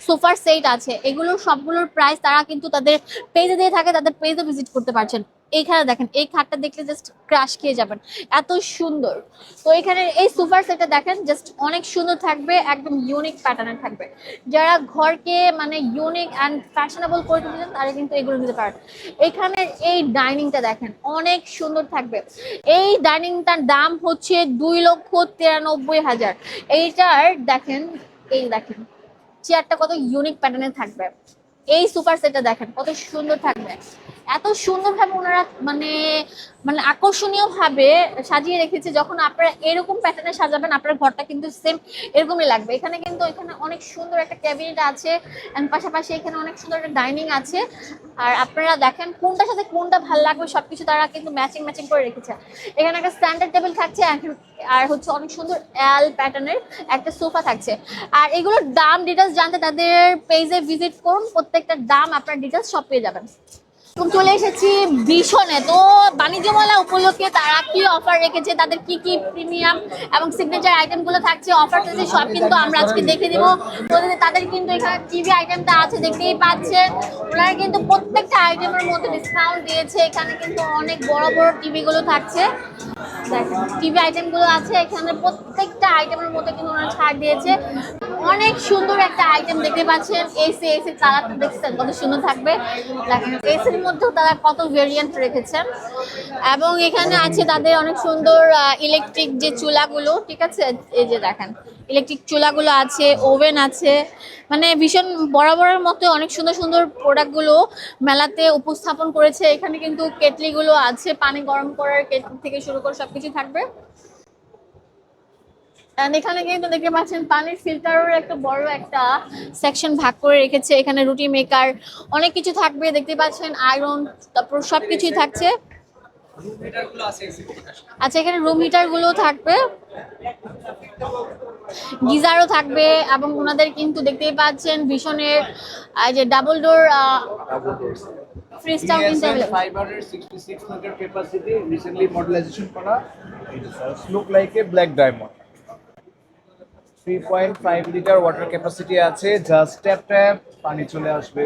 সোফার সেট আছে। এগুলো সবগুলোর প্রাইস তারা কিন্তু তাদের পেজে দিয়ে থাকে, তাদের পেজে ভিজিট করতে পারছেন। এইখানে দেখেন এই খাটটা দেখলে জাস্ট ক্রাশ খেয়ে যাবেন, এত সুন্দর। তো এখানে এই সোফার সেটটা দেখেন জাস্ট অনেক সুন্দর থাকবে, একদম ইউনিক প্যাটার্নের থাকবে। যারা ঘরকে মানে ইউনিক অ্যান্ড ফ্যাশনেবল করে তুলছেন তারা কিন্তু এগুলো নিতে পারেন। এখানের এই ডাইনিংটা দেখেন অনেক সুন্দর থাকবে। এই ডাইনিংটার দাম হচ্ছে 2,93,000। এইটার দেখেন, এই দেখেন চেয়ারটা কত ইউনিক প্যাটার্নের থাকবে। এই সুপার সেটটা দেখেন কত সুন্দর থাকবে, এত সুন্দরভাবে ওনারা মানে মানে আকর্ষণীয় ভাবে সাজিয়ে রেখেছে। যখন আপনারা এরকম প্যাটার্নে সাজাবেন আপনার ঘরটা কিন্তু সেম এরকমই লাগবে। এখানে কিন্তু এখানে অনেক সুন্দর একটা ক্যাবিনেট আছে, এন্ড পাশাপাশি এখানে অনেক সুন্দর একটা ডাইনিং আছে। আর আপনারা দেখেন কোনটার সাথে কোনটা ভালো লাগবে সবকিছু তারা কিন্তু ম্যাচিং করে রেখেছে। এখানে একটা স্ট্যান্ডার্ড টেবিল থাকছে, আর হচ্ছে অনেক সুন্দর এল প্যাটার্নের একটা সোফা থাকছে। আর এগুলোর দাম ডিটেলস জানতে তাদের পেজে ভিজিট করুন, প্রত্যেকটা দাম আপনার ডিটেলস সব পেয়ে যাবেন। চলে এসেছি ভীষণে। তো বাণিজ্য মেলা উপলক্ষে তারা কি অফার রেখেছে, তাদের কি কি প্রিমিয়াম এবং সিগনেচার আইটেমগুলো থাকছে, অফার থাকছে, সব কিন্তু আমরা আজকে দেখে দিব। তাদের কিন্তু এখানে টিভি আইটেমটা আছে দেখতেই পাচ্ছেন। ওনারা কিন্তু প্রত্যেকটা আইটেমের মধ্যে ডিসকাউন্ট দিয়েছে। এখানে কিন্তু অনেক বড় বড় টিভিগুলো থাকছে, দেখেন টিভি আইটেমগুলো আছে। এখানে প্রত্যেকটা আইটেমের মধ্যে কিন্তু ওনারা ছাড় দিয়েছে। অনেক সুন্দর একটা আইটেম দেখতে পাচ্ছেন। এসির কালারটা দেখছেন কত সুন্দর থাকবে। দেখেন এসির মধ্যেও তারা কত ভেরিয়েন্ট রেখেছেন। এবং এখানে আছে তাদের অনেক সুন্দর ইলেকট্রিক যে চুলাগুলো, ঠিক আছে, এই যে দেখেন ইলেকট্রিক চুলাগুলো আছে, ওভেন আছে, মানে ভীষণ বরাবরের মতো অনেক সুন্দর সুন্দর প্রোডাক্টগুলো মেলাতে উপস্থাপন করেছে। এখানে কিন্তু কেটলিগুলো আছে, পানি গরম করার কেটলি থেকে শুরু করে সবকিছু থাকবে। এখানে কিন্তু দেখতে পাচ্ছেন পানির ফিল্টারের একটা বড় একটা সেকশন ভাগ করে রেখেছে। এখানে রুটি মেকার অনেক কিছু থাকবে, দেখতে পাচ্ছেন আয়রন, তারপর সবকিছুই থাকছে। আচ্ছা, এখানে রুম হিটার গুলো থাকবে, গিজারও থাকবে, এবং ওনাদের কিন্তু দেখতেই পাচ্ছেন ভীষণের যে ডাবল ডোর ফ্রিজটাও কিন্তু ফাইবারের 66 লিটার ক্যাপাসিটি, রিসেন্টলি মডেলাইজেশন করা। ইট look like a black diamond. 3.5 litre water capacity আছে, জাস্ট ট্যাপ পানি চলে আসবে।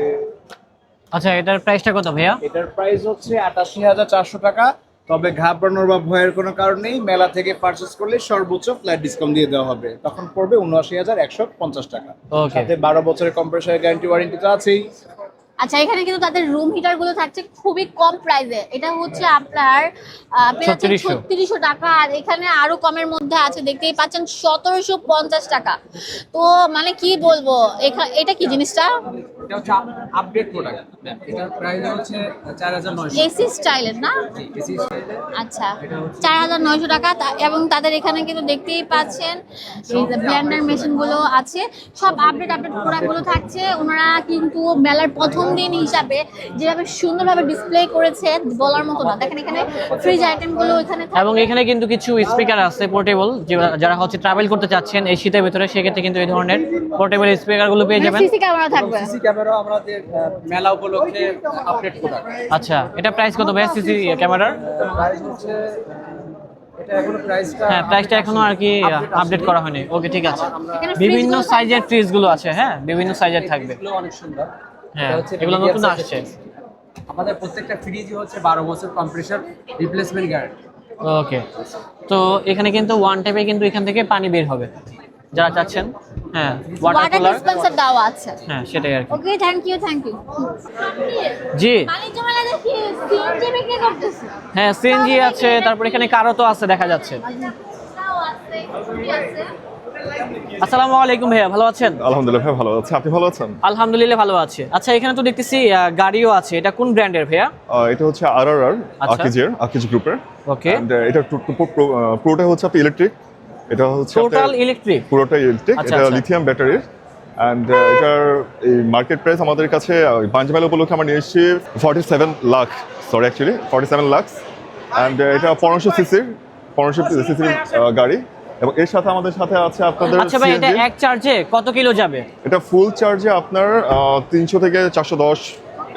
আচ্ছা, এটার প্রাইসটা কত ভাইয়া? এটার প্রাইস হচ্ছে 88,400 টাকা। তবে ঘাবড়ানোর বা ভয়ের কোনো কারণ নেই, মেলা থেকে পারচেজ করলে সর্বোচ্চ ফ্ল্যাট ডিসকাউন্ট দিয়ে দেওয়া হবে। তখন পড়বে 79,150 টাকা। সাথে 12 বছরের কম্প্রেসার গ্যারান্টি ওয়ারেন্টি তো আছেই। আচ্ছা, এখানে কিন্তু তাদের রুম হিটার গুলো থাকছে খুবই কম প্রাইসে। এটা হচ্ছে আপনার 3600 টাকা। আর এখানে আরো কমের মধ্যে আছে, দেখতেই পাচ্ছেন 1750 টাকা। তো মানে কি বলবো, এটা কি জিনিসটা? এটা হচ্ছে আপডেট প্রোডাক্ট। এটার প্রাইস হচ্ছে 4900। এসি স্টাইলের না? এসি স্টাইলের। আচ্ছা, 4900 টাকা। এবং তাদের এখানে কিন্তু দেখতেই পাচ্ছেন এই যে ব্লেন্ডার মেশিন গুলো আছে, সব আপডেট প্রোডাক্ট গুলো থাকছে। ওনারা কিন্তু মেলার প্রথম দিন হিসাবে যেভাবে সুন্দরভাবে ডিসপ্লে করেছে বলার মতো না। দেখেন এখানে ফ্রিজ আইটেম গুলো এখানে থাকবে, এবং এখানে কিন্তু কিছু স্পিকার আছে পোর্টেবল, যারা হচ্ছে ট্রাভেল করতে চাচ্ছেন এই শীতের ভিতরে, সেক্ষেত্রে কিন্তু এই ধরনের পোর্টেবল স্পিকার গুলো পেয়ে যাবেন। সিসি ক্যামেরা থাকবে, সিসি ক্যামেরা আমাদের মেলা উপলক্ষে আপডেট প্রোডাক্ট। আচ্ছা, এটা প্রাইস কত ভাই সিসি ক্যামেরার? প্রাইস হচ্ছে এটা এখনো প্রাইসটা হ্যাঁ, প্রাইসটা এখনো আর কি আপডেট করা হয়নি। ওকে, ঠিক আছে। এখানে বিভিন্ন ফ্রিজগুলো সাইজের ফ্রিজ গুলো আছে, হ্যাঁ, বিভিন্ন সাইজের থাকবে। এগুলো অনেক সুন্দর। হ্যাঁ, এটা হচ্ছে এগুলো media নতুন size আসছে। fridge। আমাদের প্রত্যেকটা ফ্রিজই হচ্ছে 12 বছর কম্প্রেসর রিপ্লেসমেন্ট গ্যারান্টি। ওকে, তো এখানে কিন্তু ওয়ান টাইপে কিন্তু এখান থেকে পানি বের হবে যারা চাচ্ছেন। হ্যাঁ, ওয়াটার ওয়াটার কুলার। ডিসপেন্সার দেওয়া আছে। হ্যাঁ, সেটাই আর কি। ওকে, থ্যাংক ইউ। জি, বাণিজ্য মেলা দেখি সিএনজি বিক্রি করতেছে। হ্যাঁ, সিএনজি আছে, তারপর এখানে কারও তো আছে দেখা যাচ্ছে। তাও আছে, কি আছে? আসসালামু আলাইকুম ভাইয়া, ভালো আছেন? আলহামদুলিল্লাহ ভাই, ভালো আছি। আপনি ভালো আছেন? আলহামদুলিল্লাহ ভালো আছে। আচ্ছা, এখানে তো দেখতেছি গাড়িও আছে, এটা কোন ব্র্যান্ডের ভাইয়া? এটা হচ্ছে RRR আচ্ছা। আকিজ গ্রুপের। ওকে, এটা পুরোটা হচ্ছে আপনি ইলেকট্রিক। এটা হচ্ছে টোটাল ইলেকট্রিক। পুরোটাই ইলেকট্রিক। আচ্ছা, এটা আচ্ছা। লিথিয়াম ব্যাটারির। এন্ড এটার এই মার্কেট প্রাইস আমাদের কাছে বাঞ্জমেলা উপলক্ষে আমরা নিয়ে এসেছি 47 lakh, sorry actually 47 lakh. And এটা 1500 সিসির গাড়ি, এবং এর সাথে আমাদের সাথে আছে আপনাদের আচ্ছা ভাই, এটা CNG এক চার্জে কত কিলো যাবে? এটা ফুল চার্জে আপনার 300 থেকে 410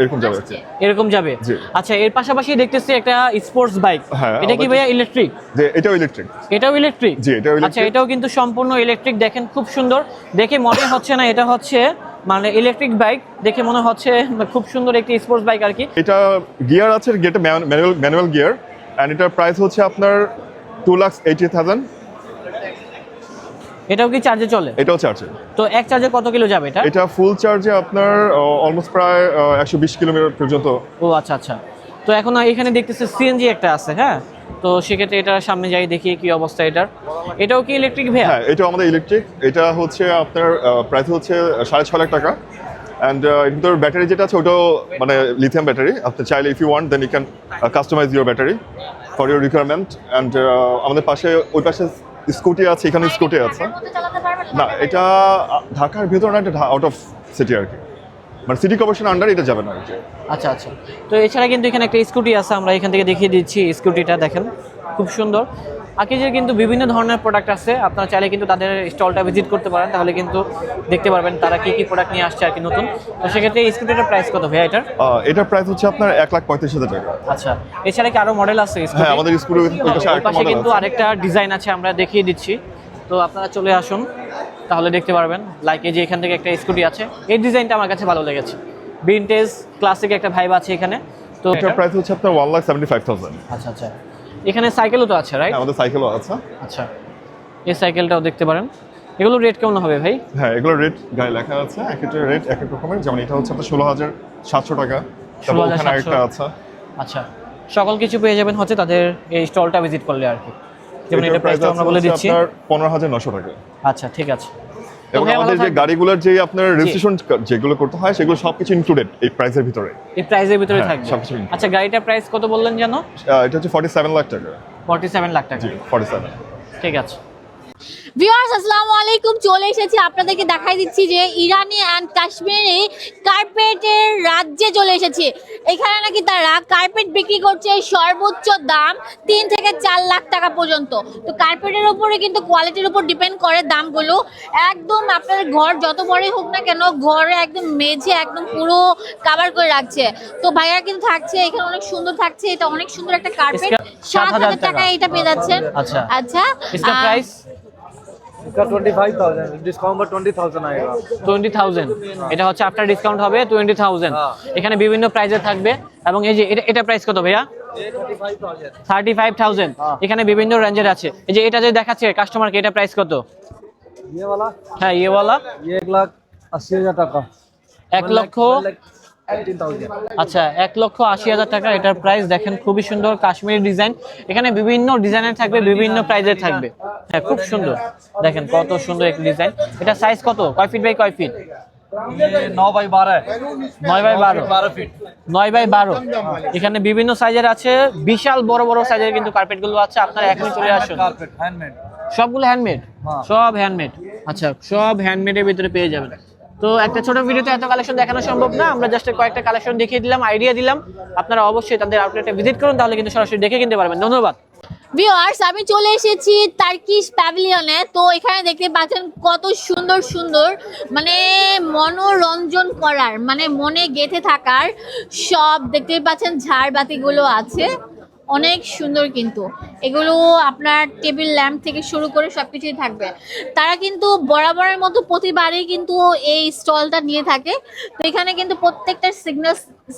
এরকম যাবে আর কি। এরকম যাবে। জি। আচ্ছা, এর পাশাপাশি দেখতেছি একটা স্পোর্টস বাইক। হ্যাঁ, এটা কি ভাইয়া ইলেকট্রিক? যে এটাও ইলেকট্রিক। এটাও ইলেকট্রিক? জি, এটাও আচ্ছা, ইলেকট্রিক। এটাও কিন্তু সম্পূর্ণ ইলেকট্রিক। দেখেন খুব সুন্দর, দেখে মনে হচ্ছে না এটা হচ্ছে মানে ইলেকট্রিক বাইক, দেখে মনে হচ্ছে খুব সুন্দর একটি স্পোর্টস বাইক আর কি। এটা গিয়ার আছে, গেটে ম্যানুয়াল গিয়ার। এন্ড এটার প্রাইস হচ্ছে আপনার 2,80,000। এটাও কি চার্জে চলে? এটাও চার্জে। তো এক চার্জে কত কিলো যাবে এটা? এটা ফুল চার্জে আপনার অলমোস্ট প্রায় 120 কিলোমিটার পর্যন্ত। ও আচ্ছা আচ্ছা। তো এখন এখানে দেখতেছি সিএনজি একটা আছে, হ্যাঁ, তো সেক্ষেত্রে এটার সামনে যাই দেখি কি অবস্থা এটার। এটাও কি ইলেকট্রিক ভাইয়া? হ্যাঁ, এটাও আমাদের ইলেকট্রিক। এটা হচ্ছে আপনার প্রাইস হচ্ছে 6.5 লাখ টাকা। অ্যান্ড এর ভিতর ব্যাটারি যেটা আছে ওটাও মানে লিথিয়াম ব্যাটারি। আপনি চাইলে if you want then you can customise your battery for your requirement. And আমাদের পাশে ওই পাশে স্কুটি আছে, এখানে স্কুটি আছে। না, এটা ঢাকার ভেতর না, এটা আউট অফ সিটি আর কি, মানে সিটি কর্পোরেশন আন্ডার এটা যাবে না আর কি। আচ্ছা আচ্ছা। তো এছাড়া কিন্তু এখানে একটা স্কুটি আছে, আমরা এখান থেকে দেখিয়ে দিচ্ছি স্কুটিটা। দেখেন খুব সুন্দর। আকিজের কিন্তু বিভিন্ন ধরনের প্রোডাক্ট আছে, আপনারা চাইলে কিন্তু তাদের স্টলটা ভিজিট করতে পারেন, তাহলে কিন্তু দেখতে পারবেন তারা কি কি প্রোডাক্ট নিয়ে আসছে আর কি নতুন। তো সেক্ষেত্রে এই স্কুটিটার প্রাইস কত ভাইয়া এটার? এটার প্রাইস হচ্ছে আপনার 1,35,000 টাকা। আচ্ছা, এছাড়া কি আরো মডেল আছে? হ্যাঁ, আমাদের স্কুটির পাশে কিন্তু আরেকটা ডিজাইন আছে, আমরা দেখিয়ে দিচ্ছি। তো আপনারা চলে আসুন, তাহলে দেখতে পারবেন। লাইক এই যে এখান থেকে একটা স্কুটি আছে, এই ডিজাইনটা আমার কাছে ভালো লেগেছে, ভিনটেজ ক্লাসিক একটা ভাইব আছে এখানে। তো এটার প্রাইস হচ্ছে আপনার 1,75,000। আচ্ছা আচ্ছা। এখানে সাইকেলও তো আছে, রাইট? আমাদের সাইকেলও আছে। আচ্ছা, এই সাইকেলটাও দেখতে পারেন। এগুলো রেট কেমন হবে ভাই? হ্যাঁ, এগুলো রেট গায়ে লেখা আছে, এক একটা রেট এক এক রকমের। যেমন এটা হচ্ছে আপনার 16,700 টাকা। তারপর ওখানে আরেকটা আছে। আচ্ছা, সকল কিছু পেয়ে যাবেন হচ্ছে তাদের এই স্টলটা ভিজিট করলে আর কি। যেমন এটা প্রাইসটা আমরা বলে দিচ্ছি আপনার 15,900 টাকা। আচ্ছা, ঠিক আছে। এবং আমাদের যে গাড়িগুলোর যে আপনার রেজিস্ট্রেশন যেগুলো করতে হয় সেগুলো সবকিছু ইনক্লুডেড এই প্রাইসের ভিতরে। এই প্রাইসের ভিতরে থাকবে সবকিছু। আচ্ছা, গাড়িটার প্রাইস কত বললেন জানো? এটা হচ্ছে 47 লাখ টাকা। 47 লাখ টাকা। জি, 47। ঠিক আছে। ভিউয়ার্স, আসসালামু আলাইকুম। চলে এসেছি, আপনাদেরকে দেখাই দিচ্ছি যে ইরানি অ্যান্ড কাশ্মীরি কার্পেটের রাজ্যে চলে এসেছি। এখানে নাকি তারা কার্পেট বিক্রি করছে সর্বোচ্চ দাম 3 থেকে 4 লাখ টাকা পর্যন্ত। তো কার্পেটের উপরে কিন্তু কোয়ালিটির উপর ডিপেন্ড করে দামগুলো। একদম আপনার ঘর যত বড়ই হোক না কেন, ঘরে একদম মেঝে একদম পুরো কাভার করে রাখছে। তো ভাইয়া কিন্তু থাকছে এখানে, অনেক সুন্দর থাকছে। এটা অনেক সুন্দর একটা কার্পেট, 7,000 টাকা এটা পেয়ে যাচ্ছেন। আচ্ছা আচ্ছা, इसका प्राइस इसका 25,000 डिस्काउंट पर 20,000 आएगा। 20,000 এটা হচ্ছে আফটার ডিসকাউন্ট হবে 20,000। এখানে বিভিন্ন প্রাইসে থাকবে। এবং এই যে এটা প্রাইস কত ভাইয়া? 35,000। এখানে বিভিন্ন রেঞ্জের আছে। এই যে এটা যে দেখাচ্ছে কাস্টমারকে, এটা প্রাইস কত? ये वाला? হ্যাঁ, ये वाला ये 1,80,000 টাকা। 1 লক্ষ 18,000। আচ্ছা, 1,80,000 টাকা এটার প্রাইস। দেখেন খুবই সুন্দর কাশ্মীরি ডিজাইন। এখানে বিভিন্ন ডিজাইনের থাকবে, বিভিন্ন প্রাইজের থাকবে। হ্যাঁ, খুব সুন্দর। দেখেন কত সুন্দর একটা ডিজাইন। এটা সাইজ কত? কয় ফিট বাই কয় ফিট? 9 बाई 12 है। 9 বাই 12। 12 ফিট। 9 বাই 12। এখানে বিভিন্ন সাইজের আছে, বিশাল বড় বড় সাইজের কিন্তু কার্পেটগুলো আছে। আপনারা এখনই চলে আসুন। Carpet handmade. সবগুলো হ্যান্ডমেড? সব হ্যান্ডমেড। আচ্ছা, সব হ্যান্ডমেডের ভিতরে পেয়ে যাবেন। তো একটা ছোট ভিডিওতে এত কালেকশন দেখানো সম্ভব না, আমরা জাস্ট কয়েকটা কালেকশন দেখিয়ে দিলাম, আইডিয়া দিলাম। আপনারা অবশ্যই তাদের আউটলেটে ভিজিট করুন, তাহলে কিন্তু সরাসরি দেখে কিনতে পারবেন। ধন্যবাদ। ভিউয়ার্স, আমি চলে এসেছি টার্কিশ প্যাভিলিয়নে। তো এখানে দেখতে পাচ্ছেন কত সুন্দর সুন্দর, মানে মনোরঞ্জন করার, মানে মনে গেঁথে থাকার সব দেখতে পাচ্ছেন ঝাড়বাতিগুলো আছে। অনেক সুন্দর কিন্তু এগুলো আপনার টেবিল ল্যাম্প থেকে শুরু করে সবকিছুই থাকবে। তারা কিন্তু বরাবরের মতো প্রতিবারই কিন্তু এই স্টলটা নিয়ে থাকে। তো এখানে কিন্তু প্রত্যেকটা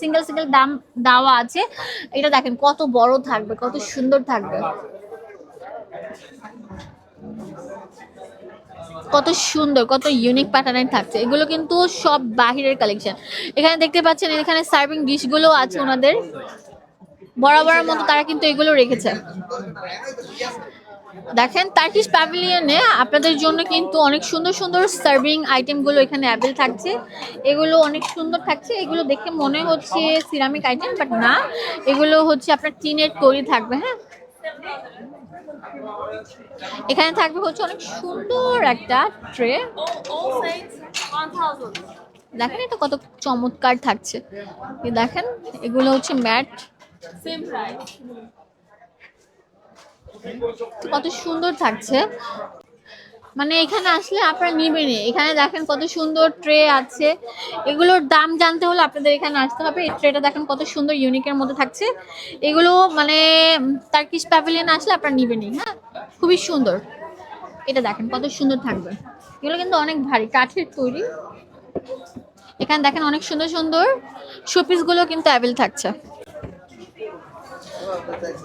সিঙ্গেল দাম দেওয়া আছে। এটা দেখেন কত বড় থাকবে, কত সুন্দর থাকবে, কত সুন্দর, কত ইউনিক প্যাটার্নের থাকছে। এগুলো কিন্তু সব বাহিরের কালেকশন। এখানে দেখতে পাচ্ছেন এখানে সার্ভিং ডিশগুলো আছে ওনাদের বরাবরের মতো, তারা কিন্তু এগুলো রেখেছে। দেখেন টার্কিশ প্যাভিলিয়নে আপনাদের জন্য কিন্তু অনেক সুন্দর সুন্দর সার্ভিং আইটেমগুলো এখানে অ্যাভেল থাকছে। এগুলো অনেক সুন্দর থাকছে। এগুলো দেখে মনে হচ্ছে সিরামিক আইটেম, বাট না, এগুলো হচ্ছে আপনার টিনের তৈরি থাকবে। হ্যাঁ, এখানে থাকবে হচ্ছে অনেক সুন্দর একটা ট্রে। দেখেন এটা কত চমৎকার থাকছে। দেখেন এগুলো হচ্ছে ম্যাট, কত সুন্দর থাকছে। মানে এখানে আসলে আপনারা নিবেনই। এখানে দেখেন কত সুন্দর ট্রে আছে। এগুলোর দাম জানতে হলে আপনাদের এখানে আসতে হবে। এই ট্রেটা দেখেন কত সুন্দর ইউনিকের মধ্যে থাকছে। এগুলো মানে টার্কিশ প্যাভিলিয়নে আসলে আপনারা নিবেনই। হ্যাঁ, খুবই সুন্দর। এটা দেখেন কত সুন্দর থাকবে। এগুলো কিন্তু অনেক ভারী, কাঠের তৈরি। এখানে দেখেন অনেক সুন্দর সুন্দর শোপিসগুলো কিন্তু অ্যাভেল থাকছে।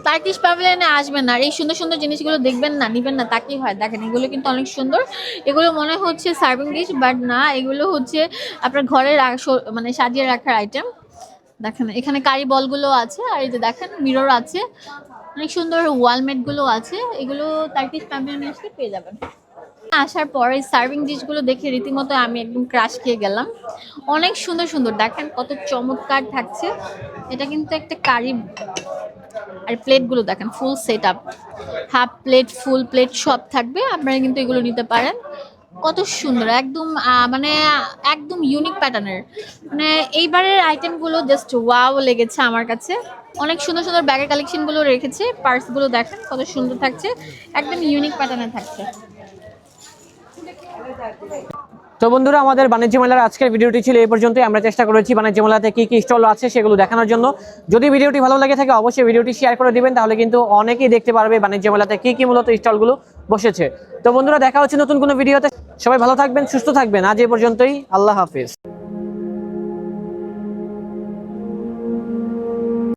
টার্কিশ প্যাভিলিয়নে আসবেন না, এই সুন্দর সুন্দর জিনিসগুলো দেখবেন না, নিবেন না, তাকেই হয়। দেখেন এগুলো কিন্তু অনেক সুন্দর। এগুলো মনে হচ্ছে সার্ভিং ডিশ, বাট না, এগুলো হচ্ছে আপনার ঘরে মানে সাজিয়ে রাখার আইটেম। দেখেন এখানে কারি বলগুলো আছে, আর এই যে দেখেন মিরর আছে, অনেক সুন্দর ওয়ালমেটগুলো আছে। এগুলো টার্কিশ প্যাভিলিয়নে আসলে পেয়ে যাবেন। আসার পরে সার্ভিং ডিশগুলো দেখে রীতিমতো আমি একদম ক্রাশ খেয়ে গেলাম। অনেক সুন্দর সুন্দর, দেখেন কত চমৎকার থাকছে। এটা কিন্তু একটা কারি। আর প্লেটগুলো দেখেন full set up, half plate, full plate সব থাকবে। আপনারা কিন্তু এগুলো নিতে পারেন। কত সুন্দর, একদম মানে একদম ইউনিক প্যাটার্নের। মানে এইবারের আইটেমগুলো জাস্ট ওয়াও লেগেছে আমার কাছে। অনেক সুন্দর সুন্দর ব্যাগের কালেকশনগুলো রেখেছে। পার্সগুলো দেখেন কত সুন্দর থাকছে, একদম ইউনিক প্যাটার্নে থাকছে। তো বন্ধুরা, আমাদের বাণিজ্য মেলার আজকের ভিডিওটি ছিল এই পর্যন্তই। আমরা চেষ্টা করেছি বাণিজ্য মেলাতে কি কি স্টল আছে সেগুলো দেখানোর জন্য। যদি ভিডিওটি ভালো লাগে থাকে অবশ্যই ভিডিওটি শেয়ার করে দিবেন, তাহলে কিন্তু অনেকেই দেখতে পারবে বাণিজ্য মেলাতে কি কি মূলত স্টলগুলো বসেছে। তো বন্ধুরা, দেখা হচ্ছে নতুন কোনো ভিডিওতে। সবাই ভালো থাকবেন, সুস্থ থাকবেন। আজ এই পর্যন্তই, আল্লাহ হাফেজ।